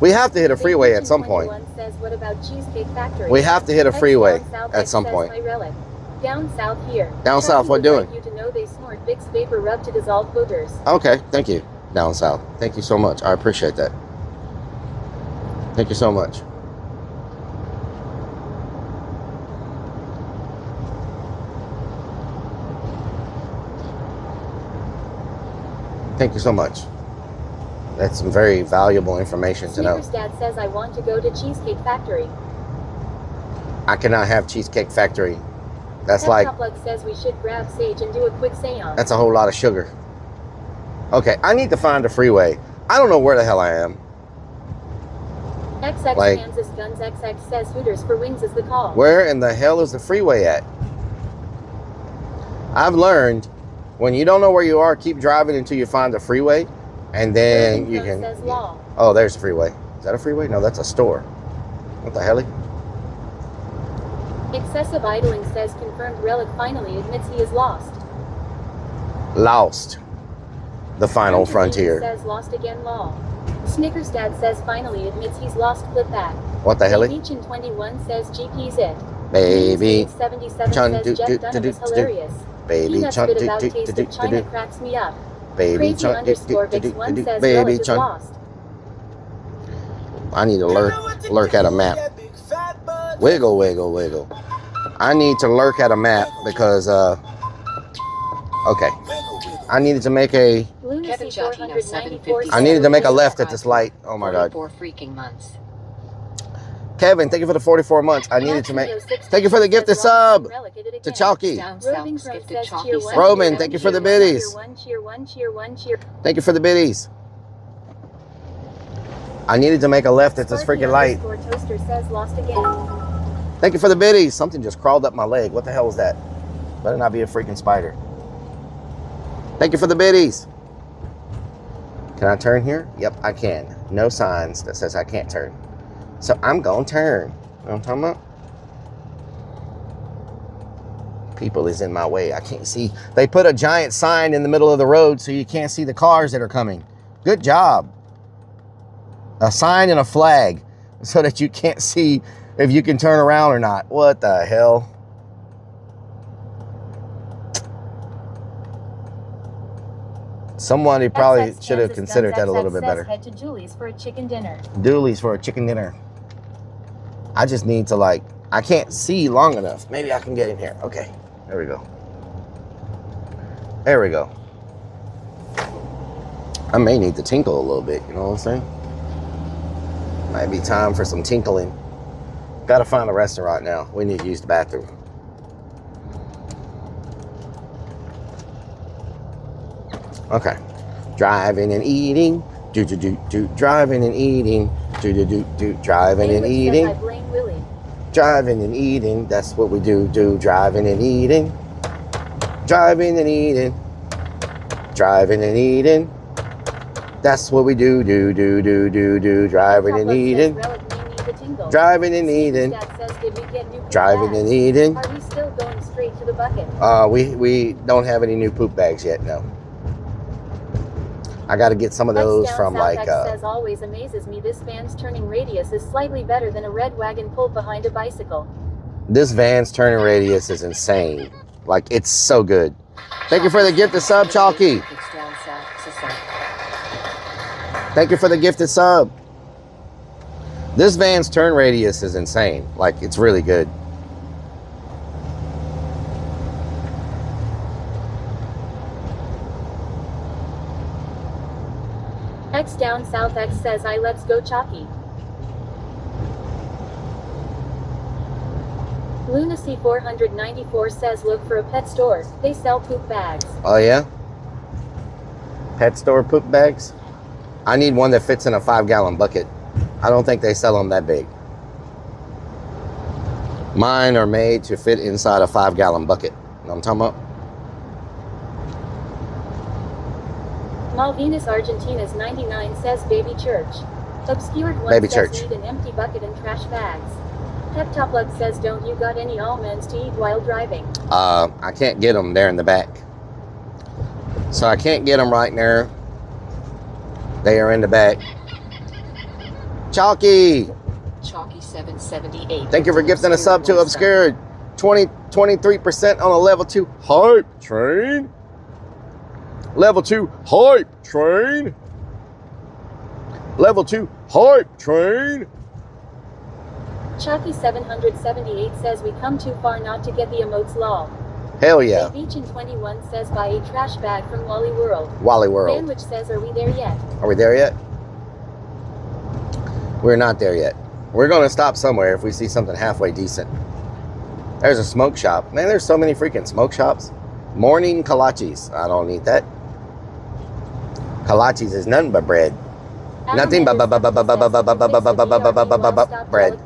We have to hit a freeway at some point. Says, what about Cheesecake Factory? We have to hit a freeway at some point. Rellik. Down south here. Down south, what doing? You to know they snort Vicks vapor rub to dissolve boogers. Okay, thank you. Down south. Thank you so much. I appreciate that. Thank you so much. Thank you so much. That's some very valuable information to know. Snickers dad says I want to go to Cheesecake Factory. I cannot have Cheesecake Factory. That's Pep like... Plug says we should grab Sage and do a quick seance. That's a whole lot of sugar. Okay, I need to find a freeway. I don't know where the hell I am. XX Like, Kansas Guns XX says Hooters for wings is the call. Where in the hell is the freeway at? I've learned when you don't know where you are, keep driving until you find a freeway, and then you can... Says law. Oh, there's a freeway. Is that a freeway? No, that's a store. What the hell? Excessive idling says confirmed Rellik finally admits he is lost. Lost. The final Anthony frontier. Says lost again law. Snickers dad says finally admits he's lost clip back. What the hell? Beach in 21 says GP's it. Baby. 77 says Jeff Dunham is hilarious. Baby. Peanuts bit about taste of China cracks me up. Baby. Crazy underscore Vix 1 says Baby. Rellik is lost. I need to lurk at a map. Wiggle, wiggle, wiggle. I need to lurk at a map because, okay. I needed to make a... Kevin Jockino 750. I needed to make a left at this light. Oh my God. 44 freaking months. Kevin, thank you for the 44 months. I needed to make... Thank you for the gifted sub to Chalky. Down south gifted Chalky. Roman, thank you for the biddies. Thank you for the biddies. I needed to make a left at this freaking light. Toaster says lost again. Thank you for the biddies. Something just crawled up my leg. What the hell was that? Better not be a freaking spider. Thank you for the biddies. Can I turn here? Yep, I can. No signs that says I can't turn. So I'm going to turn. You know what I'm talking about? People is in my way. I can't see. They put a giant sign in the middle of the road so you can't see the cars that are coming. Good job. A sign and a flag so that you can't see if you can turn around or not. What the hell? Somebody probably should have considered that a little bit better. Head to Julie's for a chicken dinner. Dooley's for a chicken dinner. I just need to like, I can't see long enough. Maybe I can get in here. Okay, there we go. There we go. I may need to tinkle a little bit, you know what I'm saying? Might be time for some tinkling. Gotta find a restaurant now. We need to use the bathroom. Okay. Driving and eating. Driving and eating. Driving and eating. Driving and eating. That's what we do. Driving and eating. Driving and eating. Driving and eating. That's what we do. Driving in Eden. Driving in Eden. Driving in Eden. Are we still going straight to the bucket? We don't have any new poop bags yet, no. I got to get some of those from like... says always amazes me this van's turning radius is slightly better than a red wagon pulled behind a bicycle. This van's turning radius is insane. Like, it's so good. Thank you for the gifted sub, Chalky. Thank you for the gifted sub. This van's turn radius is insane. Like, it's really good. X down south X says let's go Chalky. Lunacy 494 says look for a pet store. They sell poop bags. Oh yeah? Pet store poop bags? I need one that fits in a 5-gallon bucket. I don't think they sell them that big. Mine are made to fit inside a 5-gallon bucket. You know what I'm talking about? Malvinas Argentina's 99 says baby church. Obscured one Baby says church. need an empty bucket and trash bags. Peptoplug says don't you got any almonds to eat while driving? I can't get them there in the back. So I can't get them right there. They are in the back. Chalky! Chalky 778. Thank you for gifting a sub to Obscured. 23% on a level 2 hype train. Level 2 hype train. Level 2 hype train. Chalky 778 says we come too far not to get the emotes lol. Hell yeah. Beach in 21 says buy a trash bag from Wally World. Wally World. Sandwich says are we there yet? Are we there yet? We're not there yet. We're going to stop somewhere if we see something halfway decent. There's a smoke shop. Man, there's so many freaking smoke shops. Morning kolaches. I don't need that. Kolaches is nothing but bread. Nothing but bread.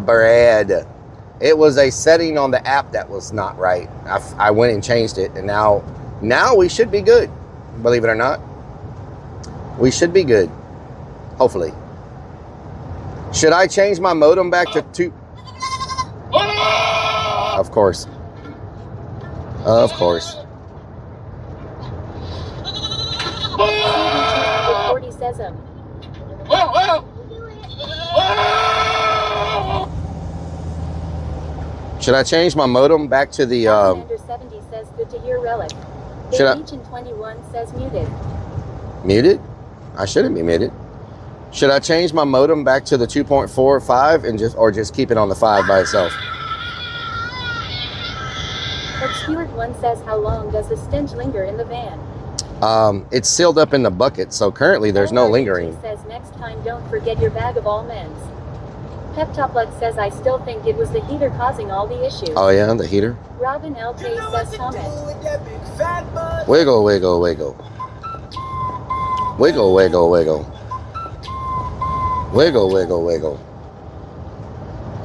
Bread. It was a setting on the app that was not right. I went and changed it, and now we should be good. Believe it or not, we should be good. Hopefully. Should I change my modem back to 2? Of course. Of course. 40 says Should I change my modem back to the Under 70 says good to hear Rellik. Should I- Beach in 21 says muted. muted? I shouldn't be muted. Should I change my modem back to the 2.45 and just keep it on the 5 by itself? Obscured one says how long does the stench linger in the van? It's sealed up in the bucket, so currently there's no lingering. Says next time don't forget your bag of almonds. Peptoplug says I still think it was the heater causing all the issues. Oh yeah, the heater. Robin LK says comment. Wiggle, wiggle, wiggle. Wiggle, wiggle, wiggle. Wiggle, wiggle, wiggle.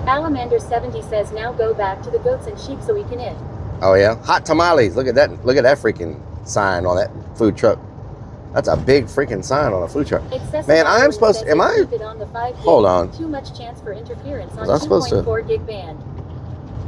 Alamander 70 says now go back to the goats and sheep so we can eat. Oh yeah, hot tamales. Look at that. Look at that freaking sign on that food truck. That's a big freaking sign on a food truck. Man, I am supposed to. Am I? Hold on. Too much chance for interference on Was I supposed to? 2.4 gig band.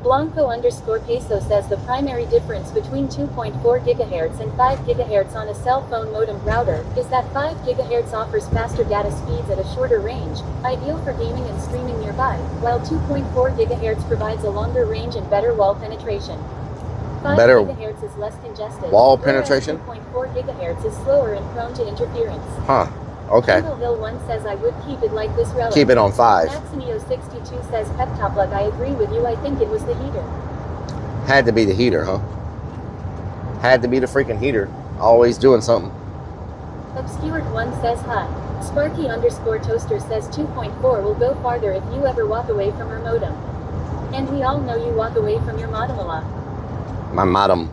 Blanco _ peso says the primary difference between 2.4 gigahertz and 5 gigahertz on a cell phone modem router is that 5 gigahertz offers faster data speeds at a shorter range, ideal for gaming and streaming nearby, while 2.4 gigahertz provides a longer range and better wall penetration. 5 Better gigahertz is less congested. wall whereas penetration? 2.4 gigahertz is slower and prone to interference. Huh. Okay. Kendall Hill 1 says I would keep it like this Rellik. Keep it on 5. Maxinio 62 says Peptoplug I agree with you, I think it was the heater. Had to be the heater, huh? Had to be the freaking heater. Always doing something. Obscured 1 says hi. Sparky _ toaster says 2.4 will go farther if you ever walk away from your modem. And we all know you walk away from your modem a lot. My modem.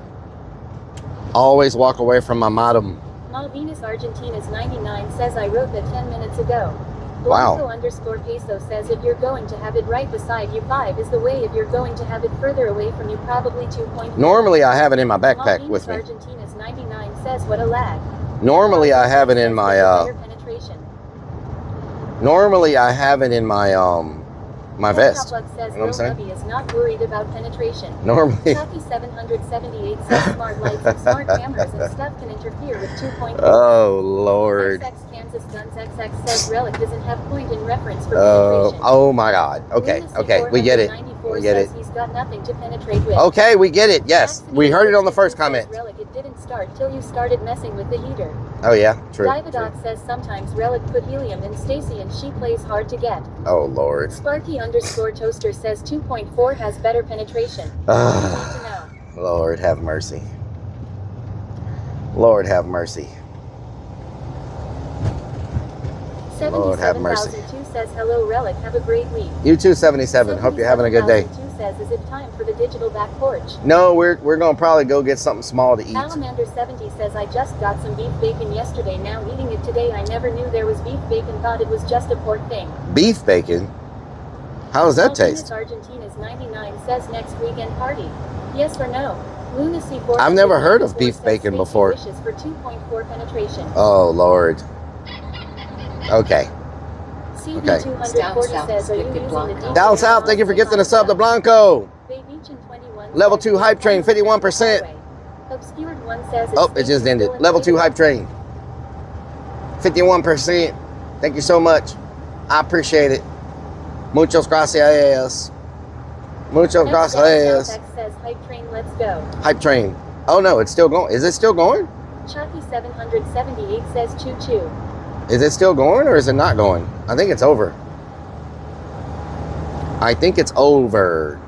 Always walk away from my modem. Malvinas Argentina's 99 says I wrote that 10 minutes ago. Wow. Blanco _ peso says if you're going to have it right beside you 5 is the way, if you're going to have it further away from you probably 2.4. Normally I have it in my backpack with me. Argentina's 99 says what a lag. Normally I have it in my normally I have it in my my vest. You know what I'm saying? Is not worried about penetration. Normally. Copy 778 says smart lights and smart cameras and stuff can interfere with 2.4. Oh Lord. XX Kansas Guns XX says Rellik doesn't have point in reference for penetration. Oh my God. Okay, okay, we get it. We get it. He's got nothing to penetrate with. Okay, we get it. Yes, we heard it on the first comment. Rellik, it didn't start till you started messing with the heater. Oh yeah, true. Divadoc says sometimes Rellik put helium in Stacy and she plays hard to get. Oh Lord. Sparky underscore toaster says 2.4 has better penetration. Need to know. Lord have mercy. Lord have mercy. Lord have mercy. 77,002 says hello Rellik, have a great week. You too, 77. Hope you're having a good day. 77,002 says is it time for the digital back porch? No, we're gonna probably go get something small to eat. Salamander 70 says I just got some beef bacon yesterday, now eating it today. I never knew there was beef bacon, thought it was just a pork thing. Beef bacon? How does that taste? Argentina's 99 says next weekend party. Yes or no? Lunacy I've never heard of beef bacon before. For 2.4 penetration. Oh Lord. Okay. Okay. 240 says, are you using the Down south, thank you for gifting a sub to Blanco. Level 2 hype train, 51%. Obscured one says oh, it just ended. Level 2 hype train, 51%. Thank you so much. I appreciate it. Muchos gracias. Muchos gracias. Says hype train, let's go. Hype train. Oh no, it's still going. Is it still going? Chalky 778 says choo choo. Is it still going or is it not going? I think it's over. I think it's over.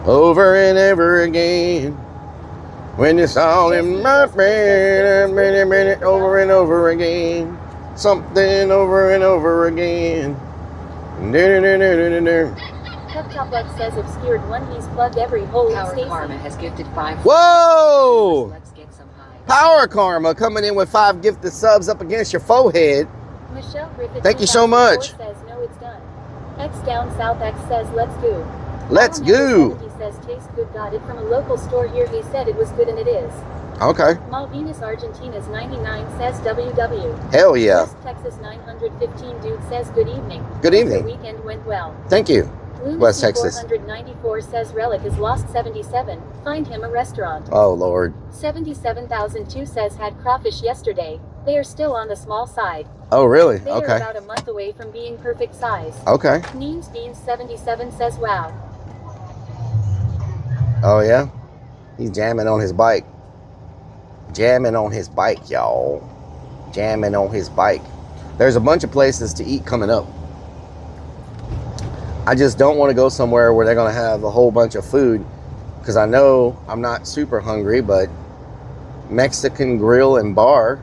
Over and ever again. When it's all in my brain, minute, over and over again. Something over and over again. Peptoplex says obscured one, he's plugged every hole in Power Stacy. Karma has gifted 5. Whoa! Let's get some high. Power Karma coming in with 5 gifted subs up against your forehead. Michelle Griffith Thank you so much. Says no, it's done. X down south X says let's go. Let's go. He says tastes good, got it from a local store here. He said it was good and it is. Okay. Malvinas Argentina's 99 says WW. Hell yeah. West Texas 915 dude says good evening. Good evening. The weekend went well. Thank you. Lunacy West Texas. 494 says Rellik has lost 77. Find him a restaurant. Oh Lord. 77,002 says had crawfish yesterday. They are still on the small side. Oh really? They okay. are about a month away from being perfect size. Okay. Neems Beans 77 says wow. Oh yeah? He's jamming on his bike. Jamming on his bike, y'all. Jamming on his bike. There's a bunch of places to eat coming up. I just don't want to go somewhere where they're going to have a whole bunch of food, because I know I'm not super hungry, but Mexican Grill and Bar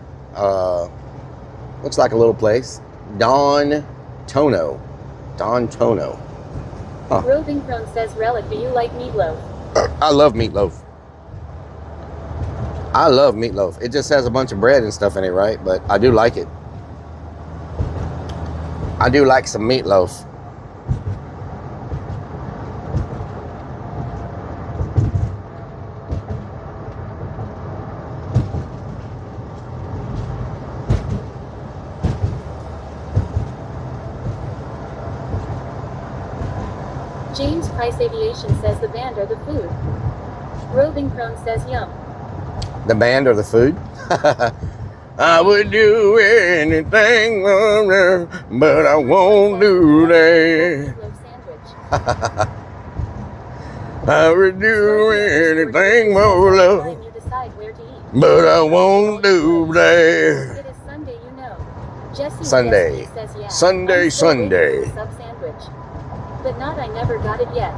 looks like a little place. Don Tono. Huh. Roving Crone says Rellik, do you like meatloaf? I love meatloaf. I love meatloaf. It just has a bunch of bread and stuff in it, right? But I do like it. I do like some meatloaf. James Price Aviation says the band or the food. Roving Crone says yum. The band or the food? I would do anything, but I won't do that. Sandwich. I would do anything more love, You decide where to eat. but I won't do that. It is Sunday, you know. Jesse Sunday. says yeah. Sunday, I'm still waiting Sunday. for the sub sandwich. But not, I never got it yet.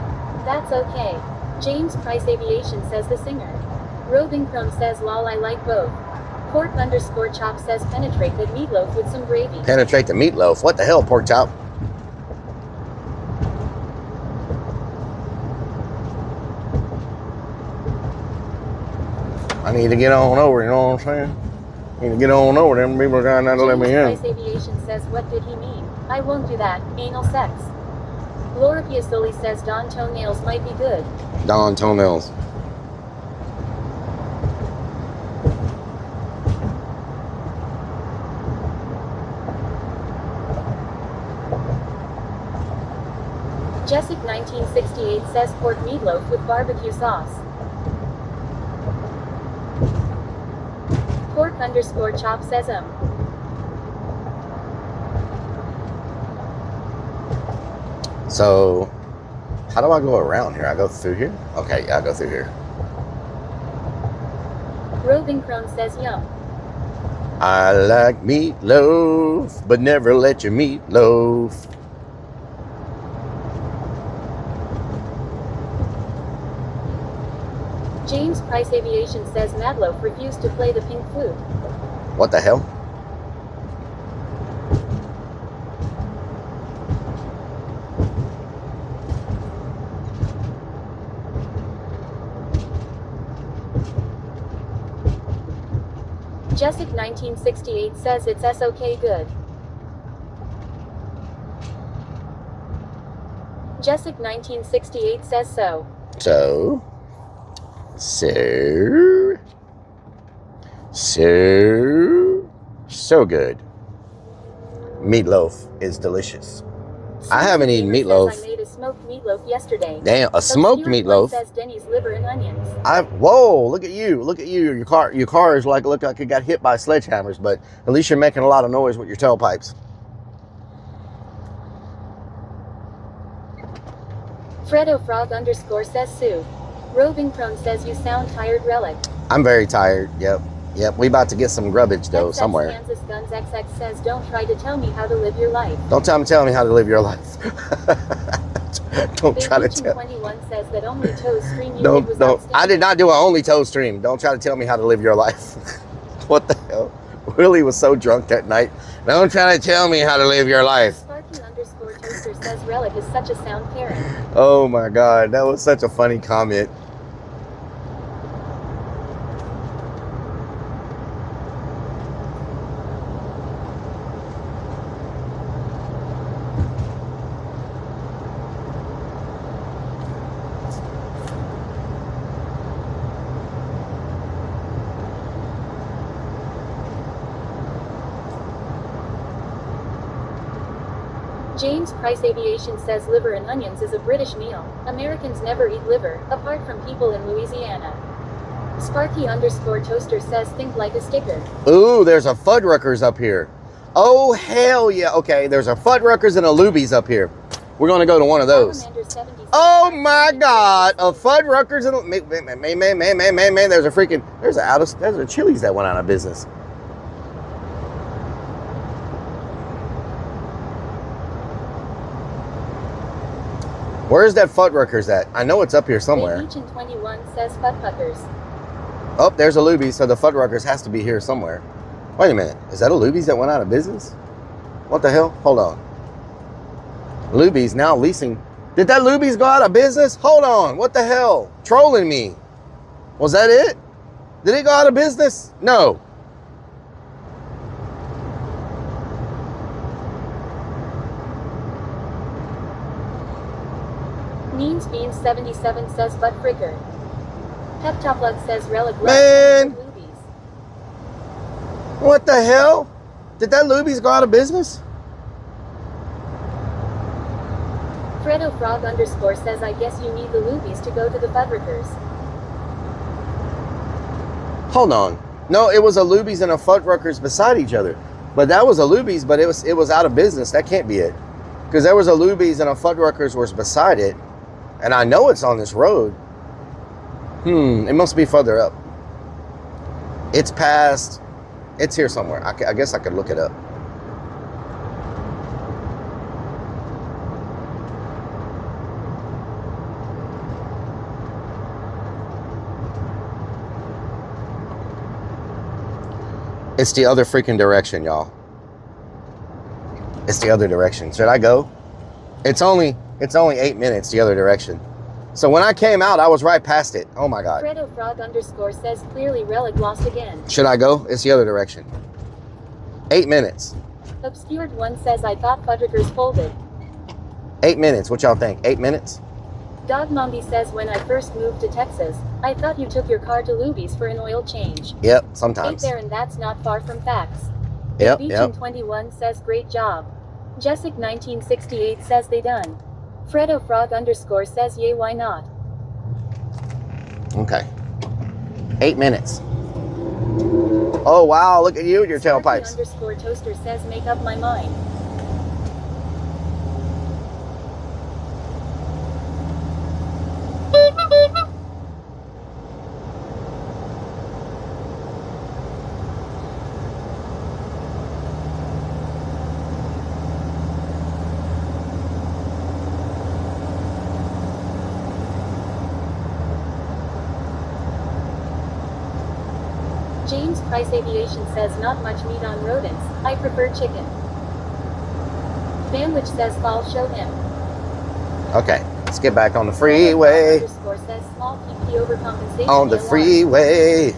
That's okay. James Price Aviation says the singer. Roving Crone says lol, I like both. Pork underscore chop says penetrate the meatloaf with some gravy. Penetrate the meatloaf. What the hell, pork chop? I need to get on over, you know what I'm saying? I need to get on over. Them people are trying not to let me in. Price Aviation says what did he mean? I won't do that. Anal sex. Laura Piazzoli says Don toenails might be good. Don toenails. Jessic 1968 says pork meatloaf with barbecue sauce. Pork_chop says So, how do I go around here? I go through here? Okay, yeah, I go through here. Roving Crone says yum. I like meatloaf, but never let your meatloaf. James Price Aviation says Madloaf refused to play the pink flute. What the hell? Jessic 1968 says it's SOK good. Jessic 1968 says so. So good. Meatloaf is delicious. I haven't eaten meatloaf. I made a smoked meatloaf yesterday. Damn, a smoked meatloaf. Says Denny's liver and onions. Whoa, look at you. Look at you. Your car is look like it got hit by sledgehammers, but at least you're making a lot of noise with your tailpipes. Fredo_Frog says Sue. Roving Crone says you sound tired, Rellik. I'm very tired. Yep. We about to get some grubbage though somewhere. Kansas Guns XX says don't try to tell me how to live your life. Don't tell me how to live your life. Don't try to tell. 21 says that only toes stream you did was don't. outstanding. I did not do an only toe stream. Don't try to tell me how to live your life. What the hell? Willie was so drunk that night. Don't try to tell me how to live your life. Sparky_toaster says Rellik is such a sound parent. Oh my God, that was such a funny comment. James Price Aviation says liver and onions is a British meal. Americans never eat liver, apart from people in Louisiana. Sparky_toaster says think like a sticker. Ooh, there's a Fuddruckers up here. Oh, hell yeah. Okay, there's a Fuddruckers and a Luby's up here. We're going to go to one of those. Oh my God, a Fuddruckers and man, there's a Chili's that went out of business. Where's that Fuddruckers at? I know it's up here somewhere. Agent 21 says Fuddruckers. Oh, there's a Luby's, so the Fuddruckers has to be here somewhere. Wait a minute, is that a Luby's that went out of business? What the hell? Hold on. Luby's now leasing. Did that Luby's go out of business? Hold on, what the hell? Trolling me. Was that it? Did it go out of business? No. Beans77 says Butt Fricker. Peptoplug says Rellik. Man! What the hell? Did that Luby's go out of business? Fredo_Frog says I guess you need the Luby's to go to the Fuddruckers. Hold on. No, it was a Luby's and a Fuddruckers beside each other. But that was a Luby's, but it was out of business. That can't be it. Because there was a Luby's and a Fuddruckers was beside it. And I know it's on this road. It must be further up. It's past. It's here somewhere. I guess I could look it up. It's the other freaking direction, y'all. It's the other direction. Should I go? It's only 8 minutes the other direction. So when I came out, I was right past it. Oh my God. Fredo_Frog says clearly Rellik lost again. Should I go? It's the other direction. 8 minutes. Obscured one says I thought Fuddruckers folded. 8 minutes. What y'all think? 8 minutes? Dog Mombi says when I first moved to Texas, I thought you took your car to Luby's for an oil change. Yep, sometimes. Ain't there, and that's not far from facts. Yep. Beachin 21 says great job. Jessic 1968 says they done. Fredo Frog underscore says yay, why not? Okay. 8 minutes. Oh, wow. Look at you and your Sparky tailpipes. underscore toaster says make up my mind. James Price Aviation says not much meat on rodents. I prefer chicken. Vanwich says I'll show him. Okay. Let's get back on the freeway. Underscore says small PP overcompensation. On the freeway.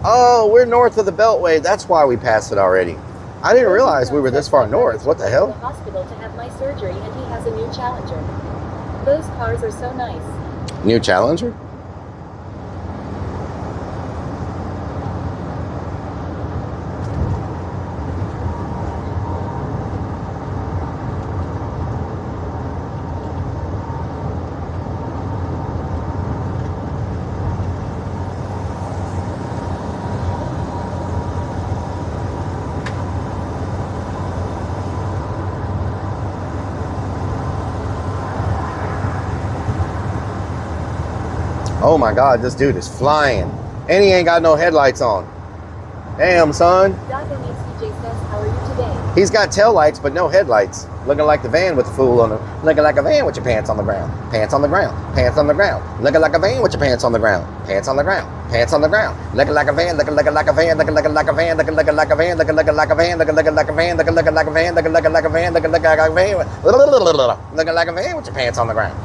Oh, we're north of the Beltway. That's why we passed it already. I didn't realize we were this far north. What the To the hell? hospital to have my surgery, and he has a new Challenger. Those cars are so nice. New Challenger? Oh my God, this dude is flying. And he ain't got no headlights on. Damn, son. Dago Meets DJ says, how are you today? He's got tail lights, but no headlights. Looking like the van with the fool on it. Looking like a van with your pants on the ground. Pants on the ground. Pants on the ground. Looking like a van with your pants on the ground. Pants on the ground. Pants on the ground. Looking like a van. Looking like a van. Looking like a van. Looking like a van. Looking like a van. Looking like a van. Looking like a van. Looking like a van. Looking like a van. Looking like a van with your pants on the ground.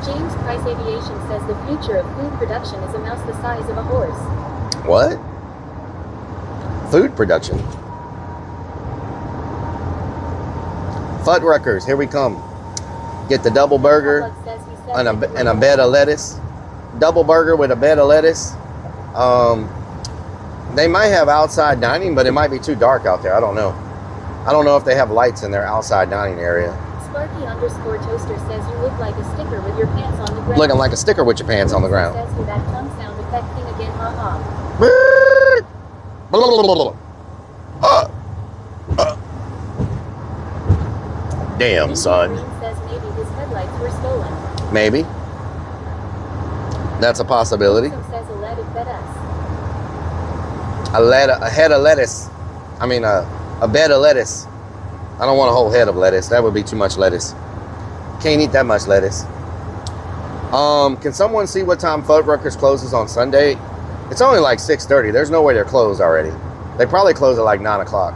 James Price Aviation says the future of food production is a mouse the size of a horse. What? Food production. Fuddruckers, here we come. Get the double burger Outlook says he says and a bed of lettuce. Double burger with a bed of lettuce. They might have outside dining, but it might be too dark out there. I don't know. I don't know if they have lights in their outside dining area. Sparky underscore toaster says you look like a sticker with your pants on the ground. Looking like a sticker with your pants on the ground. Says do that tongue sound effect thing again, haha. Damn, son. Green says maybe his headlights were stolen. Maybe. That's a possibility. Some says a lead fed us. A head of lettuce. I mean, a bed of lettuce. I don't want a whole head of lettuce. That would be too much lettuce. Can't eat that much lettuce. Can someone see what time Fuddruckers closes on Sunday? It's only like 6:30. There's no way they're closed already. They probably close at like 9 o'clock.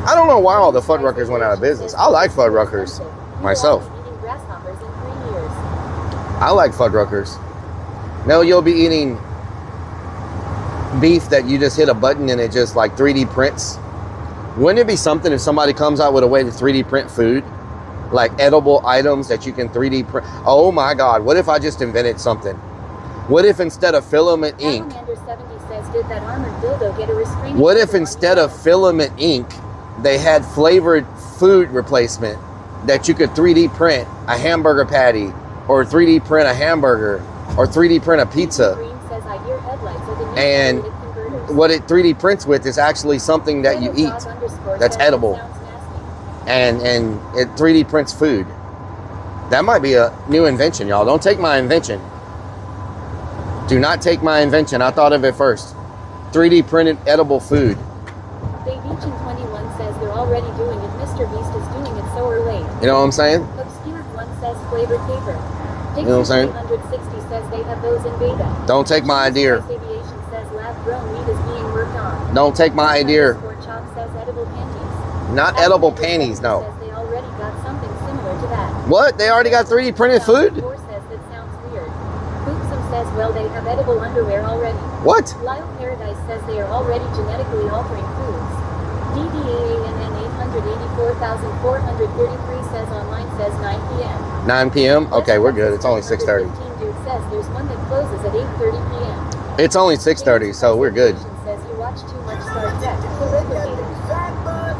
I don't know why all the Fuddruckers went out of business. I like Fuddruckers myself. Eating grasshoppers in 3 years. I like Fuddruckers. No, you'll be eating beef that you just hit a button and it just like 3D prints. Wouldn't it be something if somebody comes out with a way to 3D print food? Like edible items that you can 3D print. Oh my God, what if I just invented something? What if instead of filament ink, Salamander70 says, did that armored dildo get a restraining what if order on instead the of filament ink, they had flavored food replacement that you could 3D print a hamburger patty or 3D print a hamburger or 3D print a pizza? Green says, I hear headlights are the new And catalytic converters. what it 3D prints with is actually something that you eat that's edible. And it 3D prints food. That might be a new invention, y'all. Don't take my invention. Do not take my invention. I thought of it first. 3D printed edible food. Babychin21 says they're already doing it. Mr. Beast is doing it, so we're late. You know what I'm saying? Obscured one says flavored paper. You know what I'm saying? 360 says they have those in beta. Don't take my idea. Space Aviation says lab grown meat is being worked on. Don't take my idea. Chop says edible panties. Not edible panties, no. Says they already got something similar to that. What? They already got 3D printed food? Four says that sounds weird. Poopsum says, well, they have edible underwear already. What? Lyle Paradise says they are already genetically altering foods. DDAANN 884,433 says online says 9 p.m. 9 p.m.? Okay, we're good. It's only 6:30. Dude says there's one that closes at 8:30 p.m. It's only 6:30, so we're good. Says you watch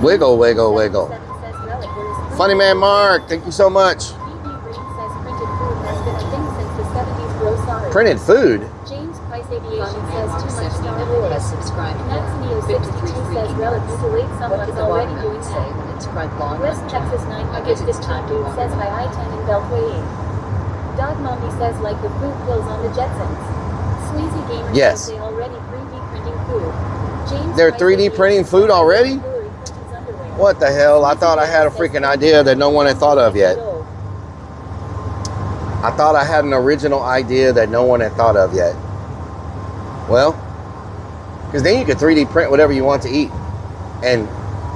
Wiggle, wiggle, wiggle. Says Rellik, where is Funny man Mark, thank you so much. BB Green says printed food has been a thing since the 70s, bro, sorry. Printed food? James Price Aviation Funny says Man too Mark much Star 79 Wars. has subscribed for Maximio 62 says Rellik mutilate What someone did is the already watermelon doing say that. when its front lawn West was Texas dry? 900 this time dude says hi I-10 in Beltway 8. Dog Mommy says like the fruit pills on the Jetsons. Sleazy Gamer Yes. says they already 3D printing food. James They're Price 3D Aviation printing says food already? Hillary Clinton's underwear. What the hell? I thought I had a freaking idea that no one had thought of yet. I thought I had an original idea that no one had thought of yet. Well, because then you could 3D print whatever you want to eat and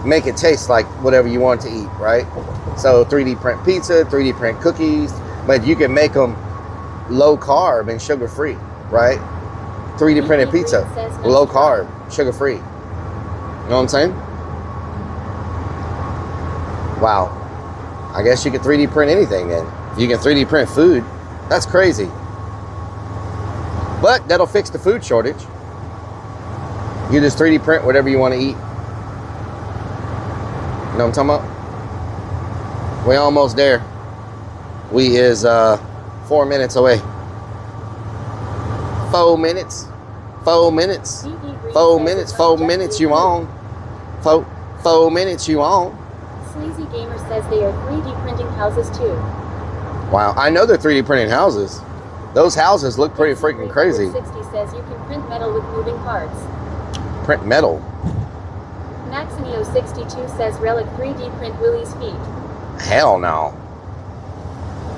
make it taste like whatever you want to eat, right? So 3D print pizza, 3D print cookies, but you can make them low carb and sugar free, right? 3D printed pizza, low carb, sugar free. You know what I'm saying? Wow. I guess you could 3D print anything then. If you can 3D print food, that's crazy. But that'll fix the food shortage. You just 3D print whatever you want to eat. You know what I'm talking about? We're almost there. We is 4 minutes away. 4 minutes. 4 minutes. 4 minutes. 4 minutes you on. 4 minutes you on. Sleazy Gamer says they are 3D printing houses too. Wow, I know they're 3D printing houses. Those houses look pretty freaking crazy. 60 says you can print metal with moving parts. Print metal. Maximio 62 says Rellik 3D print Willie's feet. Hell no.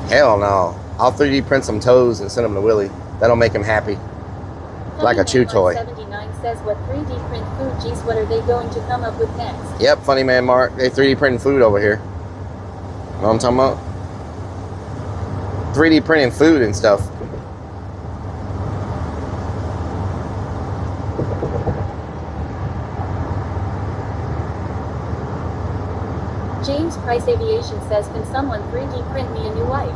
Hell no. I'll 3D print some toes and send them to Willie. That'll make him happy. Like a chew toy. 79 says what 3D print food, geez, what are they going to come up with next? Yep, funny man Mark. They 3D printing food over here. Know what I'm talking about? 3D printing food and stuff. James Price Aviation says, can someone 3D print me a new wife?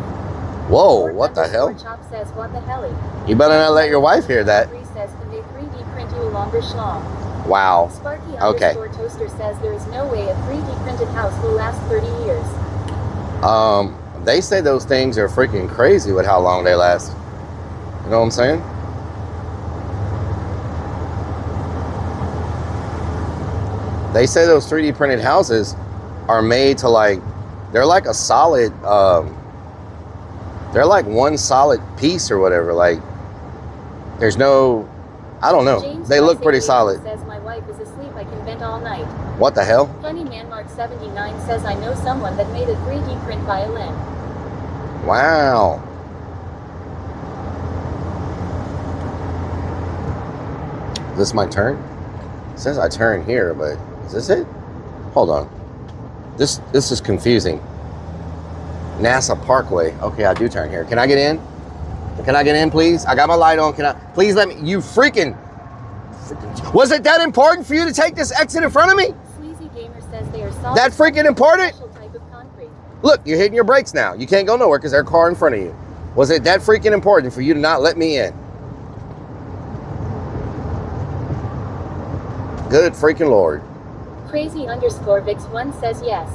Whoa, what the hell? Chop says, what the helly? You better not let your wife hear that. 3 says, can they 3D print you a longer schlong? Wow. Sparky Okay. underscore toaster says there is no way a 3D printed house will last 30 years. They say those things are freaking crazy with how long they last. You know what I'm saying? They say those 3D printed houses are made to like, they're like a solid, they're like one solid piece or whatever. Like, there's no, I don't know. James They look Price pretty Aviation solid. says my wife is asleep, I can vent all night. What the hell? Funny Man Mark 79 says I know someone that made a 3D print violin. Wow. Is this my turn? It says I turn here, but is this it? Hold on. This is confusing. NASA Parkway. Okay, I do turn here. Can I get in? Can I get in, please? I got my light on. Can I? Please let me. You freaking. Was it that important for you to take this exit in front of me? Sleazy Gamer says they are solid. That freaking important? Special type of concrete. Look, you're hitting your brakes now. You can't go nowhere because there's a car in front of you. Was it that freaking important for you to not let me in? Good freaking Lord. Crazy underscore Vix1 says yes.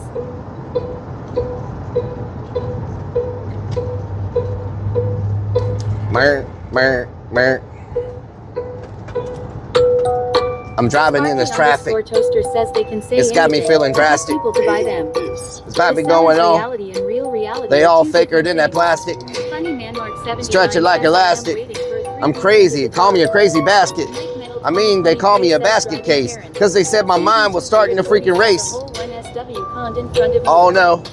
I'm driving in this traffic. Toaster says they can say It's got me anything. feeling drastic. People to buy them. It's about to be going on. Reality and real reality They are all two faker different than that things. plastic. Funny Man Mark 79 Stretch it like says, elastic. "I am waiting for a 3D I'm crazy. Call me a crazy basket. Make metal I mean, they call me a 23 basket says case Karen. because they said my mind was starting to freaking race. The whole 1SW cond in front of you. Oh no.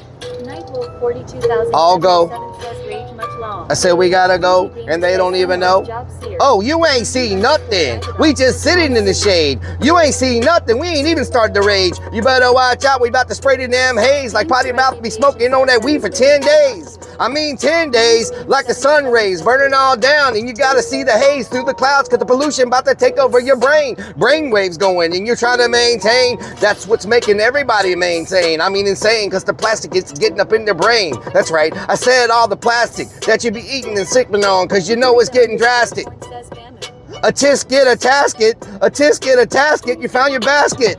Nightwolf 42,000 I'll go. says rage much long. I said we gotta go and they don't even know. Job seer. Oh, you ain't seen nothing. We just sitting in the shade. You ain't seen nothing. We ain't even started to rage. You better watch out. We about to spray the damn haze like Potty Mouth be smoking on that weed for 10 days. I mean 10 days like the sun rays burning all down, and you gotta see the haze through the clouds because the pollution about to take over your brain. Brain waves going and you're trying to maintain. That's what's making everybody maintain. I mean insane because the plastic is getting up in their brain. That's right. I said all the plastic that you be eating and sipping on because you know it's getting drastic. Says damn it. A tisket, a tasket, a tisket, a tasket, you found your basket.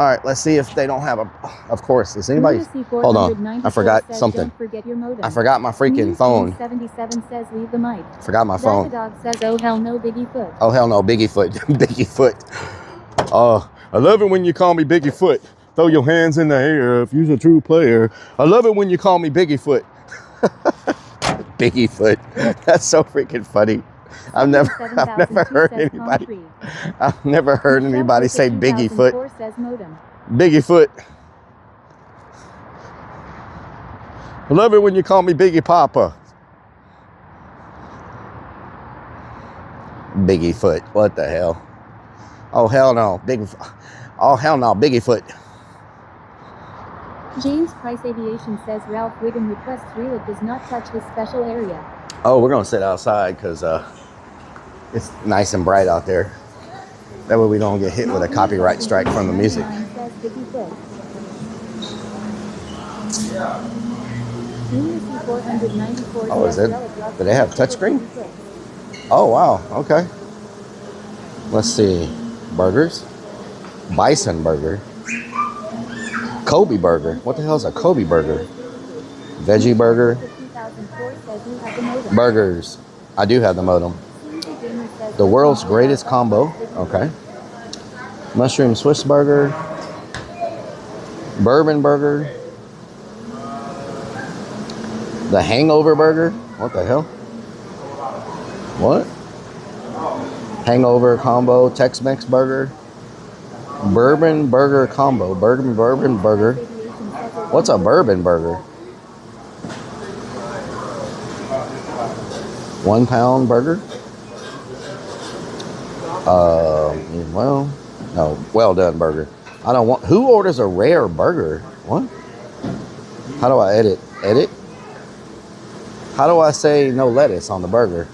All right, let's see if they don't have a. Of course, is anybody? Lunacy Hold on, 494 I forgot says, something. Don't forget your modem. I forgot my freaking Community phone. 77 says leave the mic. Forgot my phone. Dog says, oh hell no, Biggie Foot. Oh hell no, Biggie Foot, Biggie Foot. I love it when you call me Biggie Foot. Throw your hands in the air if you're a true player. I love it when you call me Biggie Foot. Biggie Foot. That's so freaking funny. I've never heard anybody. I've never heard anybody say Biggie Foot. Says modem. Biggie Foot. I love it when you call me Biggie Papa. Biggie Foot. What the hell? Oh hell no. Oh hell no. Biggie Foot. James Price Aviation says Ralph Wiggum requests Rellik does not touch his special area. Oh, we're gonna sit outside because it's nice and bright out there. That way we don't get hit with a copyright strike from the music. Oh, is it? Do they have touchscreen? Oh, wow. Okay. Let's see. Burgers. Bison burger. Kobe burger. What the hell is a Kobe burger? Veggie burger. Burgers. I do have the modem. The world's greatest combo. Okay. Mushroom Swiss burger. Bourbon burger. The hangover burger. What the hell? What? Hangover combo. Tex-Mex burger. Bourbon burger combo. Bourbon burger. What's a bourbon burger? 1 pound burger. Well, no, well done burger. I don't want. Who orders a rare burger? What? How do I edit? Edit? How do I say no lettuce on the burger?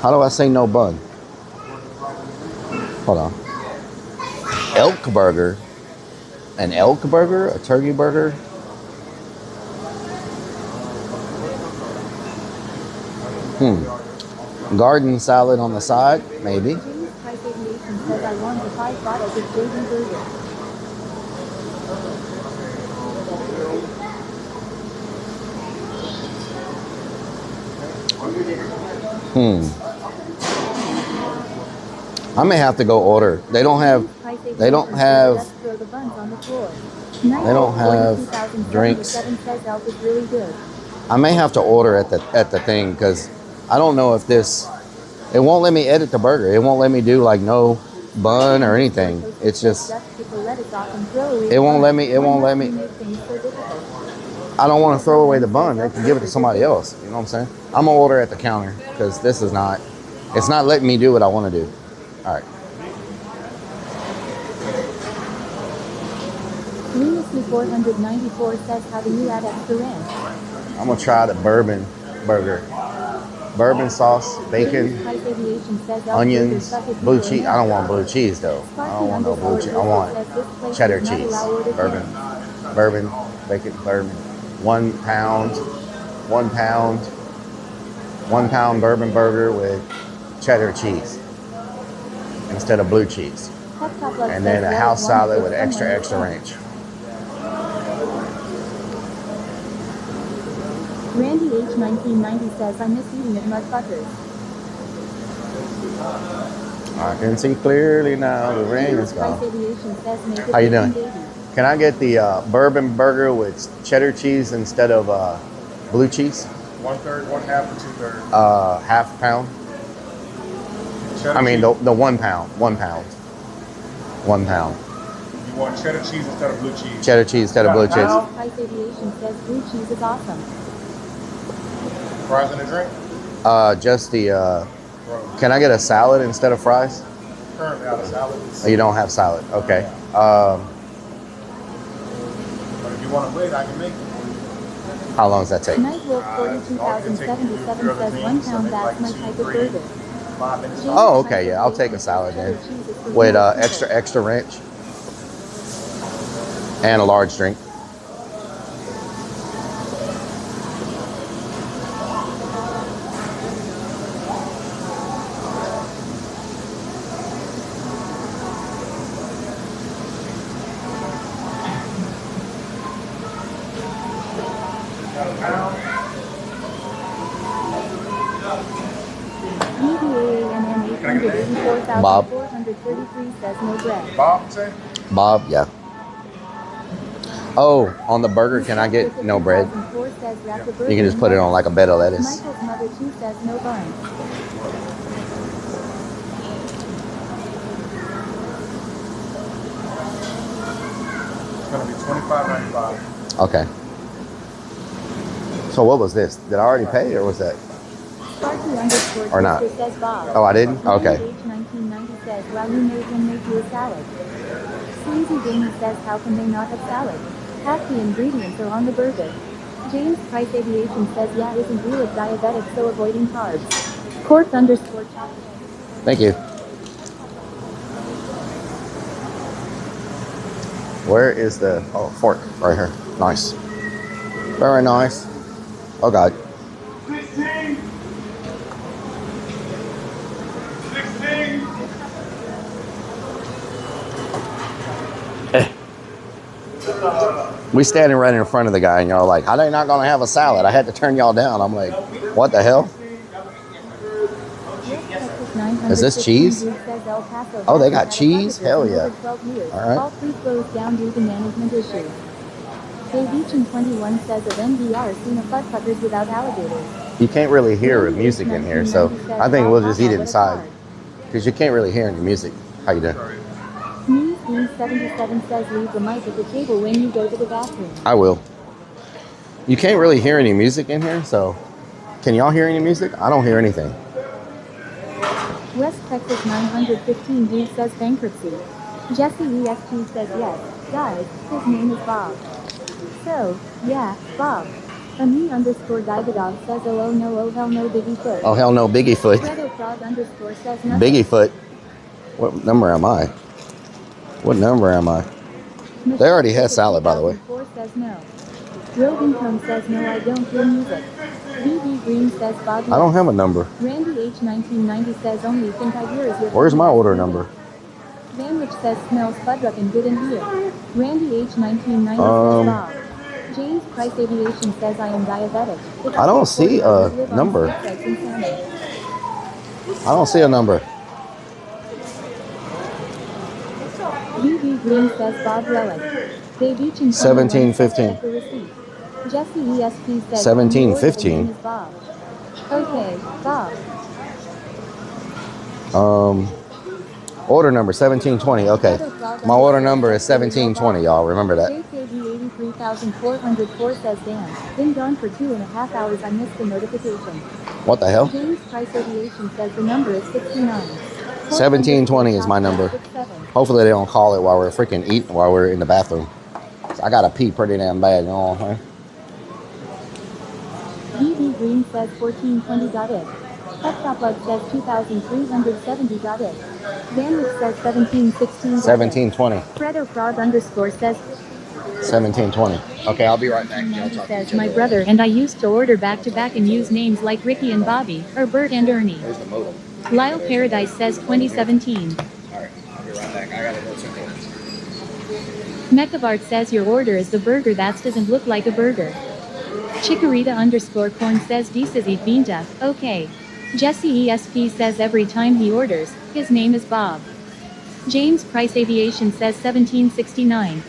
How do I say no bun? Hold on. Elk burger. An elk burger? A turkey burger? Garden salad on the side? Maybe. I may have to go order. They don't have drinks. I may have to order at the thing because I don't know if this. It won't let me edit the burger. It won't let me do like no bun or anything. It's just. It won't let me. I don't want to throw away the bun. They can give it to somebody else. You know what I'm saying? I'm gonna order at the counter because this is not. It's not letting me do what I want to do. All right. Lunacy 494 says, how do you add extra ranch? I'm gonna try the bourbon burger. Bourbon sauce, bacon, onions, blue cheese. I don't want blue cheese though. I don't want no blue cheese. I want cheddar cheese. Bourbon, bacon, bourbon. 1 pound bourbon burger with cheddar cheese instead of blue cheese. And then a house salad with extra ranch. Randy H 1990 says, I miss eating at Mudfuckers. I can see clearly now. The rain is gone. How you doing? Can I get the bourbon burger with cheddar cheese instead of blue cheese? 1/3, 1/2, or 2/3? Half pound. Cheddar I mean cheese. the 1 pound. 1 pound. 1 pound. You want cheddar cheese instead of blue cheese? Cheddar cheese instead of blue cheese. Price Aviation says blue cheese is awesome. Fries and a drink? Just the. Can I get a salad instead of fries? Currently out of salad. Oh, you don't have salad. Okay. But if you want to wait, I can make it. How long does that take? Nightwolf 42077 says 1 pound, that's my type of burger. 5 minutes. Oh, okay. Yeah, I'll take a salad then with extra ranch and a large drink. DBANN Bob. 884,433 says no bread. Bob, say? Bob, yeah. Oh, on the burger, can I get no bread? You can just put it on like a bed of lettuce. Michael's mother too says no bun. It's gonna be $25.95. Okay. So what was this? Did I already pay or was that? Or not? Says Bob. Oh, I didn't? Okay. H1990 says, well, you made him make you a salad. Sleazy Damon says, how can they not have salad? Half the ingredients are on the burger. James Price Aviation says, yeah, isn't Rellik diabetic, so avoiding carbs. Court_chocolate. Thank you. Where is the fork? Right here. Nice. Very nice. Oh God. 16. We standing right in front of the guy and y'all like, how they not gonna have a salad? I had to turn y'all down. I'm like, what the hell? Is this cheese? Oh, they got cheese? Hell yeah. All right. All three closed down due to management issues. Beach21 says of NVR seen a butt fuckers without alligators. You can't really hear music in here, so I think we'll just eat it inside. Because you can't really hear any music. How you doing? News77 says leave the mic at the table when you go to the bathroom. I will. You can't really hear any music in here, so can y'all hear any music? I don't hear anything. West Texas 915 dude says bankruptcy. Jesse ESP says yes. Guys, his name is Bob. So, yeah, Bob. _Dividog says oh no, oh hell no, Biggie Foot. Oh hell no, Biggie Foot. Fredo_Frog_ says nothing. Biggie Foot. What number am I? What number am I? They already had salad, by the way. Says no. Rogan Cone says no, I don't hear music. BB Green says Bob. I don't have a number. Randy H1990 says only think I hear is your. Where's my order number? Vanwich says smells Fudruck and good in here. Randy H1990 says Bob. James Price Aviation says I am diabetic. I don't see a number. I don't see a number. BB Green says Bob Rellik. Dave Each and 1715. Jesse ESP says 1715. Bob. Okay, Bob. Order number 1720. Okay. My order number is 1720, y'all. Remember that. JKG 83404 says Dan. Been gone for 2.5 hours. I missed the notification. What the hell? James Price Aviation says the number is 69. 1720 is my number. Hopefully they don't call it while we're freaking eating, while we're in the bathroom. So I gotta pee pretty damn bad, you know what I'm saying? BB Green says 1420.it. Plug says 2370.it. Vanwich says 1716. 1720. Fredo Frog _ says 1720. Okay, I'll be right back. Y'all talk to says each other. my brother and I used to order back to back and use names like Ricky and Bobby, or Bert and Ernie. There's the modem. Lyle Paradise says 2017. Alright, I'll be right back. I gotta go check it. Mechabart says your order is the burger that doesn't look like a burger. Chikorita_corn says dices eat vinta. Okay. Jesse ESP says every time he orders, his name is Bob. James Price Aviation says 1769.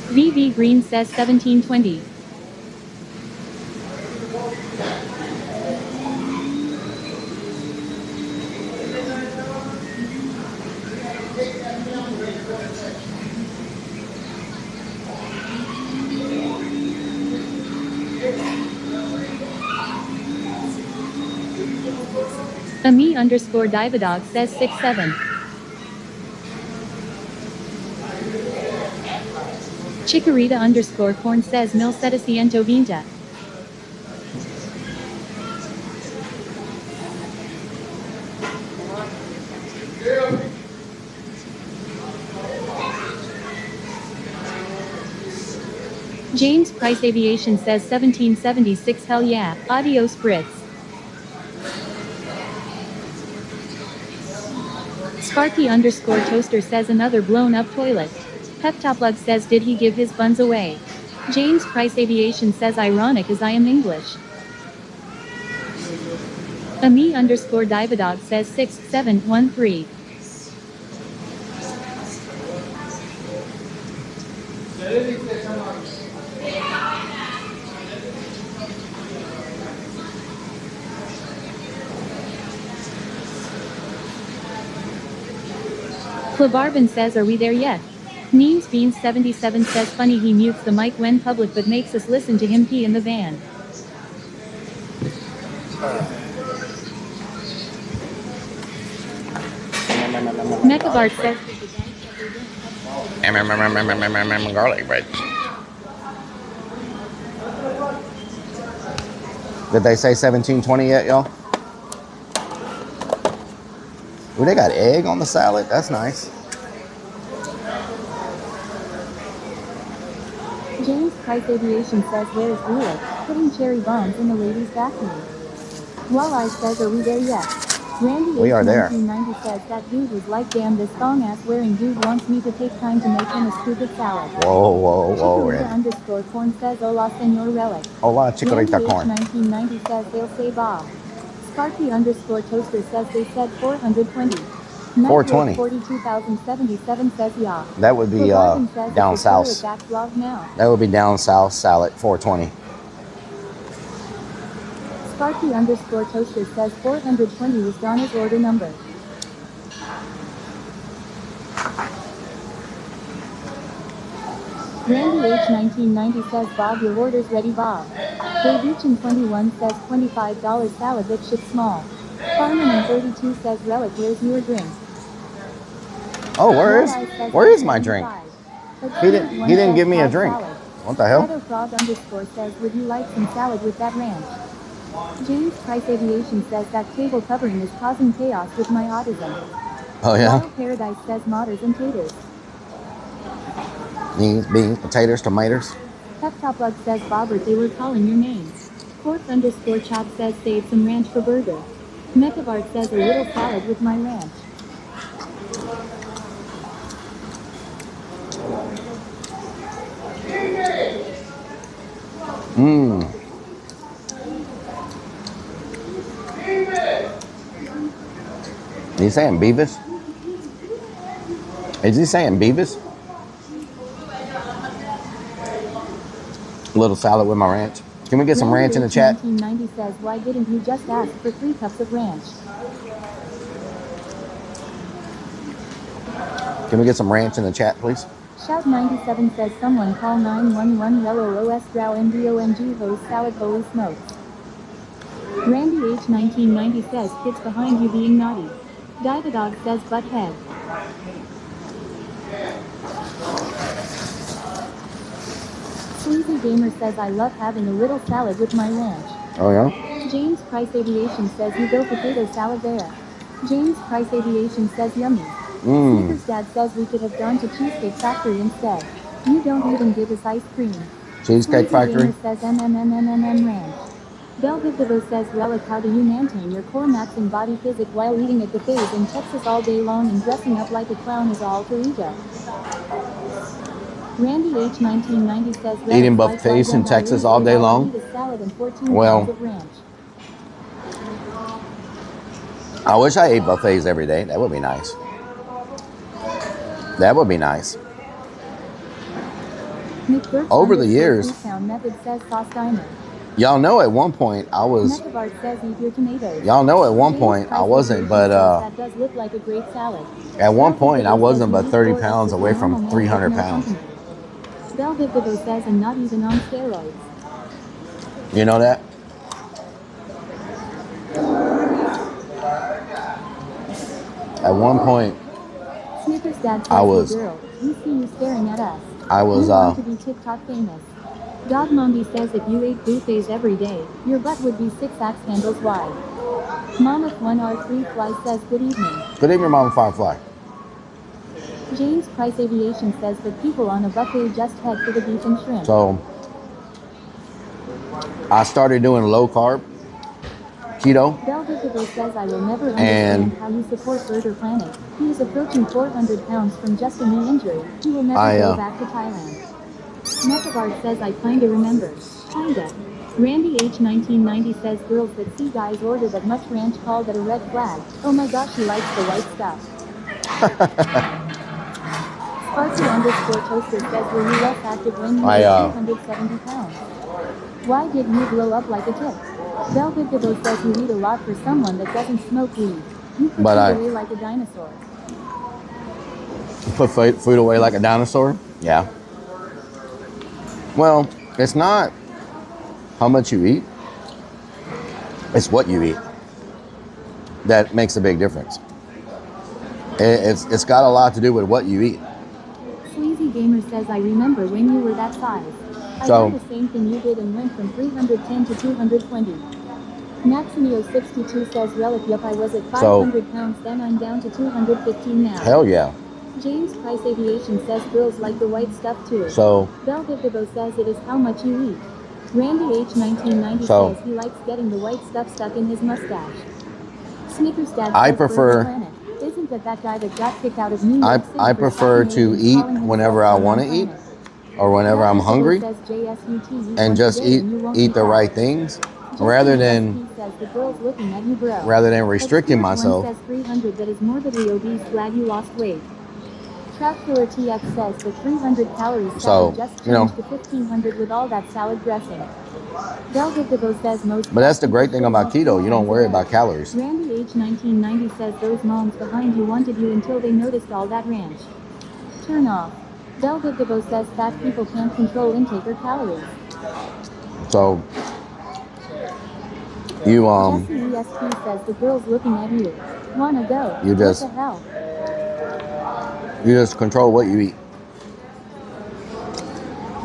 VB Green says 1720. _Dividog says 67. Chikorita_corn says 1720. James Price Aviation says 1776. Hell yeah, audio spritz. Sparky_toaster says another blown up toilet. Peptoplug says did he give his buns away? James Price Aviation says ironic as I am English. Ami underscore Dividog says 6713. Clavarbin says, are we there yet? Memes Beans 77 says funny he mutes the mic when public but makes us listen to him pee in the van. Mechabart says garlic bread. Did they say 1720 yet, y'all? Ooh, they got egg on the salad. That's nice. James Price Aviation says, where's Rellik? Putting cherry bombs in the ladies' bathroom. Walleye says, are we there yet? Randy We are there. 1990 says that dude was like, damn, this thong ass wearing dude wants me to take time to make him a stupid salad. Whoa, whoa, whoa, Chikorita Randy. underscore corn says, hola senor Rellik. Hola, chikorita Randy corn. 1990 says they'll say Bob. Sparky underscore toaster says they said 420. 420. 42,077 says yeah. That would be Clavarbin says down it's a killer south. backlog now. That would be down south salad, 420. Sparky underscore toaster says 420 was Donna's order number. Randy H 1990 says Bob, your order's ready, Bob. Daveichin 21 says $25 salad that shit small. Farman 32 says Rellik, where's your drink? Oh, where Walleye is my drink? 75. He didn't give me a drink. What the hell? Shadow Frog underscore says, would you like some salad with that ranch? James Price Aviation says that table covering is causing chaos with my autism. Oh yeah? Wild Paradise says modders and taters. Beans, potatoes, tomatoes. Peptopbug says Bobbert, they were calling your name. Pork underscore chop says save some ranch for burger. Mechabart says a little salad with my ranch. Mmm. Is he saying Beavis? Is he saying Beavis? A little salad with my ranch. Can we get some ranch in the chat? 1990 says, why didn't you just ask for 3 cups of ranch? Can we get some ranch in the chat, please? Shout 97 says someone call 911 Rello OS Drow MDONG host salad holy smokes. Randy H 1990 says kids behind you being naughty. Dividog says butthead. Sleazy Gamer says I love having a little salad with my ranch. Oh yeah? James Price Aviation says you go potato salad there. James Price Aviation says yummy. Mmm. Snickers Dad says we could have gone to Cheesecake Factory instead. You don't even give us ice cream. Cheesecake Sleazy Factory? Gamer says ranch. Belvivivo says Rellik, how do you maintain your core maxing body physic while eating at buffets in Texas all day long and dressing up like a clown is alter ego? Randy H 1990 says Rellik, Eating buffets in Texas all day long? Eat a salad and 14 Well, pounds of ranch. I wish I ate buffets every day. That would be nice. That would be nice. McBurk Over the years, Method says Sauce Diner. y'all know at one point I was, Mechabart says eat your tomatoes. y'all know at one James point I Price wasn't, but that does look like a great salad. at one point I Belvivivo wasn't says but 30 94 pounds away normal from man 300 with no pounds. company. Belvivivo says and not even on steroids. You know that? At one point, Snickers Dad says, I was- hey girl, we see you staring at us. I was, You want to be TikTok famous. Dog Mombi says if you ate buffets every day, your butt would be 6 axe handles wide. Mama 1R3 Fly says good evening. good evening, Mama Firefly. James Price Aviation says that people on a buffet just head for the beef and shrimp. So I started doing low carb, keto. Belvivivo says I will never And- understand how you support Burger Planet. He is approaching 400 pounds from just a knee injury. He will never I, go back to Thailand. Metavar says I kinda remember. Kinda. Randy H 1990 says girls that see guys order that much ranch call that a red flag. Oh my gosh, he likes the white stuff. Sparky underscore toaster says were you less active when you were 270 pounds? Why did you blow up like a tick? Velvet Gabo says you eat a lot for someone that doesn't smoke weed. You put But food away like a dinosaur. Put food away like a dinosaur? Yeah. Well, it's not how much you eat. It's what you eat that makes a big difference. It's got a lot to do with what you eat. Sleazy Gamer says I remember when you were that size. I So- did the same thing you did and went from 310 to 220. Maximio62 says Rellik yup I was at 500 pounds then I'm down to 215 now. Hell yeah. James Price Aviation says girls like the white stuff too. So Velvet Gabo says it is how much you eat. Randy H 1990 So- says he likes getting the white stuff stuck in his mustache. Snickers Dad I says prefer- Burger Planet. Isn't that guy that got kicked out of New York City I for prefer to assassinating and eat calling himself whenever I Burger want to eat Planet? or whenever I'm Velvet Gabo hungry says JSUT eat and once just a day and you won't be eat the fat. right things Jesse rather than ESP says the girl's looking at you, bro. rather than restricting Expert myself. One says 300 that is morbidly obese, glad you lost weight. Trap Killer TX says the 300 calories So, salad just you know. changed to 1500 with all that salad dressing. Velvet Gabo says most. But that's the great thing about keto. You don't worry about calories. Randy H 1990 says those moms behind you wanted you until they noticed all that ranch. Turn off. Velvet Gabo says fat people can't control intake or calories. So you Jesse ESP says the girl's looking at you. Wanna go? You just- What the hell? you just control what you eat.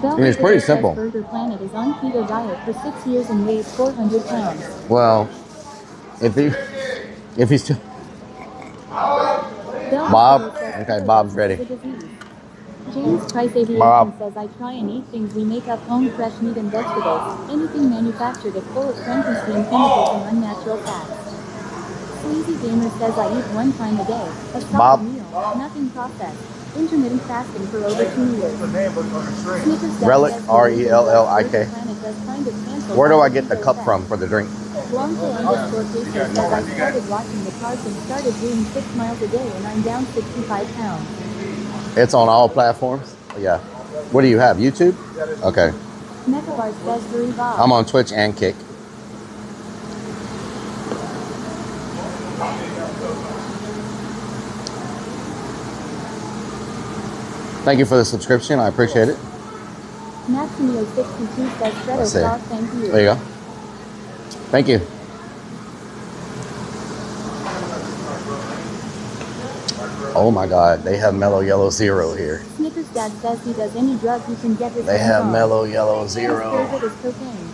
Velvet it's pretty Gabo says simple. Burger Planet is on keto diet for 6 years and weighs 400 pounds. Well, if he's still Velvet Bob? Gabo says Okay, keto Bob's is ready. a disease. James Price Aviation Bob. says I try and eat things we make up home, fresh meat and vegetables, anything manufactured is full of Frankenstein chemicals and unnatural fats. Sleazy Gamer says I eat one time a day, a solid Bob. meal, nothing processed. Intermittent fasting for over 2 years. The name was on the string. Snickers Dad Rellik, says R-E-L-L-I-K. Burger Planet does kind of cancel Where do I out get the keto cup fat. from for the drink? Blanco underscore Queso says I started watching the carbs and started doing 6 miles a day and I'm down 65 pounds. It's on all platforms. Yeah. What do you have? YouTube? Okay. Mechabar says hurry Bob. I'm on Twitch and Kick. Thank you for the subscription. I appreciate it. Maximio62 says Fredo Let's see. Frog, thank you. There you go. Thank you. Oh my God, they have Mellow Yellow Zero here. Snickers Dad says he does any drug he can get his They hands have on. Mellow Yellow His Zero. favorite is cocaine.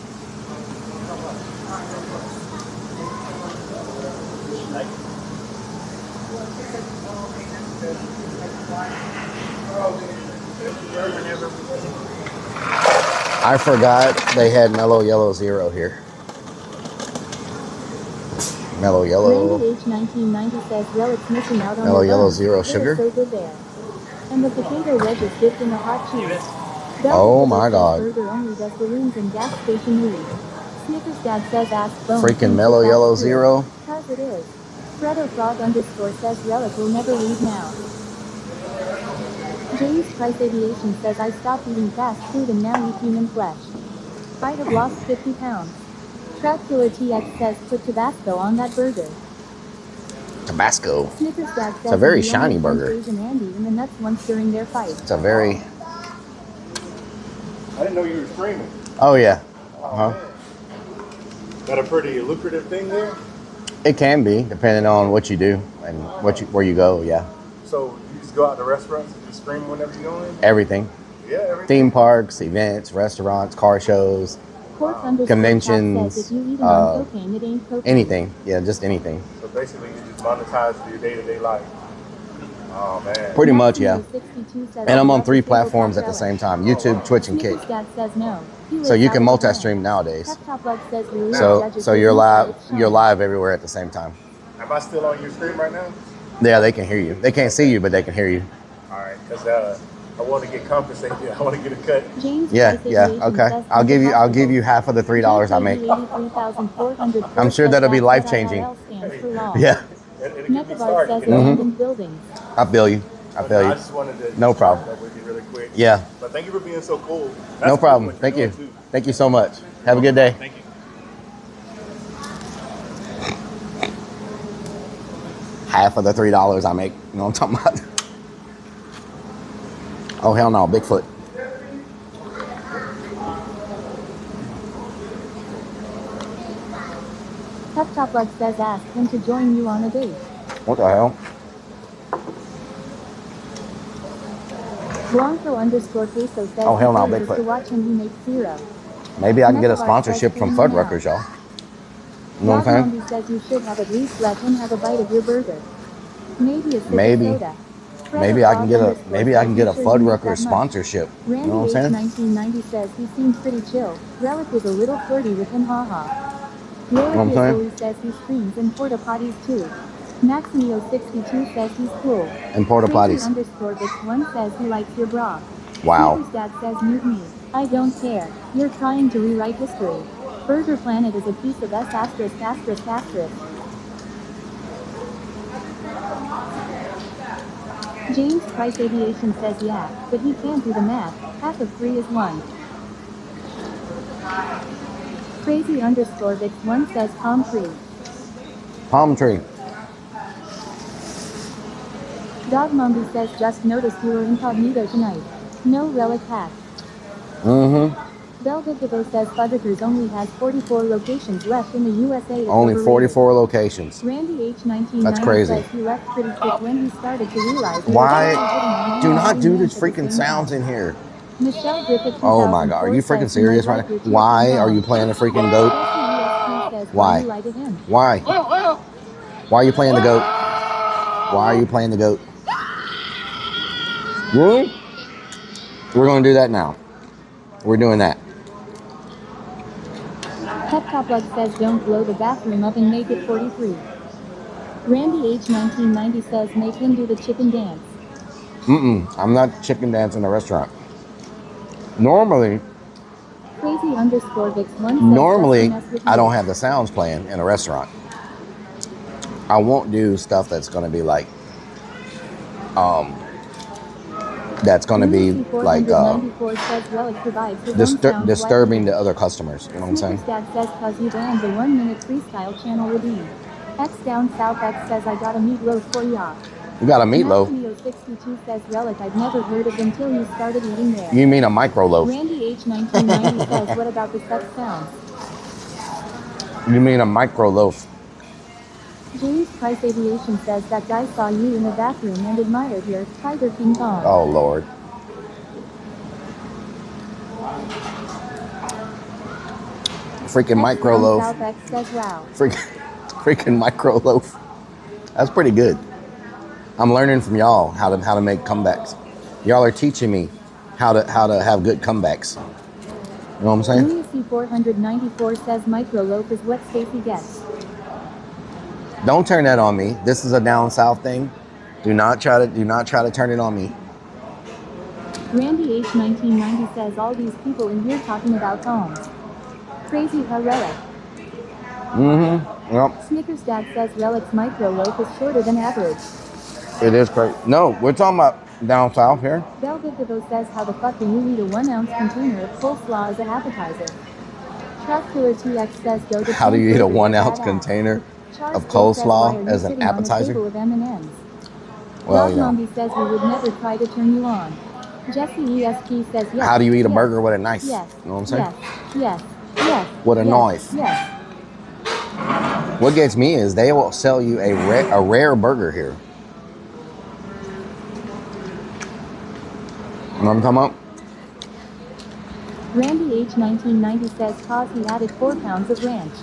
I forgot they had Mellow Yellow Zero here. Mellow Yellow. Randy H 1990 says Relic's missing out on Mellow the Yellow buns. Zero They're sugar. so good there. And the potato wedge is dipped in a hot cheese. Oh Velvet my says God. Burger only does balloons and gas station movies. Snickers Dad says ask Bone. Freaking thinks Mellow that's Yellow true. Zero. Cause it is. Fredo Frog underscore says Relic will never leave now. James Price Aviation says I stopped eating fast food and now eat human flesh. I have lost 50 pounds. Trapkiller TX says put Tabasco on that burger. Tabasco. Snickers Dad says a very he shiny almost punched burger. Asian Andy in the nuts once during their fight. It's a very. I didn't know you were streaming. Oh yeah. Oh, man. Got a pretty lucrative thing there. It can be depending on what you do and where you go. Yeah. So you just go out to restaurants and just stream whenever you're going? Everything. Yeah, everything. Theme parks, events, restaurants, car shows, Cork underscore conventions, Top says if you eat it on cocaine, it ain't cocaine. anything. Yeah, just anything. So basically, you just monetize your day-to-day life. Oh man. Pretty much, yeah. Maximio62 says And I'm on I 3 love the table platforms top at the relic. same time: YouTube, Twitch, and Kick. Snickers Dad says no. He So lives you out can of the multi-stream home. nowadays. Pep Top Love says we So you're live everywhere at the same time. Am I still on your stream right now? Yeah, they can hear you. They can't see you, but they can hear you. All right, because I want to get compensated. I want to get a cut. James Yeah, Price yeah, Aviation okay. says I'll give possible. you half of the $3 I make. 83,404 I'm sure says that'll be that life-changing. IRL stands for law. Yeah, It'll get me Metabar started, says you know? abandoned buildings. I feel you. I But feel I you. just wanted to No share problem. that with you really quick. Yeah, But thank you for being so cool. That's no cool problem. what you're Thank you. doing, too. Thank you so much. Have a good day. Thank you. Half of the $3 I make. You know what I'm talking about? Oh, hell no, Bigfoot. Pep Top Luck says ask him to join you on a date. What the hell? Blanco_peso says Oh, hell no, the is Bigfoot. to watch him, he makes zero. Maybe I can get a Metabar sponsorship says from streaming Fuddruckers, now. y'all. You know what I'm saying? Dog says you should have at least let him have a bite of your burger. Maybe a sip Maybe. of soda. Maybe I can get a Sure you make that Fuddruckers much. sponsorship. You Randy know what I'm H. saying? 1990 says he seems pretty chill. Relic is a little flirty with him, haha. know what I'm saying? says he streams in porta potties too. Maximio62 says he's cool. And porta potties. Crazy_Vic1 says he likes your bra. Wow. Sneaker's dad says mute me. I don't care. You're trying to rewrite history. Burger Planet is a piece of S asterisk asterisk asterisk. James Price Aviation says yeah, but he can't do the math. Half of 3 is 1. Crazy_Vic1 says palm tree. Palm tree. Dog Mumby says just noticed you were incognito tonight. No relic hack. Mm-hmm. Velvet Devo says Fuddruckers only has 44 locations left in the USA. It's Only overrated. 44 locations. Randy H. 1990 That's crazy. says he left pretty quick when he started to realize he Why? was hitting on Do all not nine do men these at the freaking same sounds time. in here. Michelle Griffith Oh my God. Are you 2004 freaking says serious he might right like now? your Why teeth are you long. playing the freaking goat? Jesse ESP says Why? you lie to him. Why? Why are you playing the goat? Why are you playing the goat? Really? We're going to do that now. We're doing that. Pep Top Lug says don't blow the bathroom up and make it 43. Randy H. 1990 says make him do the chicken dance. I'm not chicken dancing in a restaurant. Normally, Crazy_Vic1 says I don't have the sounds playing in a restaurant. I won't do stuff that's going to be like, disturbing to other customers. You know what I'm saying? Dad says cause you banned the 1 minute freestyle channel redeem. X down south X says I got a meatloaf for ya. You got a meatloaf. Maximio62 says Relic I've never heard of until you started eating there. You mean a micro loaf? Randy H. 1990 says what about the sex sounds? You mean a micro loaf? James Price Aviation says that guy saw you in the bathroom and admired your Tiger King Kong. Oh Lord. Freaking micro loaf. South X says wow. Freaking micro loaf. That's pretty good. I'm learning from y'all how to make comebacks. Y'all are teaching me how to have good comebacks. You know what I'm saying? Lunacy 494 says micro loaf is what Stacy gets. Don't turn that on me. This is a down south thing. Do not try to turn it on me. Randy H. 1990 says all these people in here talking about homes. Crazy how Relic. Yep. Snickers Dad says Relic's micro loaf is shorter than average. It is crazy. No, we're talking about down south here. Velvet Devo says how the fuck do you eat a 1 ounce container of coleslaw as an appetizer? Truck Killer TX says go to How do you eat a 1 ounce container of coleslaw as an appetizer? Of M&Ms? Well, you know. Mombi says we would never try to turn you on. Jesse ESP says yes. How do you eat a yes, burger with a knife? Yes. You know what I'm saying? Yes. Yes. With a yes, knife. Yes. What gets me is they will sell you a rare burger here. You know what I'm talking about? Randy H. 1990 says cause he added 4 pounds of ranch.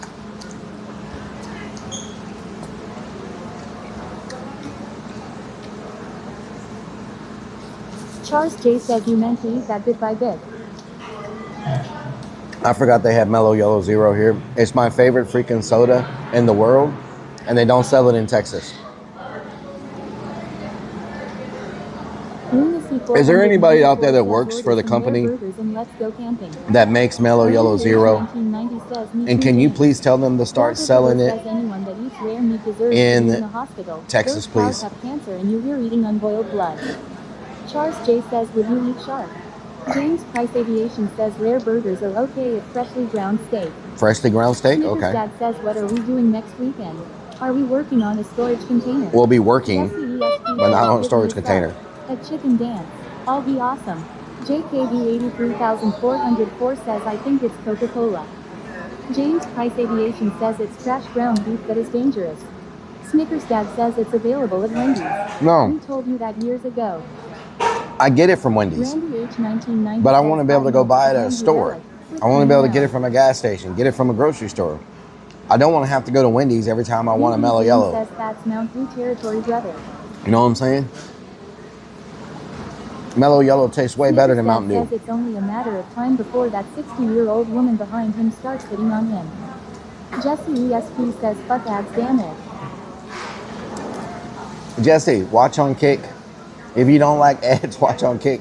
Charles J. says you meant to eat that bit by bit. I forgot they had Mellow Yellow Zero here. It's my favorite freaking soda in the world, and they don't sell it in Texas. Lunacy Is there anybody out there that 494 works for the orders some rare company burgers and let's go camping. that makes Mellow Yellow Zero? 1990 says, "Meet And me, can you James." please tell them to start Velvet selling Rose it says anyone that eats rare meat deserves in to be in the hospital. Texas, Those cows please? have cancer and you're eating unboiled blood. Charles J says, would you eat shark? James Price Aviation says rare burgers are okay if freshly ground steak. Freshly ground steak? Snickers Okay. Dad says, what are we doing next weekend? Are we working on a storage container? We'll be working, Jesse ESP but not says, on a "Give storage me a container. sub. A chicken dance. I'll be awesome. JKB 83404 says, I think it's Coca-Cola. James Price Aviation says it's trash ground beef that is dangerous. Snickers Dad says it's available at Wendy's. No. We told you that years ago. I get it from Wendy's, Randy H 1990 but I says, want to be able to go buy it at a Randy store. Relic. I want to be able to get it from a gas station, get it from a grocery store. I don't want to have to go to Wendy's every time I want a Mellow BB Yellow. says that's Mount Blue territory, brother. You know what I'm saying? Mellow Yellow tastes way better than Mountain Says Dew. it's only a matter of time before that 60-year-old woman behind him starts hitting on him. Jesse ESP says, fuck ads, damn it. Jesse, watch on Kick. If you don't like ads, watch on Kick.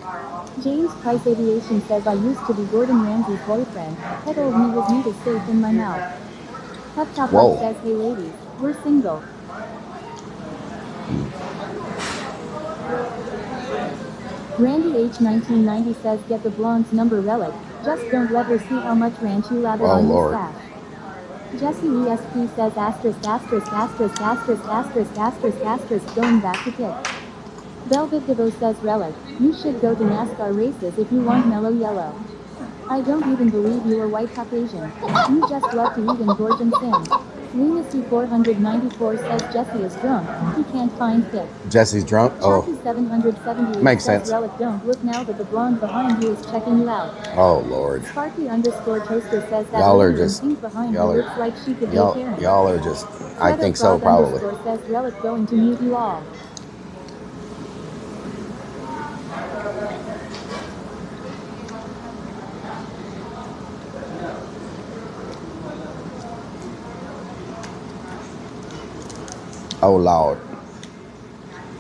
James Price Aviation says, I used to be Gordon Ramsay's boyfriend. He told me his meat is safe in my mouth. Tough Top Whoa. Up says, hey ladies, we're single. Randy H 1990 says, get the blonde's number, Relic. Just don't let her see how much ranch you lather on your Lord. stash. Jesse ESP says, asterisk, asterisk, asterisk, asterisk, asterisk, asterisk, asterisk, going back to Kick. Velvet Devo says, Relic, you should go to NASCAR races if you want Mellow Yellow. I don't even believe you are white Caucasian. You just love to eat and gorge and sin. Lunacy 494 says Jesse is drunk. He can't find Kick. Jesse's drunk? Oh, Chappie 778 Makes says, sense. Relic, don't look now that the blonde behind you is checking you out. oh Lord. Sparky _toaster says that Y'all are lady in just- pink behind y'all you are- looks like she could be Y'all, Karen. y'all are just, I Shredder think so, Frog probably. _ says Relic going to mute you all. Oh Lord.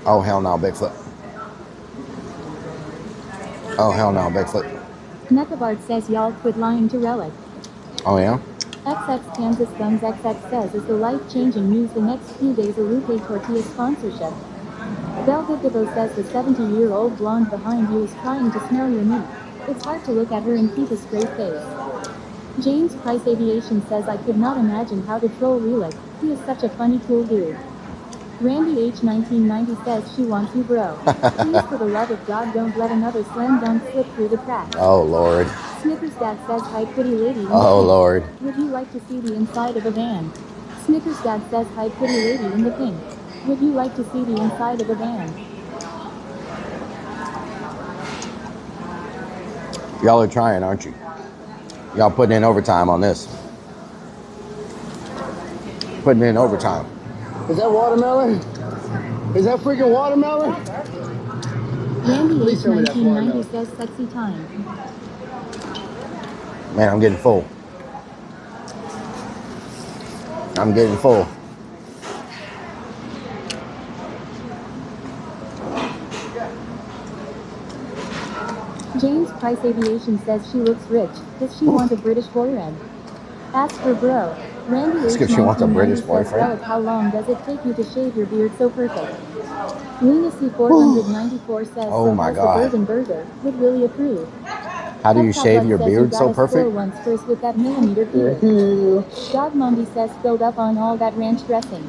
Oh hell no, Bigfoot. Oh hell no, Bigfoot. Nekabart says y'all quit lying to Relic. Oh yeah? XX Kansas Guns XX says, is the life-changing news the next few days a Lupe Tortilla sponsorship? Velvet Devo says the 70-year-old blonde behind you is trying to smell your meat. It's hard to look at her and keep a straight face. James Price Aviation says, I could not imagine how to troll Relic. He is such a funny cool dude. Randy H 1990 says she wants you, bro. Please, for the love of God, don't let another slam dunk slip through the cracks. Oh Lord. Snickers Dad says, hi pretty lady. in the Oh pink. Lord. Would you like to see the inside of a van? Snickers Dad says, hi pretty lady in the pink. Would you like to see the inside of a van? Y'all are trying, aren't you? Y'all putting in overtime on this. Putting in overtime. Is that watermelon? Is that freaking watermelon? Randy Please H tell me that's 1990 watermelon. says, sexy time. Man, I'm getting full. I'm getting full. James Price Aviation says she looks rich. Does she want a British boyfriend? Ask her bro. Randy Let's H see if she wants a 1990 British says, boyfriend. Relic, how long does it take you to shave your beard so perfect? Lunacy 494 says, Oh so my has God. the Bourbon Burger. Would really approve. How do you Top shave Bug your says beard you so gotta score perfect? once first with that millimeter beard. Dog Mombi says filled up on all that ranch dressing.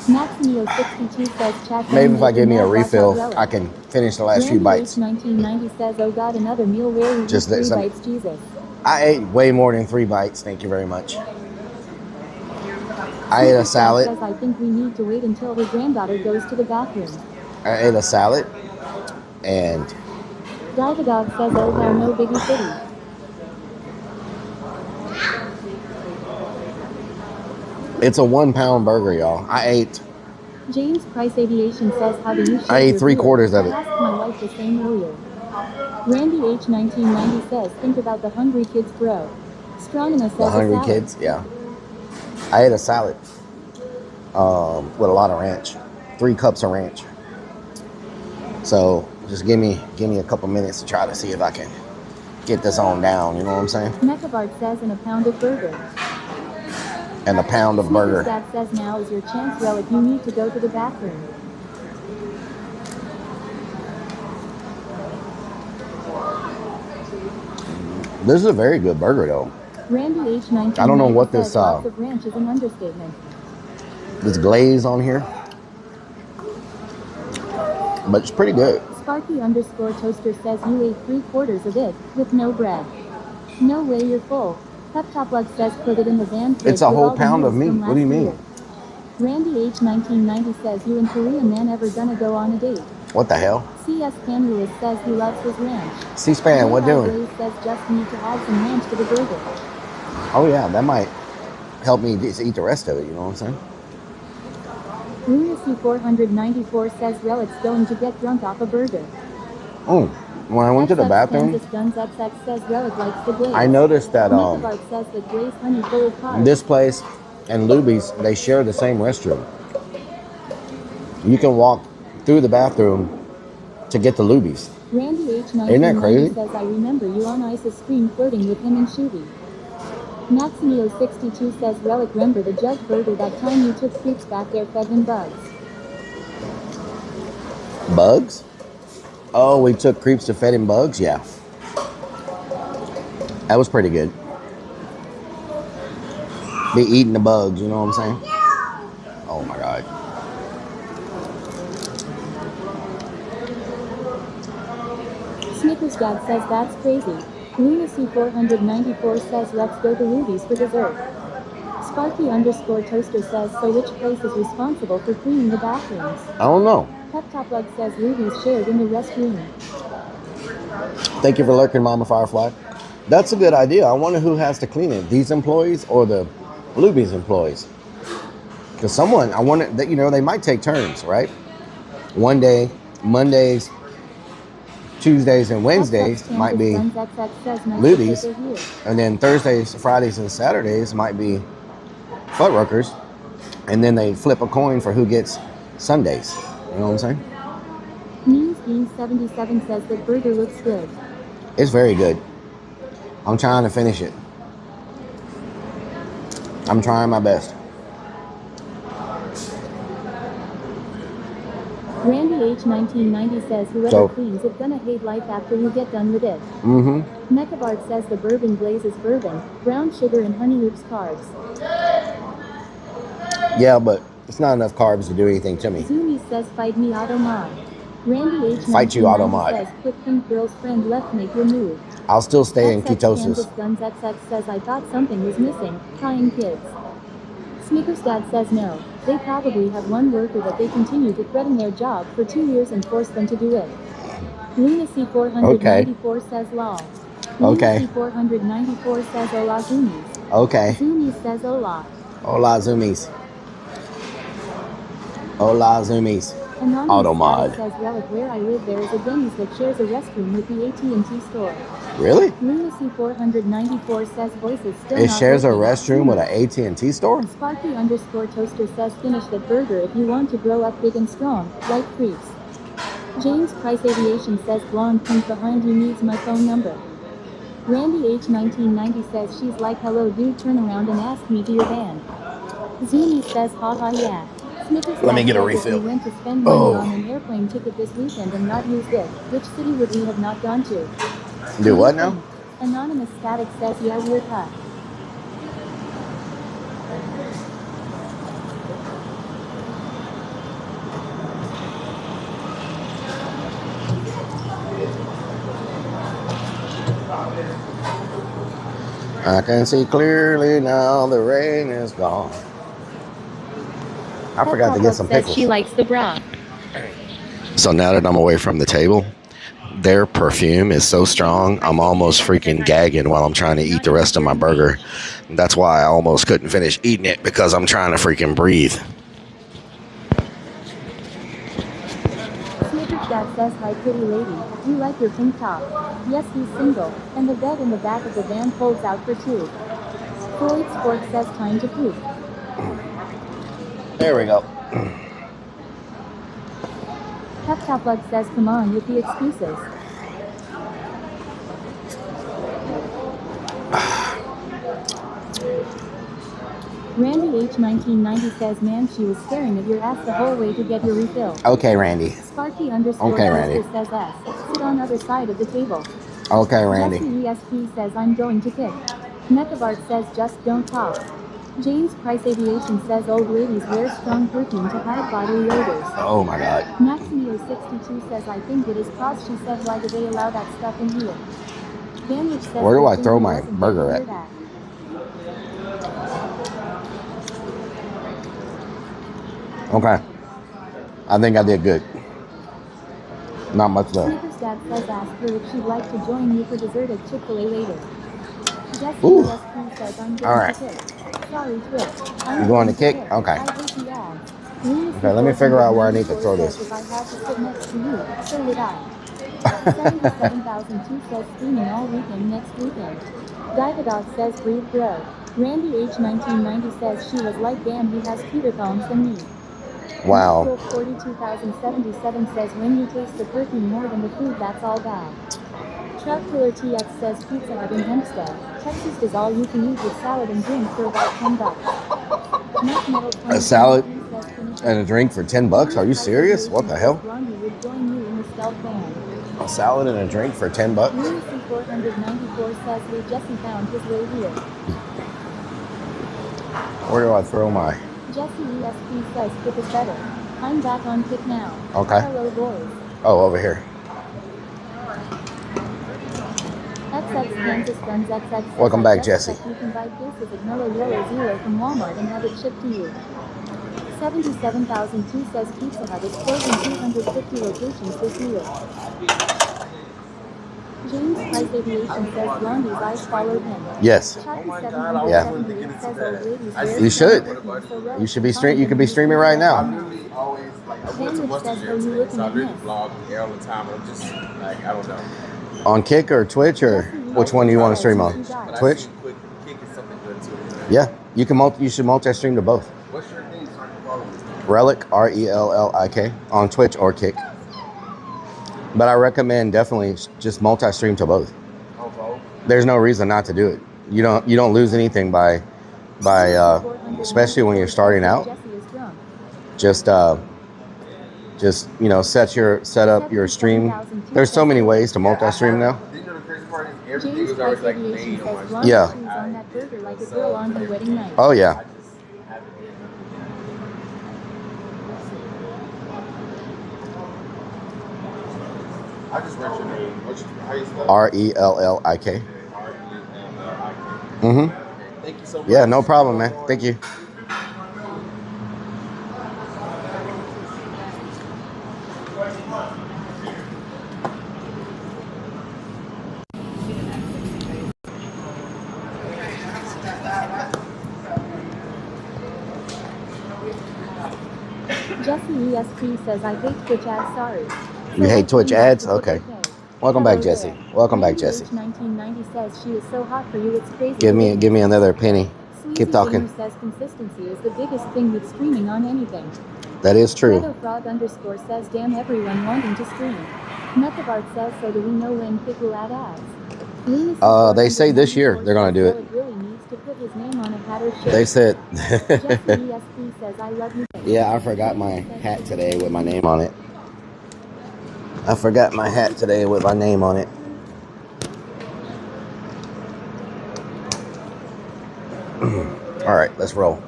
Maximio 62 says chat. Maybe if I give me a Watch out, refill, Relic. I can finish the last few Randy bites. H 1990 says, oh god, another meal where we Just eat 3 some- bites, Jesus. I ate way more than 3 bites. Thank you very much. I ate a Snickers Dad salad. says, I think we need to wait until her granddaughter goes to the bathroom. I ate a salad. And Diva Dog says, oh there no biggie city. it's a 1 pound burger, y'all. I ate James Price Aviation says, how do you shave I ate your 3/4 beard? of it. I asked my wife the same earlier. Randy H 1990 says, think about the hungry kids, bro. Stronina says the hungry a salad. kids. Yeah. I ate a salad with a lot of ranch. 3 cups of ranch. So Just give me a couple minutes to try to see if I can get this on down. You know what I'm saying? Mechabart says in a pound of burger. And a pound of burger. Dad says now is your chance, Rellik. You need to go to the bathroom. This is a very good burger, though. Randy H19. I don't know what this lots of ranch is an understatement. This glaze on here, but it's pretty good. Sparky underscore toaster says you ate 3/4 of it with no bread. No way, you're full. Peptoplug says put it in the van. It's a whole pound of meat. What do you mean? Randy H1990 says you and Korean man ever gonna go on a date? What the hell? CS Canulus says he loves his ranch. C-SPAN, what doing? Says just need to add some ranch to the burger. Oh yeah, that might help me just eat the rest of it. You know what I'm saying? Lunacy 494 says Rellik's going to get drunk off a burger. Oh, when I went to the bathroom, says Rellik likes the glaze. I noticed that says the glaze honey full of carbs. this place and Luby's, they share the same restroom. You can walk through the bathroom to get to Luby's. Randy H9 Isn't that crazy? says I remember you on Ice's screen flirting with him and Shooty. Maximio62 says Rellik, remember the judge burger that time you took creeps back there fed him bugs. Bugs? Oh, we took creeps to fed him bugs? Yeah. That was pretty good. Be eating the bugs, you know what I'm saying? Oh my God. Snickers Dad says that's crazy. Lunacy 494 says let's go to Luby's for dessert. Sparky underscore toaster says so which place is responsible for cleaning the bathrooms? I don't know. Peptoplug says Luby's shared in the restroom. Thank you for lurking, Mama Firefly. That's a good idea. I wonder who has to clean it, these employees or the Luby's employees? Because someone, I wonder that, you know, they might take turns, right? One day, Mondays, Tuesdays, and Wednesdays might be Luby's, and then Thursdays, Fridays, and Saturdays might be Fuddruckers, and then they flip a coin for who gets Sundays. You know what I'm saying? Means Bean 77 says that burger looks good. It's very good. I'm trying to finish it. I'm trying my best. Randy H1990 says whoever cleans it gonna hate life after you get done with it. Mechabart says the bourbon glaze is bourbon, brown sugar and honey oops carbs. Yeah, but it's not enough carbs to do anything to me. Zumi says fight me Automod. Randy H1990 Fight you, Automod. says quick pink girl's friend left make your move. I'll still stay in ketosis. Guns XX says I thought something was missing, crying kids. Sneakers Dad says no. They probably have one worker that they continue to threaten their job for 2 years and force them to do it. Lunacy 494 says lol. Okay. Lunacy 494 says hola zoomies. Okay. Zoomies says hola. Hola zoomies. Hola zoomies. Automod. Says Rellik, where I live there is a Denny's that shares a restroom with the AT&T store. Really? Lunacy 494 says voices still It not shares a working. restroom with an AT&T store? Sparky underscore toaster says finish that burger if you want to grow up big and strong, like creeps. James Price Aviation says blonde pink behind you needs my phone number. Randy H1990 says she's like hello dude turn around and ask me to your band. Zuni says haha yeah. Snickers Let me get a says refill. if we went to spend money on an airplane ticket this weekend and not used it, which city would we have not gone to? Do what now? Anonymous Static says yeah we're cut. I can see clearly now the rain is gone. I forgot to get some pickles. She likes the bra. So now that I'm away from the table, their perfume is so strong, I'm almost freaking gagging while I'm trying to eat the rest of my burger. That's why I almost couldn't finish eating it, because I'm trying to freaking breathe. Snickers Dad says hi pretty lady, you like your pink top. Yes he's single, and the bed in the back of the van folds out for two. Floyd Sport says time to poop. There we go. Plug says come on with the excuses. Randy H1990 says man she was staring at your ass the whole way to get your refill. Okay, Randy. Sparky underscore Okay, Randy. says S. Sit on other side of the table. Okay, Randy. Jesse ESP says I'm going to kick. Mechabart says just don't talk. James Price Aviation says old ladies wear strong perfume to hide bodily odors. Oh my God. Maximio62 says I think it is cause she said why do they allow that stuff in here. Vanwich says Where do I good throw thing he my wasn't burger there to at? hear that. Okay. I think I did good. Not much left. Snickers Dad says ask her if she'd like to join you for dessert at Chick-fil-A later. Jesse Ooh. ESP says I'm going All right. to kick. Sorry, Twitch. You going to kick? Okay. I hate the ads. Okay, let me figure out where I need to throw this. If I had to sit next to you, so would I. 77,002 says streaming all weekend next weekend. Divadog says breathe bro. Randy H1990 says she was like damn he has cuter thumbs than me. Wow. 42,077 says when you taste the perfume more than the food that's all bad. Truck Killer TX says Pizza Hut in Hempstead, Texas does all you can eat with salad and drink for about $10. A salad and a drink for $10? Are you serious? What the hell? A salad and a drink for $10? 494 says Lee Jesse found his way here. Where do I throw my? Jesse ESP says Kick is better. I'm back on Kick now. Okay. Hello boys. Oh, over here. XX Kansas Guns XX. Welcome back, Jesse. You can buy cases of Mellow Yellow Zero from Walmart and have it shipped to you. 77,002 says Pizza Hut is closing 250 locations this year. James Price Aviation says Blondie's eyes followed him. Yes. Yeah. You should. You should be stream. You could be streaming right now. Always like I went to Western Europe, so I really vlog all the time. I'm just like I don't know. On Kick or Twitch or which one do you want to stream on? Twitch. Kick is something good too. Yeah, you can you should multi-stream to both. What's your name so I can follow you? Rellik RELLIK on Twitch or Kick. But I recommend definitely just multi-stream to both. There's no reason not to do it. You don't lose anything by especially when you're starting out. Just you know, set up your stream. There's so many ways to multi-stream now. Yeah. Oh yeah. I just read your name. How you spell it? RELLIK. Okay, thank you so much. Yeah, no problem, man. Thank you. Jesse ESP says I hate Twitch ads, sorry. You hate Twitch ads? Okay. Welcome back, Jesse. Welcome back, Jesse. 1990 says she is so hot for you, it's crazy. Give me another penny. Keep talking. Says consistency is the biggest thing with streaming on anything. That is true. Frog underscore says damn everyone wanting to stream. Mechabart says so do we know when Kick will add ads? They say this year they're gonna do it. Really needs to put his name on a hat or shirt. They said. Jesse ESP says I love you. Yeah, I forgot my hat today with my name on it. I forgot my hat today with my name on it. All right, let's roll.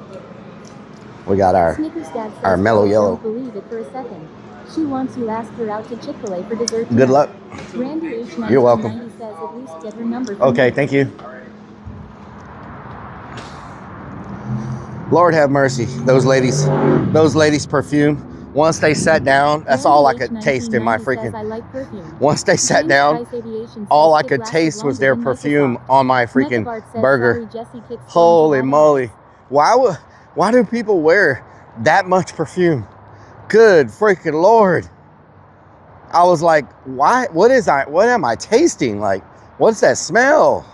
We got our mellow yellow. Believe it for a second. She wants you ask her out to Chick-fil-A for dessert. Good luck. Randy H. You're welcome. Says at least get her number. Okay, thank you. Lord have mercy. Those ladies' perfume. Once they sat down, that's all I could taste in my freaking. Once they sat down, all I could taste was their perfume on my freaking burger. Holy moly! Why do people wear that much perfume? Good freaking Lord! I was like, why? What am I tasting? Like, what's that smell?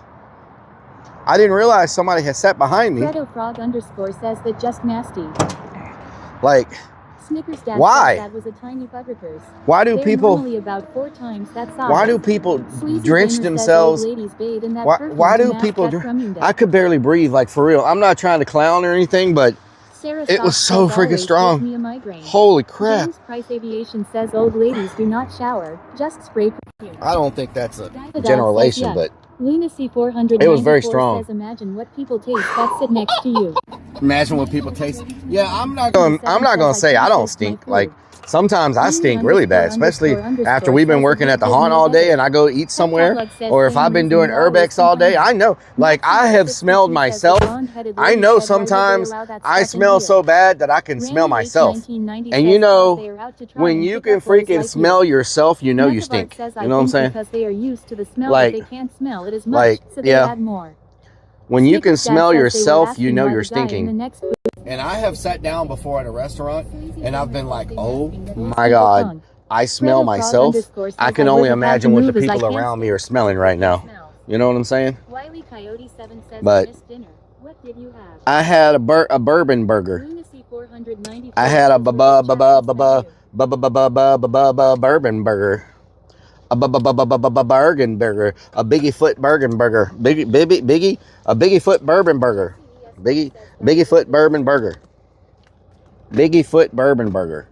I didn't realize somebody had sat behind me. Frog underscore says that just nasty. Like, Snickers Dad Why? said that was a tiny buttercurse. Why do They're people? normally about 4 times that size. Why do people Sleazy drench Gamer says themselves? old ladies bathe in that Why perfume to do mask people? that Crumune I dust. could barely breathe, like for real. I'm not trying to clown or anything, but Sarah it was Stock so says freaking always strong. gives me a migraine. Holy crap! James Price Aviation says old ladies do not shower, just spray perfume. I don't think that's a The dog generalization, says, but Lunacy 494 it was very strong. says imagine what people taste that sit next to you. Imagine what people taste. Yeah, I'm not gonna say I don't stink. Like sometimes I stink really bad, especially after we've been working at the haunt all day and I go eat somewhere, or if I've been doing urbex all day. I know, like I have smelled myself. I know sometimes I smell so bad that I can smell myself. And you know, when you can freaking smell yourself, you know you stink. You know what I'm saying? Because they are used to the smell, Like- but they can't smell it as much, so they yeah. add more. When you can Snickers Dad smell says they were yourself, you asking know why you're the guy in the stinking. next booth And I have sat down before at a restaurant and I've been like, oh my People God, tongue. I smell Fredo Frog myself. underscore says I can I only would have had to imagine what the move as I people can't around me stand are smelling right now. smells. You know what I'm saying? Wiley Coyote 7 says But- I missed dinner. What did you have? I had a bourbon burger. Lunacy 494 I had a says Richard Chapman's menu. bourbon burger. A burger burger. A Biggie foot bourbon burger. Biggie, a Biggie foot bourbon burger. Biggie foot bourbon burger. Biggie foot bourbon burger.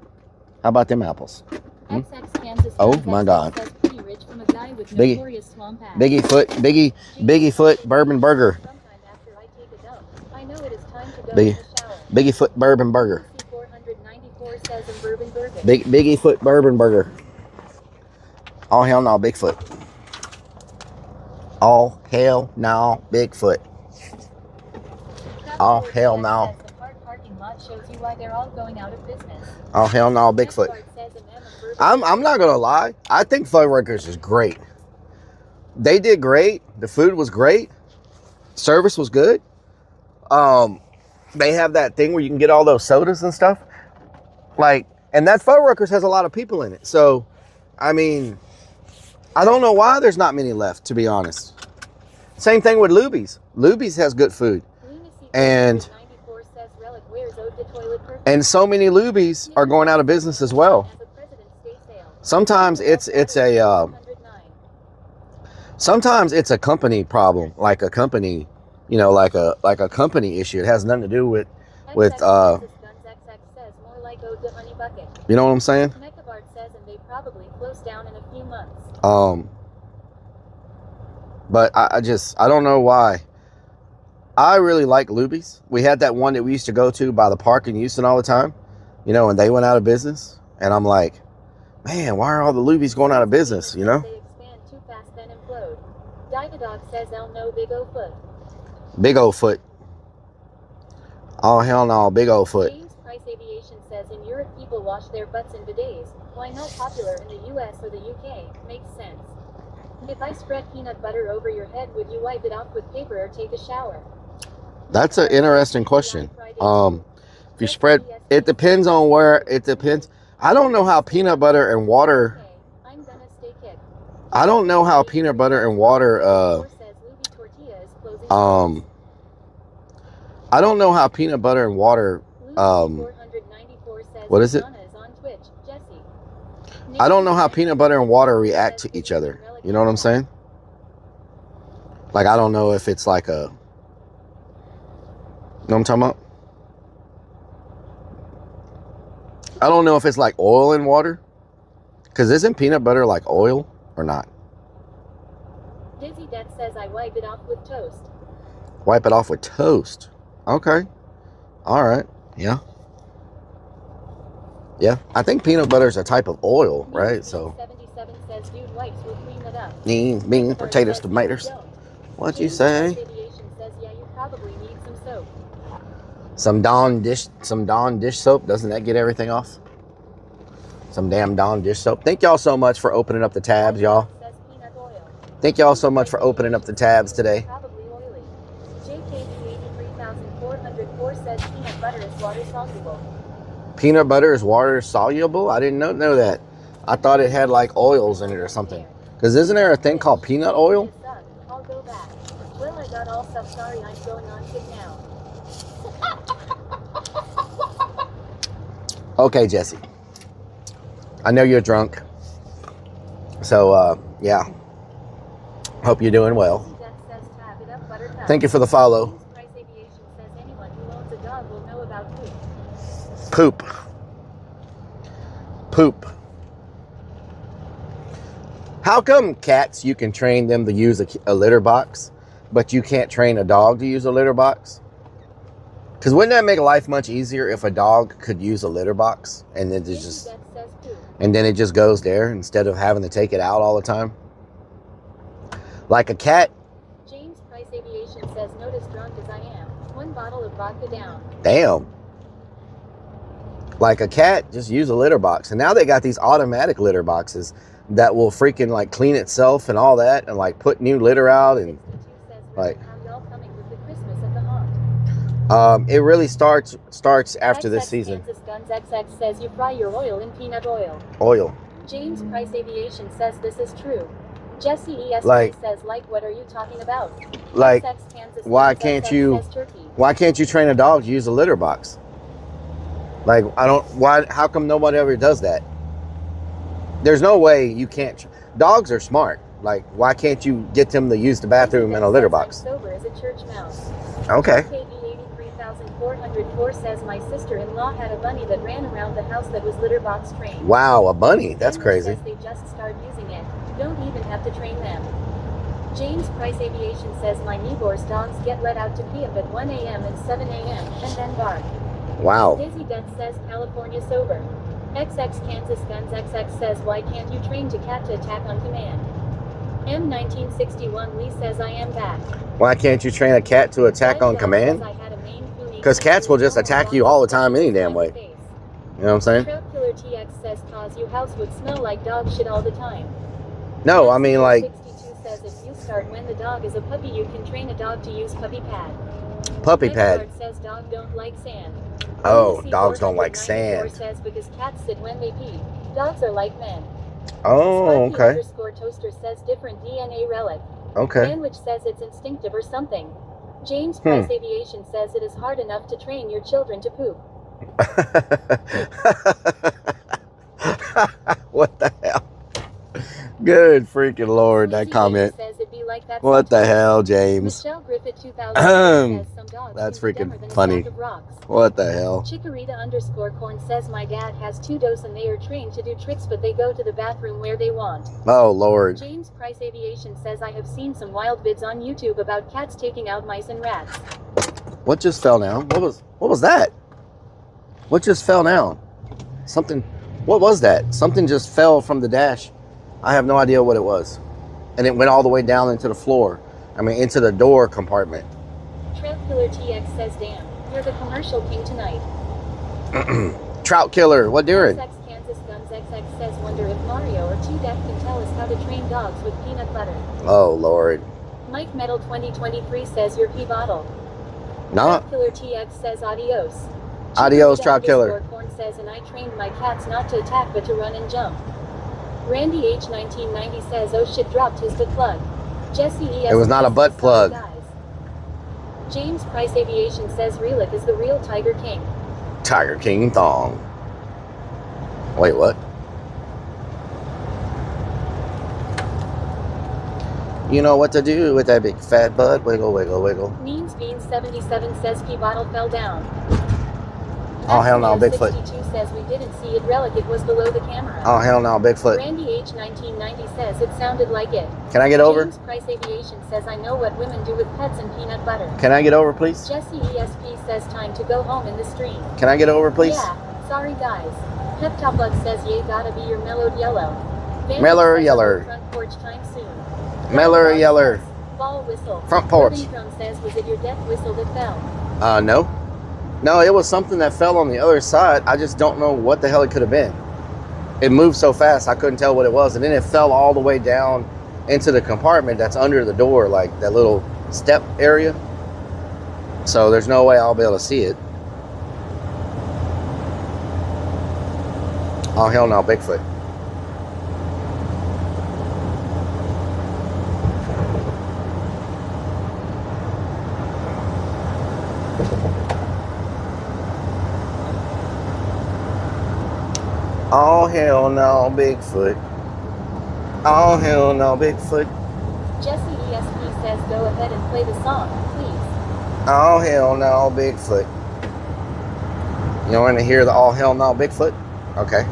How about them apples? XX Kansas Oh Jones my XX God. says pretty rich from a guy with Biggie- notorious swamp ass. Biggie foot bourbon burger. Sometime after I take a dump, I know it is time to go Biggie- in the shower. Biggie foot bourbon burger. Lunacy 494 says a bourbon burger. Biggie foot bourbon burger. Oh hell no, Bigfoot. Oh hell no, Bigfoot. Oh hell no. The park parking lot shows you why they're all going out of business. Oh hell no, Bigfoot. Bart says an M of bourbon I'm not gonna lie. I think Fuddruckers is great. They did great. The food was great. Service was good. They have that thing where you can get all those sodas and stuff. Like, and that Fuddruckers has a lot of people in it. So, I mean, I don't know why there's not many left, to be honest. Same thing with Luby's. Luby's has good food. And- 94 says Rellik wears ode to toilet perfume. And so many Luby's are going out of business as well. As a President's Day sale. Sometimes it's a 109. sometimes it's a company problem, like a company, you know, like a company issue. It has nothing to do with XX Guns XX says more like ode to Honey Bucket. you know what I'm saying? Mechabart says and they probably close down in a few months. But I don't know why. I really like Luby's. We had that one that we used to go to by the park in Houston all the time, you know, and they went out of business. And I'm like, man, why are all the Luby's going out of business, you know? They expand too fast then implode. Dynadog says L no big O foot. Big old foot. Oh, hell no, big old foot. James Price Aviation says in Europe people wash their butts in bidets. Why not popular in the US or the UK? Makes sense. If I spread peanut butter over your head, would you wipe it off with paper or take a shower? That's an interesting question. If you spread, it depends on where, it depends. I don't know how peanut butter and water, Okay, I'm gonna stay kicked. I don't know how peanut butter and water, I don't know how peanut butter and water, what is it? I don't know how peanut butter and water react to each other. You know what I'm saying? Like, I don't know if it's like a, you know what I'm talking about? I don't know if it's like oil and water. Because isn't peanut butter like oil or not? Dizzy Death says I wipe it off with toast. Wipe it off with toast. Okay. All right. Yeah. Yeah. I think peanut butter is a type of oil, right? So. 77 says dude wipes will clean it up. Beans, potatoes, tomatoes. What'd you say? Aviation says yeah, you probably need some soap. Some Dawn dish soap. Doesn't that get everything off? Some damn Dawn dish soap. Thank y'all so much for opening up the tabs, y'all. Says peanut oil. Thank y'all so much for opening up the tabs today. Probably oily. JKB83404 says peanut butter is water soluble. Peanut butter is water soluble? I didn't know that. I thought it had like oils in it or something. Because isn't there a thing called peanut oil? I'll go back. Well, I got all stuff. Sorry, I'm going on kick now. Okay, Jesse. I know you're drunk. So, yeah. Hope you're doing well. Thank you for the follow. Poop. Poop. How come cats, you can train them to use a litter box, but you can't train a dog to use a litter box? Because wouldn't that make life much easier if a dog could use a litter box and then it just goes there instead of having to take it out all the time? Like a cat. James Price Aviation says, "Not as drunk as I am. 1 bottle of vodka down." Damn. Like a cat, just use a litter box. And now they got these automatic litter boxes that will freaking like clean itself and all that, and like put new litter out, and like it really starts after this season. Guns XX says, "You fry your oil in peanut oil." Oil. James Price Aviation says this is true. Jesse ESP says, "Like, what are you talking about?" Like, Kansas why can't you train a dog to use a litter box? Like, how come nobody ever does that? There's no way you can't. Dogs are smart. Like, why can't you get them to use the bathroom in a litter box? Sober as a church mouse. Okay. KD 83404 says, "My sister-in-law had a bunny that ran around the house that was litter box trained." Wow, a bunny. That's crazy. Says they just start using it. Don't even have to train them. James Price Aviation says, "My neighbor's dogs get let out to pee up at 1 a.m. and 7 a.m. and then bark." Wow. Dizzy Death says, "California sober." XX Kansas Guns XX says, "Why can't you train to cat to attack on command?" M1961 Lee says, "I am back." Why can't you train a cat to attack on command? Because cats will just attack you all the time any damn way. You know what I'm saying? Trail Killer TX says, "Cause your house would smell like dog shit all the time." No, I mean, like, 62 says, "If you start when the dog is a puppy, you can train a dog to use puppy pad." puppy pad. Says dog don't like sand. Oh, dogs don't like sand. Says because cats sit when they pee. Dogs are like men. Oh, Sparky okay. _ Toaster says different DNA relic. Okay. Sandwich says it's instinctive or something. James Price Aviation says it is hard enough to train your children to poop. What the hell? Good freaking Lord, that comment. What the hell, James? Michelle Griffith 2000 says some dogs That's can be freaking dumber than a funny. sack of rocks. What the hell? Chikorita _ Corn says my dad has 2 dogs and they are trained to do tricks, but they go to the bathroom where they want. Oh Lord. James Price Aviation says I have seen some wild vids on YouTube about cats taking out mice and rats. What just fell down? What was that? What just fell down? Something. What was that? Something just fell from the dash. I have no idea what it was. And it went all the way down into the floor. I mean, into the door compartment. Trout Killer TX says, "Damn, you're the commercial king tonight." Trout Killer, what doing? Kansas Guns XX says, "Wonder if Mario or T-Deck can tell us how to train dogs with peanut butter." Oh Lord. Mike Metal 2023 says, "Your pee bottle." Not. Trout Killer TX says, "Adios." Adios, Trout Killer. Corn says, "And I trained my cats not to attack but to run and jump." Randy H 1990 says, "Oh shit, dropped his butt plug." Jesse ES. It was not a butt plug. James Price Aviation says, "Rellik is the real Tiger King." Tiger King thong. Wait, what? You know what to do with that big fat butt. Wiggle, wiggle, wiggle. Means Bean 77 says pee bottle fell down. Oh hell no, Bigfoot. 62 says we didn't see it. Relic, it was below the camera. Oh hell no, Bigfoot. Randy H 1990 says it sounded like it. Can I get over? James Price Aviation says I know what women do with pets and peanut butter. Can I get over, please? Jesse ESP says time to go home in the stream. Can I get over, please? Yeah, sorry guys. Peptopluck says yay, gotta be your mellowed yellow. Mellow yeller. Front porch time soon. Mellow yeller. Ball whistle. Front porch. Says was it your death whistle that fell? No. No, it was something that fell on the other side. I just don't know what the hell it could have been. It moved so fast, I couldn't tell what it was. And then it fell all the way down into the compartment that's under the door, like that little step area. So there's no way I'll be able to see it. Oh, hell no, Bigfoot. Oh, hell no, Bigfoot. Oh, hell no, Bigfoot. Jesse ESP says go ahead and play the song, please. Oh, hell no, Bigfoot. You want to hear the oh, hell no, Bigfoot? Okay.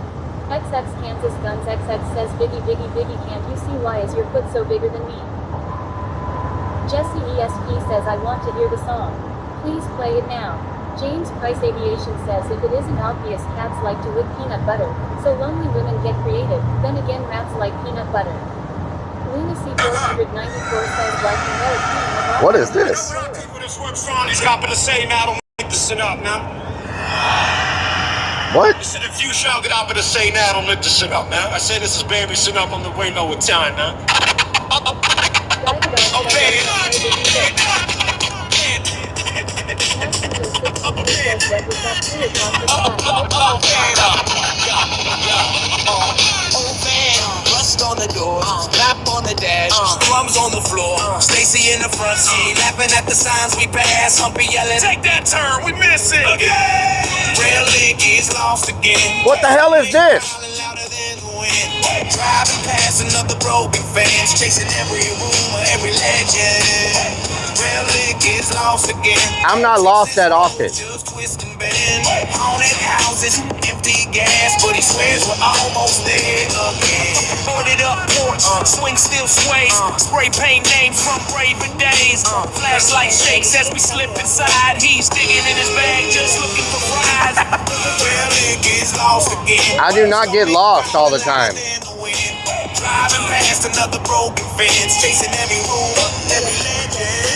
XX Kansas Guns XX says Biggie Biggie Biggie, can't you see why is your foot so bigger than me? Jesse ESP says I want to hear the song. Please play it now. James Price Aviation says if it isn't obvious cats like to lick peanut butter, so lonely women get creative, then again rats like peanut butter. Lunacy 494 says like you know What is this? He's got to say now, don't make this shit up now. What? I said if you shall get up to say now, don't make this shit up now. I said this is baby shit up on the way low with time now. Rust on the door, slap on the dash, crumbs on the floor. Stacy in the front seat, laughing at the signs we pass. Humpy yelling, take that turn, we miss it again. Rellik is lost again. What the hell is this? Driving past another broken fans, chasing every rumor, every legend. Rellik is lost again. I'm not lost that often. Just twist and bend. Haunted houses, empty gas, but he swears we're almost there again. Boarded up porch, swing still sways. Spray paint names from braver days. Flashlight shakes as we slip inside. He's digging in his bag, just looking for fries. Rellik is lost again. I do not get lost all the time. Driving past another broken fence, chasing every rumor, every legend.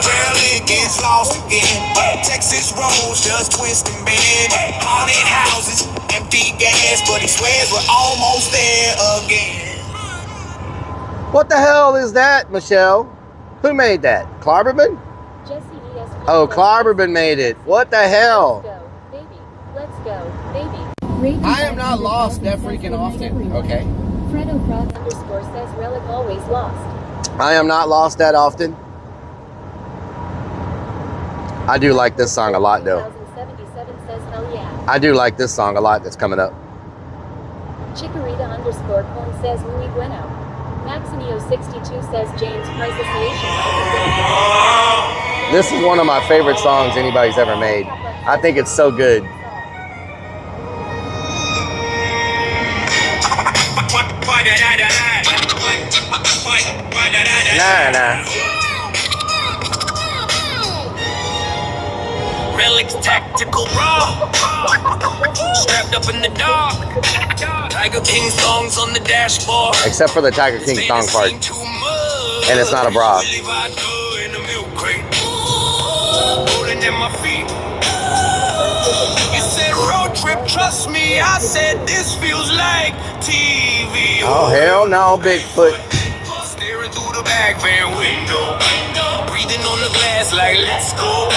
Rellik is lost again. Texas roads just twist and bend. Haunted houses, empty gas, but he swears we're almost there again. What the hell is that, Michelle? Who made that? Clobberman? Jesse ESP. Oh, Clobberman made it. What the hell? Let's go, baby. Let's go, baby. I am not lost that freaking often, okay? Fredo Frog underscore says Rellik always lost. I am not lost that often. I do like this song a lot, though. 1077 says hell yeah. I do like this song a lot that's coming up. Chikorita underscore Corn says muy bueno. Maxinio62 says James Price Association. This is one of my favorite songs anybody's ever made. I think it's so good. Nah. Rellik's tactical raw. Strapped up in the dark. Tiger King songs on the dashboard. Except for the Tiger King song part. And it's not a bra. You said road trip, trust me. I said this feels like TV. Oh, hell no, Bigfoot. Staring through the back van window. Breathing on the glass like let's go.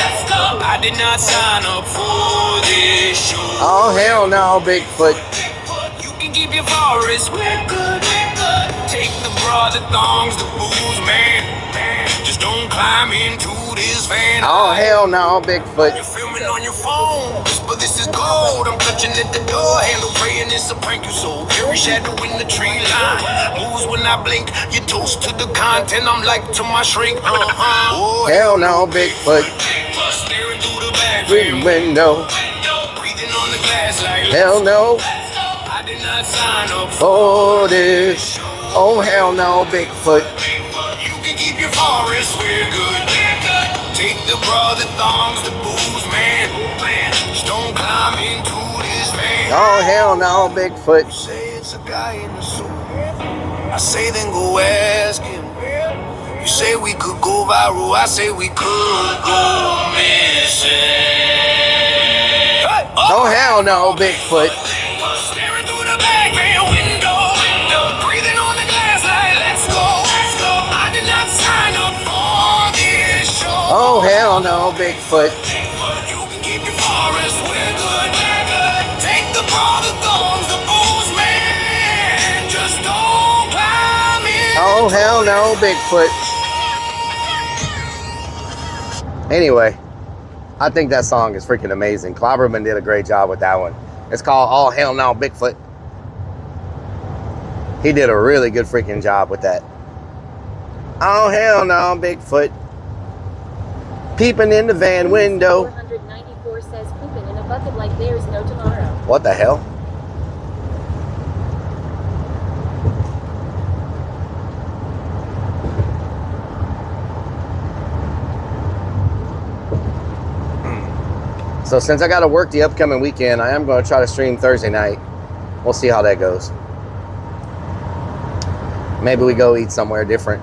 I did not sign up for this show. Oh, hell no, Bigfoot. You can keep your forest, we're good. Take the bra, the thongs, the booze, man. Just don't climb into this van. Oh, hell no, Bigfoot. You're filming on your phone, but this is gold. I'm clutching at the door handle, praying it's a prank you so. Every shadow in the tree line moves when I blink. You toast to the content, I'm like to my shrink. Oh, Hell no, Bigfoot. staring through the back Window. breathing on the glass like Hell no. I did not sign up For this. Oh, hell no, Bigfoot. You can keep your forest, we're good. Take the bra, the thongs, the booze, man. Just don't climb into this van. Oh, hell no, Bigfoot. Say it's a guy in the suit. I say then go ask him. You say we could go viral. I say we could go missing. Oh, hell no, Bigfoot. Staring through the back van window. Breathing on the glass like let's go. I did not sign up for this show. Oh, hell no, Bigfoot. You can keep your forest, we're good. Take the bra, the thorns, the booze, man. Just don't climb in. Oh, hell no, Bigfoot. Anyway, I think that song is freaking amazing. Clobberman did a great job with that one. It's called All Hell No Bigfoot. He did a really good freaking job with that. Oh hell no, Bigfoot. Peeping in the van window. 494 says pooping in a bucket like there's no tomorrow. What the hell? So since I got to work the upcoming weekend, I am going to try to stream Thursday night. We'll see how that goes. Maybe we go eat somewhere different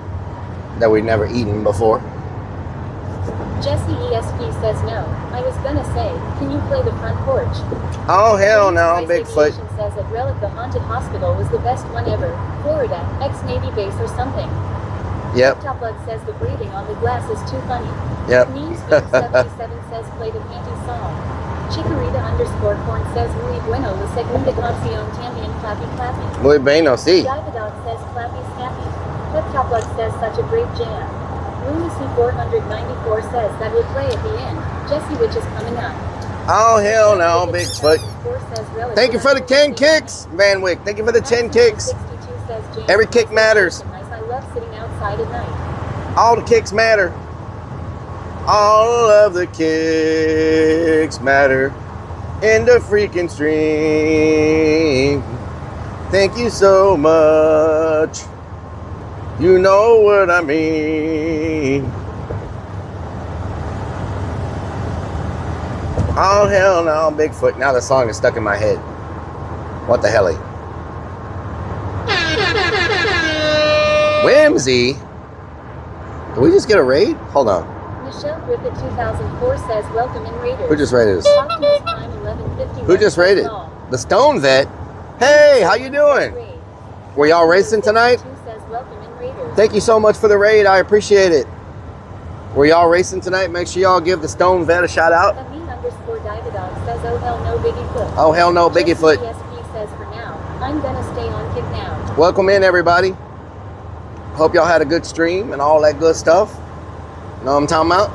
that we've never eaten before. Jesse ESP says no. I was gonna say, can you play the front porch? Oh hell no, James Bigfoot. Aviation says that Rellik the Haunted Hospital was the best one ever. Florida, ex-Navy base or something. Yep. Top Bug says the breathing on the glass is too funny. Yep. Newspeak77 says play the panty song. Chikorita underscore corn says muy bueno la segunda canción también clappy clappy. Muy bueno, sí. Dividog says clappy snappy. Flip Top Bug says such a great jam. Lunacy 494 says that will play at the end. Jesse Witch is coming up. Oh hell no, Bigfoot. Thank you for the 10 kicks, Van Wick. Thank you for the 10 kicks. Every kick matters. I love sitting outside at night. All the kicks matter. All of the kicks matter in the freaking stream. Thank you so much. You know what I mean. Oh hell no, Bigfoot. Now the song is stuck in my head. What the helly? Whimsy? Did we just get a raid? Hold on. Michelle Griffith 2004 says welcome in Raiders. Who just raided us? Optimus Prime 1150 Who just raided? The Stone Vet. Hey, how you doing? Were y'all racing tonight? Says welcome in Raiders. Thank you so much for the raid. I appreciate it. Were y'all racing tonight? Make sure y'all give the Stone Vet a shout out. Amin underscore Dividog says oh hell no Biggie Foot. Oh hell no Biggie Foot. ESP says for now, I'm gonna stay on kick now. Welcome in everybody. Hope y'all had a good stream and all that good stuff. Know what I'm talking about?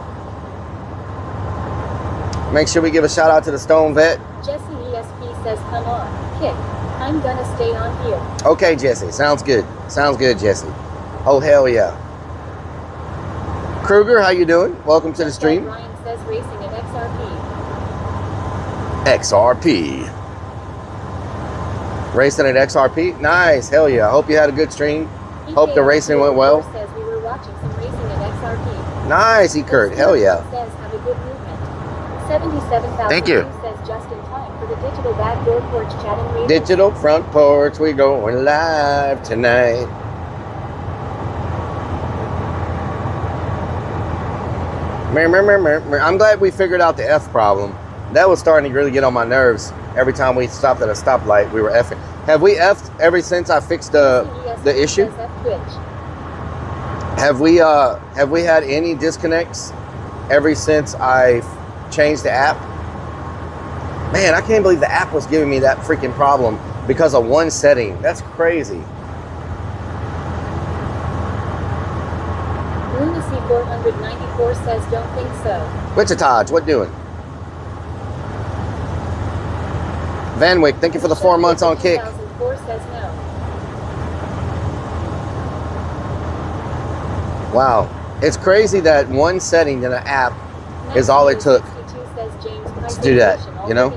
Make sure we give a shout out to the Stone Vet. Jesse ESP says come on, kick. I'm gonna stay on here. Okay, Jesse. Sounds good. Sounds good, Jesse. Oh hell yeah. Kruger, how you doing? Welcome to the stream. Ryan says racing at XRP. XRP. Racing at XRP? Nice. Hell yeah. Hope you had a good stream. Hope the racing went well. Says we were watching some racing at XRP. Nice, E-Kurt. Hell yeah. Says have a good movement. 77,000 Thank you. Says just in time for the digital backdoor porch chat and radio. Digital front porch. We going live tonight. I'm glad we figured out the F problem. That was starting to really get on my nerves. Every time we stopped at a stoplight, we were effing. Have we effed ever since I fixed the issue? Have we had any disconnects ever since I changed the app? Man, I can't believe the app was giving me that freaking problem because of one setting. That's crazy. Lunacy 494 says don't think so. Wichita, what doing? Van Wick, thank you for the 4 months on Kick. 2004 says no. Wow. It's crazy that one setting in an app is all it took to do that, you know?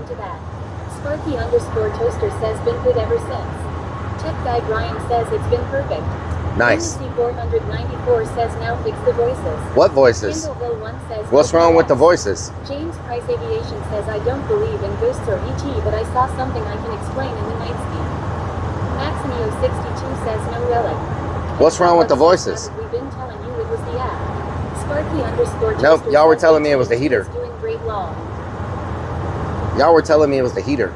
Sparky underscore toaster says been good ever since. Tech guy Brian says it's been perfect. Nice. Lunacy 494 says now fix the voices. What voices? Kendall 1 says What's wrong with the voices? James Price Aviation says I don't believe in ghosts or ET, but I saw something I can explain in the night ski. Maximio62 says no relic. What's wrong with the voices? We've been telling you it was the app. Sparky underscore Nope, toaster y'all were says telling me it was the heater. doing great long. Y'all were telling me it was the heater.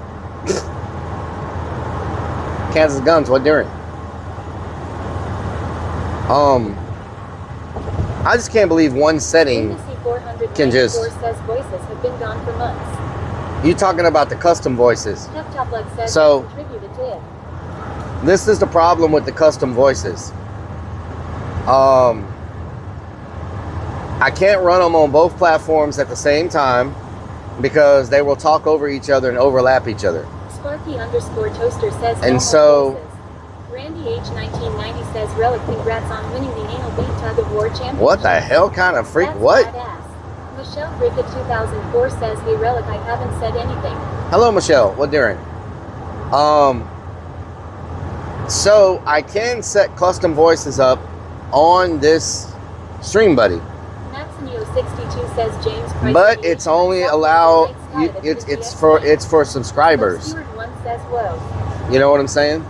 Kansas Guns, what doing? I just can't believe one setting can just... says voices have been gone for months. You talking about the custom voices. Says so, contributed to it. This is the problem with the custom voices. I can't run them on both platforms at the same time because they will talk over each other and overlap each other. Sparky underscore toaster says And no so- more voices. Randy H 1990 says Rellik congrats on winning the anal beat tug of war championship. What the hell kind of freak? That's What? badass. Michelle Griffith 2004 says, hey Rellik, I haven't said anything. Hello, Michelle. What doing? So I can set custom voices up on this Stream Buddy, Maxinio62 says James Price. but it's only allowed. It's for subscribers. Stewart 1 says whoa. You know what I'm saying?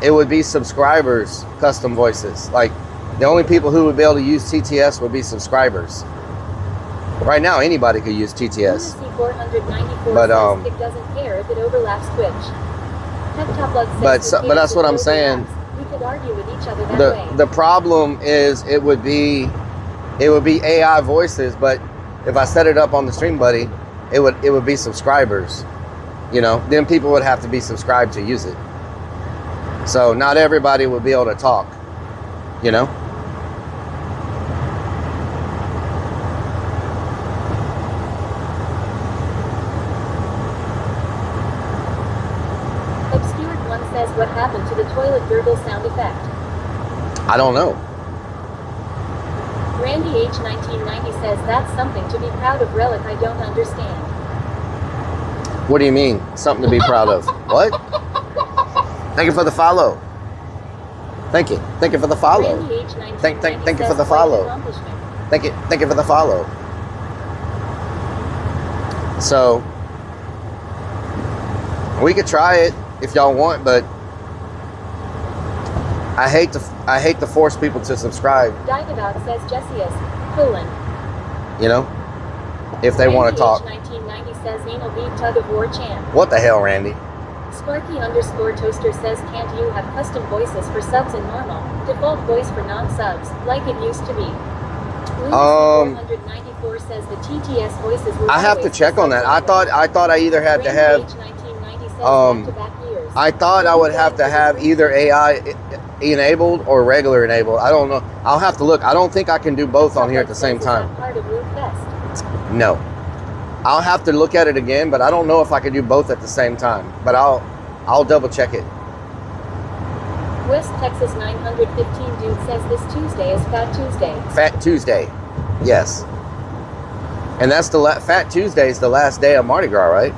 It would be subscribers' custom voices. Like the only people who would be able to use TTS would be subscribers. Right now, anybody could use TTS. But it doesn't care if it overlaps Twitch. But that's what I'm saying. We could argue with each other that way. The problem is it would be AI voices, but if I set it up on the Stream Buddy, it would be subscribers. You know, then people would have to be subscribed to use it. So not everybody would be able to talk, you know? Obscured 1 says what happened to the toilet gurgle sound effect. I don't know. Randy H 1990 says that's something to be proud of. Rellik, I don't understand. What do you mean? Something to be proud of? What? Thank you for the follow. Thank you. Thank you for the follow. Randy H 1990 Thank you for says the quite follow. accomplishment. Thank you for the follow. So we could try it if y'all want, but I hate to force people to subscribe. Divedog says Jessius, colon. You know, if they want to talk. Randy H 1990 says anal beat tug of war champ. What the hell, Randy? Sparky underscore toaster says can't you have custom voices for subs and normal? Default voice for non-subs, like it used to be. Lunacy 494 says the TTS voices were I have to check on that. I thought I either had to have I thought I would have to have either AI enabled or regular enabled. I don't know. I'll have to look. I don't think I can do both on here at the same time. No. I'll have to look at it again, but I don't know if I can do both at the same time. But I'll double check it. West Texas 915 dude says this Tuesday is Fat Tuesday. Fat Tuesday. Yes. And that's the Fat Tuesday is the last day of Mardi Gras, right?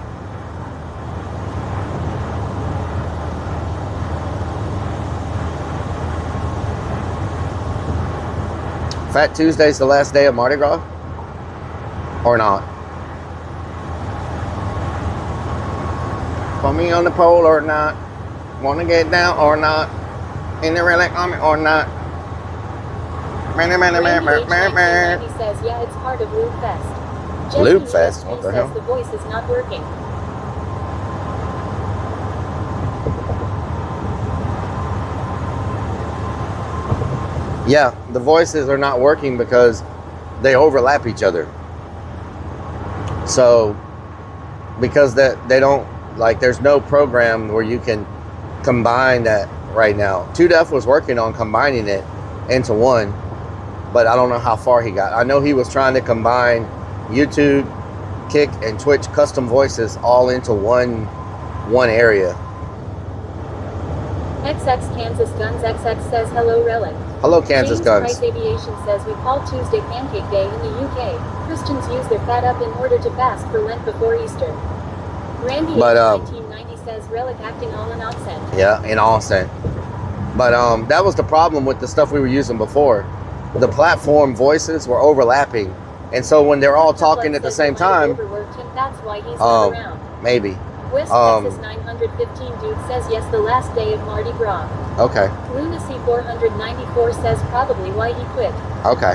Fat Tuesday's the last day of Mardi Gras? Or not? Put me on the pole or not? Wanna get down or not? In the Rellik Army or not? Randy H says, yeah, it's part of Lube Fest. Lube Fest? What the hell? The voice is not working. Yeah, the voices are not working because they overlap each other. So, because they don't, like, there's no program where you can combine that right now. 2Def was working on combining it into one, but I don't know how far he got. I know he was trying to combine YouTube, Kick, and Twitch custom voices all into one area. XX Kansas Guns XX says hello Rellik. Hello Kansas Guns. Price Aviation says we call Tuesday Pancake Day in the UK. Christians use their fat up in order to fast for Lent before Easter. Randy 1990 says Rellik acting all in accent. Yeah, in accent. But that was the problem with the stuff we were using before. The platform voices were overlapping, and so when they're all talking at the same time, that's why he's not around. Maybe. West Texas 915 dude says yes, the last day of Mardi Gras. Okay. Lunacy 494 says probably why he quit. Okay.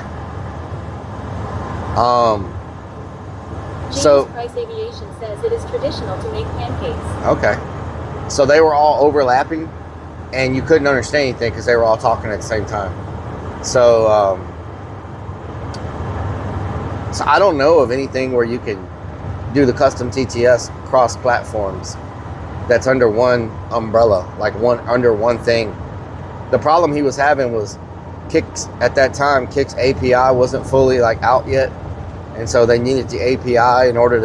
James So Price Aviation says it is traditional to make pancakes. Okay. So they were all overlapping, and you couldn't understand anything because they were all talking at the same time. So, so I don't know of anything where you can do the custom TTS cross platforms that's under one umbrella, like under one thing. The problem he was having was Kick's at that time. Kick's API wasn't fully like out yet, and so they needed the API in order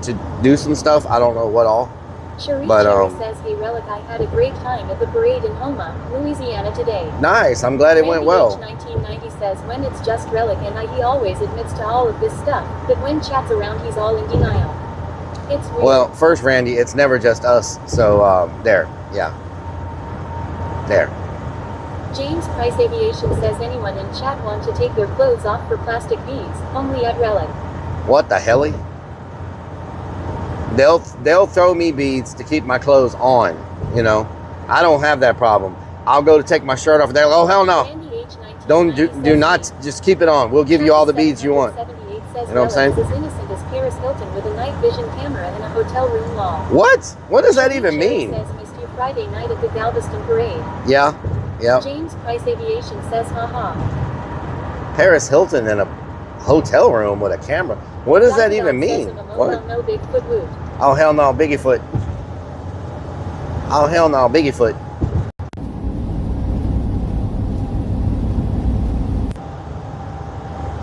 to do some stuff. I don't know what all. Cherie But, Cherry says, hey Rellik, I had a great time at the parade in Houma, Louisiana today. Nice. I'm glad it went well. Randy H 1990 says, when it's just Rellik and I, he always admits to all of this stuff, but when chat's around, he's all in denial. It's weird. Well, first, Randy, it's never just us. So, there. Yeah. There. James Price Aviation says, anyone in chat want to take their clothes off for plastic beads, only at Rellik. What the helly? They'll throw me beads to keep my clothes on, you know. I don't have that problem. I'll go to take my shirt off. They're like, oh hell no. Don't do not just keep it on. We'll give you all the beads you want. You know what I'm saying? As innocent as Paris Hilton with a night vision camera in a hotel room wall. What? What does that even mean? Says, missed you Friday night at the Galveston parade. Yeah. Yeah. James Price Aviation says, haha. Paris Hilton in a hotel room with a camera. What does that even mean? What? No Bigfoot woot. Oh hell no, Biggiefoot. Oh hell no, Biggiefoot.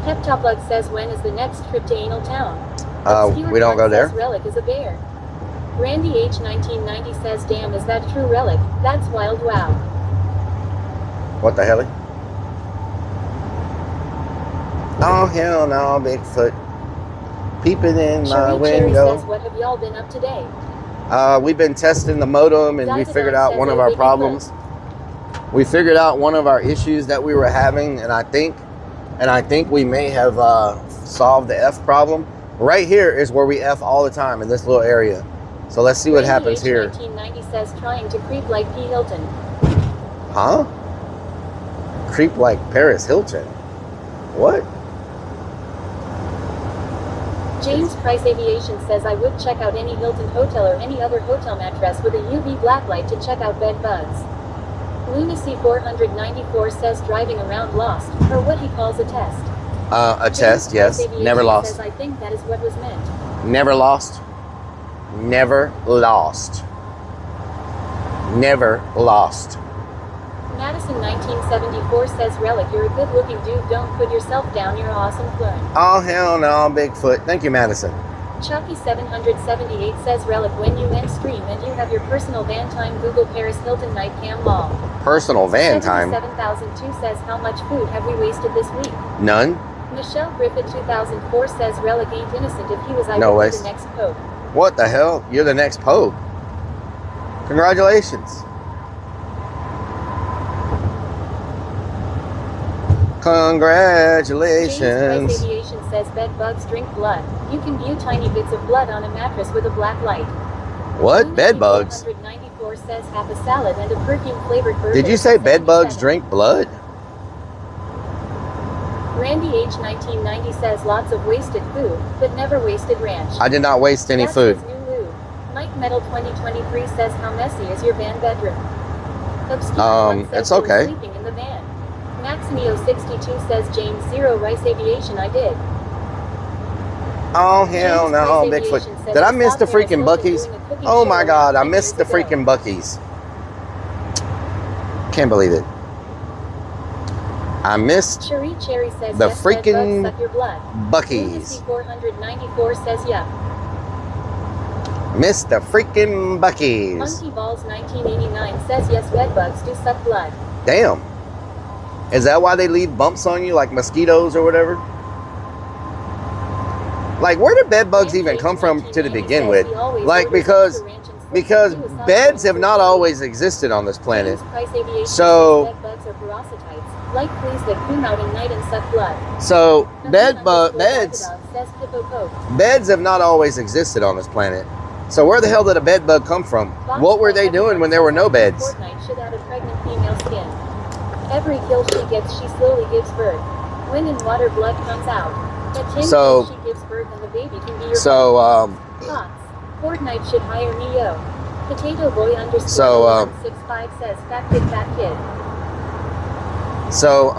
Heptoplug says, when is the next trip to Anal Town? We don't go there. Rellik is a bear. Randy H 1990 says, damn, is that true, Rellik? That's wild, wow. What the hell? Oh hell no, Bigfoot. Peeping in my window. Says, what have y'all been up today? We've been testing the modem, and we figured out one of our problems. We figured out one of our issues that we were having, and I think we may have solved the F problem. Right here is where we F all the time in this little area. So let's see what happens here. 1990 says, trying to creep like P. Hilton. Huh? Creep like Paris Hilton? What? James Price Aviation says, I would check out any Hilton hotel or any other hotel mattress with a UV blacklight to check out bed bugs. Lunacy 494 says, driving around lost, or what he calls a test. A test, yes. Never lost. Says, I think that is what was meant. Never lost. Never lost. Never lost. Madison 1974 says, Rellik, you're a good-looking dude. Don't put yourself down. You're awesome clone. Oh hell no, Bigfoot. Thank you, Madison. Chucky 778 says, Rellik, when you end stream and you have your personal van time, Google Paris Hilton night cam lol. Personal van time. 7002 says, how much food have we wasted this week? None. Michelle Griffith 2004 says, Rellik ain't innocent. If he was, I no would ways. be the next pope. What the hell? You're the next pope. Congratulations. Congratulations. James Price Aviation says, bed bugs drink blood. You can view tiny bits of blood on a mattress with a black light. What? Bed bugs? 194 says, half a salad and a perfume-flavored burger. Did you say bed bugs drink blood? Randy H 1990 says, lots of wasted food, but never wasted ranch. I did not waste any food. New lube. Mike Metal 2023 says, how messy is your van bedroom? Obscure it's okay. Sleeping in the van. Maximio 62 says, James Zero Rice Aviation, I did. Oh hell no, Bigfoot. Did I miss the freaking Buc-ee's? Oh my god, I missed the freaking Buc-ee's. Can't believe it. I missed Cherie Cherry says, the yes, freaking suck your blood. Buc-ee's. 494 says, yeah. Missed the freaking Buc-ee's. Monkey Balls 1989 says, yes, bedbugs do suck blood. Damn. Is that why they leave bumps on you like mosquitoes or whatever? Like, where do bed bugs even come from to begin with? Like, because beds have not always existed on this planet. So bedbugs are parasitites, like fleas that come out at night and suck blood. So beds have not always existed on this planet. So where the hell did a bed bug come from? What were they doing when there were no beds? Fortnite should add a pregnant female skin. Every kill she gets, she slowly gives birth. When in water, blood comes out. At 10 kills, she gives birth and the baby can be your Thoughts. Fortnite should hire me, yo. Potato Boy underscore 165 says, fat kid, fat kid. So,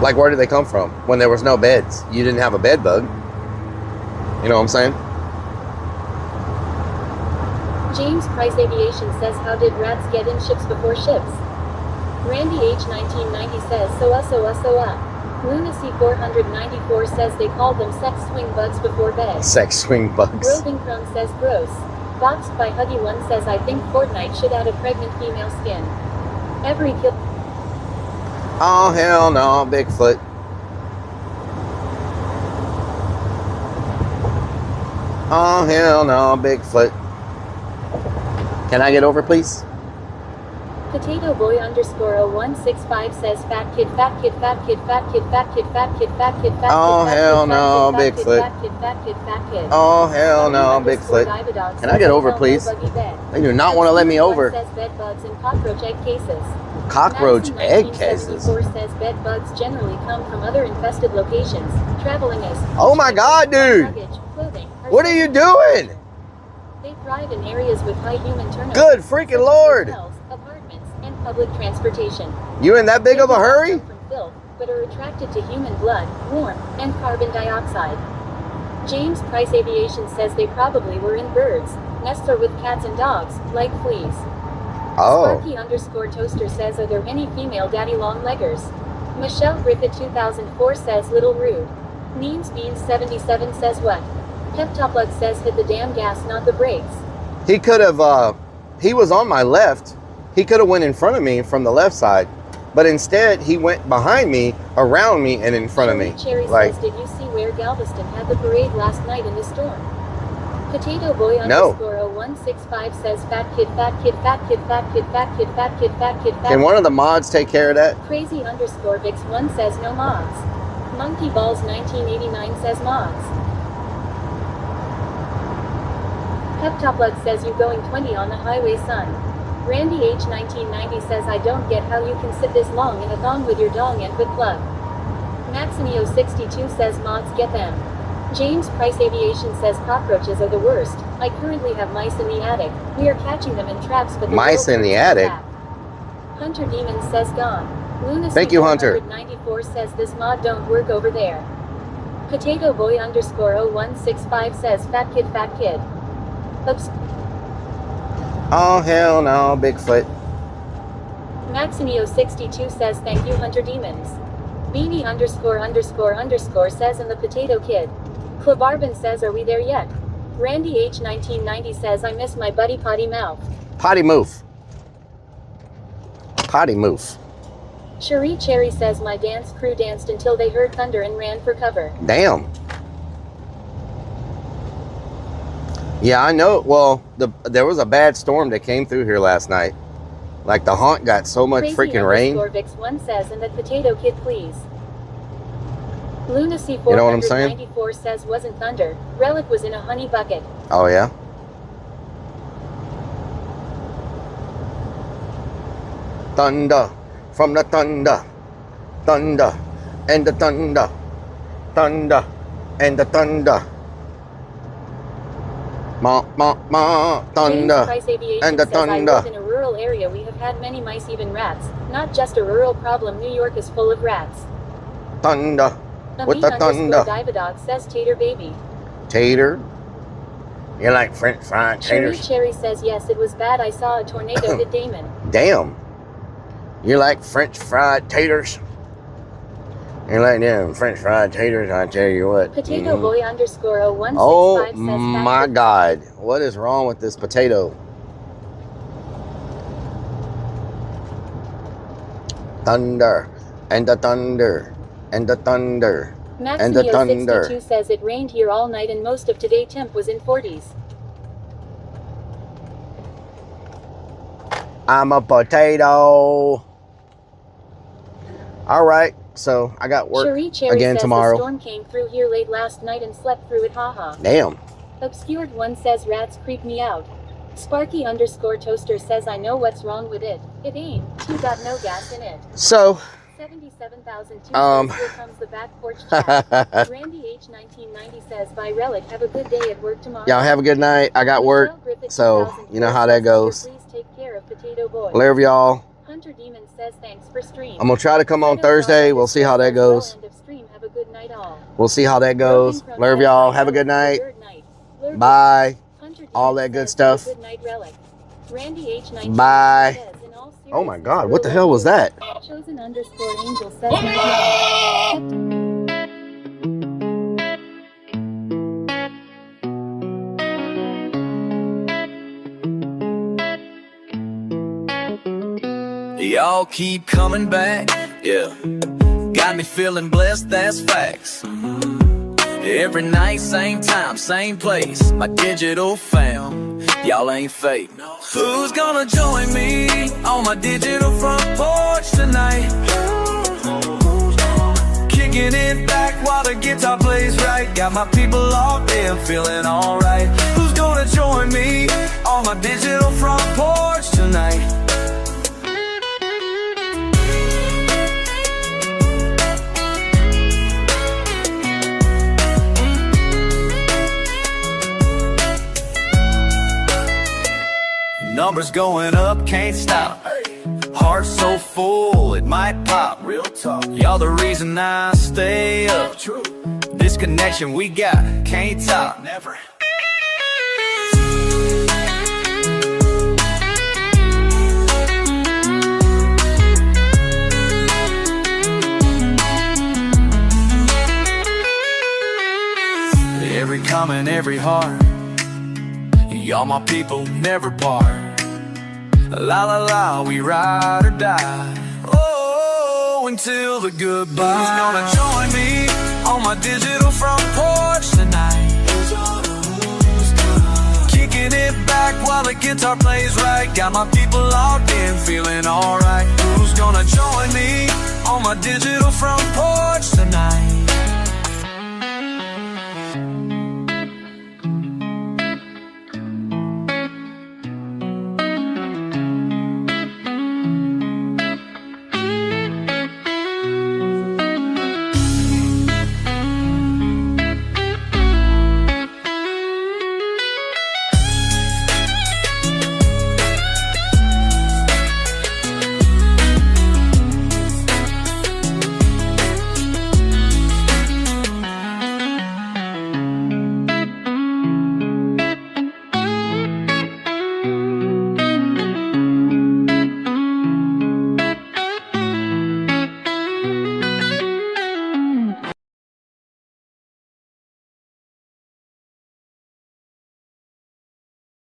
like, where did they come from? When there was no beds. You didn't have a bed bug. You know what I'm saying? James Price Aviation says, how did rats get in ships before ships? Randy H 1990 says, Lunacy 494 says they called them sex swing bugs before bed. Sex swing bugs. Roving Crone says gross. Boxed by Huggy1 says I think Fortnite should add a pregnant female skin. Every kill. Oh, hell no, Bigfoot. Oh, hell no, Bigfoot. Can I get over, please? Potato Boy underscore 0165 says fat kid, fat kid, fat kid, fat kid, fat kid, fat kid, fat kid, fat kid. Oh, hell no, Bigfoot. Fat kid, fat kid, fat kid. Oh, hell no, Bigfoot. Can I get over, please? They do not want to let me over. Says bed bugs and cockroach egg cases. Cockroach egg cases? Says bed bugs generally come from other infested locations, traveling as. Oh my God, dude! What are you doing? They thrive in areas with high human turnover. Good freaking Lord! Hotels, apartments, and public transportation. You in that big of a hurry? From filth, but are attracted to human blood, warmth, and carbon dioxide. James Price Aviation says they probably were in birds, nests or with cats and dogs, like fleas. Oh. Sparky underscore toaster says, are there any female daddy long leggers? Michelle Griffith 2004 says little rude. Means Beans 77 says what? Peptoplug says hit the damn gas, not the brakes. He could have, he was on my left. He could have went in front of me from the left side. But instead, he went behind me, around me, and in front of me. Cherry says, did you see where Galveston had the parade last night in the storm? Potato Boy underscore 0165 says fat kid, fat kid, fat kid, fat kid, fat kid, fat kid, fat kid, fat kid. Can one of the mods take care of that? Crazy underscore Vix1 says no mods. Monkey Balls 1989 says mods. Peptoplug says you going 20 on the highway, son. Randy H 1990 says I don't get how you can sit this long in a thong with your dong and with plug. Maximio 62 says mods get them. James Price Aviation says cockroaches are the worst. I currently have mice in the attic. We are catching them in traps, but the mice in the attic. Hunter Demon says gone. Lunacy Thank you, Hunter. 94 says this mod don't work over there. Potato Boy underscore 0165 says fat kid, fat kid. Oops. Oh, hell no, Bigfoot. Maximio 62 says thank you, Hunter Demons. Beanie underscore says and the Potato Kid. Klabarbin says are we there yet? Randy H 1990 says I miss my buddy Potty Mouth. Potty move. Potty move. Cherie Cherry says my dance crew danced until they heard thunder and ran for cover. Damn. Yeah, I know. Well, there was a bad storm that came through here last night. Like the haunt got so much freaking rain. Vix1 says and the Potato Kid please. Lunacy 494 you know what I'm saying? Says wasn't thunder. Relic was in a honey bucket. Oh yeah. Thunder from the thunder. Thunder and the thunder. Thunder and the thunder. Ma, ma, ma, thunder, and the thunder. I live in a rural area. We have had many mice, even rats. Not just a rural problem. New York is full of rats. Thunder, with the thunder. Divadog says tater baby. Tater? You like French fried taters? Cherry says yes, it was bad. I saw a tornado hit Damon. Damn. You like French fried taters? You like them French fried taters, I tell you what. Potato Boy underscore 0165 oh says my God. What is wrong with this potato? Thunder and the thunder and the thunder and the thunder. 62 says it rained here all night and most of today temp was in 40s. I'm a potato. All right. So I got work again tomorrow. The storm came through here late last night and slept through it, haha. Damn. Obscured one says rats creep me out. Sparky underscore toaster says I know what's wrong with it. It ain't. You got no gas in it. So 77,002 here comes the back porch chat. Randy H 1990 says bye Relic. Have a good day at work tomorrow. Y'all have a good night. I got work. So you know how that goes. Please take care of Potato Boy. Love y'all. Hunter Demon says thanks for stream. I'm gonna try to come on Thursday. We'll see how that goes. Have a good night all. We'll see how that goes. Love y'all. Have a good night. Bye. All that good stuff. Good night, Relic. Randy H. Bye. In all Oh my God, what the hell was that? Chosen underscore angel says no. Y'all keep coming back, yeah. Got me feeling blessed, that's facts. Every night, same time, same place. My digital fam, y'all ain't fake. Who's gonna join me on my digital front porch tonight? Kicking it back while the guitar plays right. Got my people locked in, feeling alright. Who's gonna join me on my digital front porch tonight? Numbers going up, can't stop. Heart so full, it might pop. Real talk, y'all the reason I stay up. True. This connection we got, can't top. Never. Every comment, every heart. Y'all my people, never part. La la la, we ride or die. Oh, until the goodbye. Who's gonna join me on my digital front porch tonight? Kicking it back while the guitar plays right. Got my people locked in, feeling alright. Who's gonna join me on my digital front porch tonight?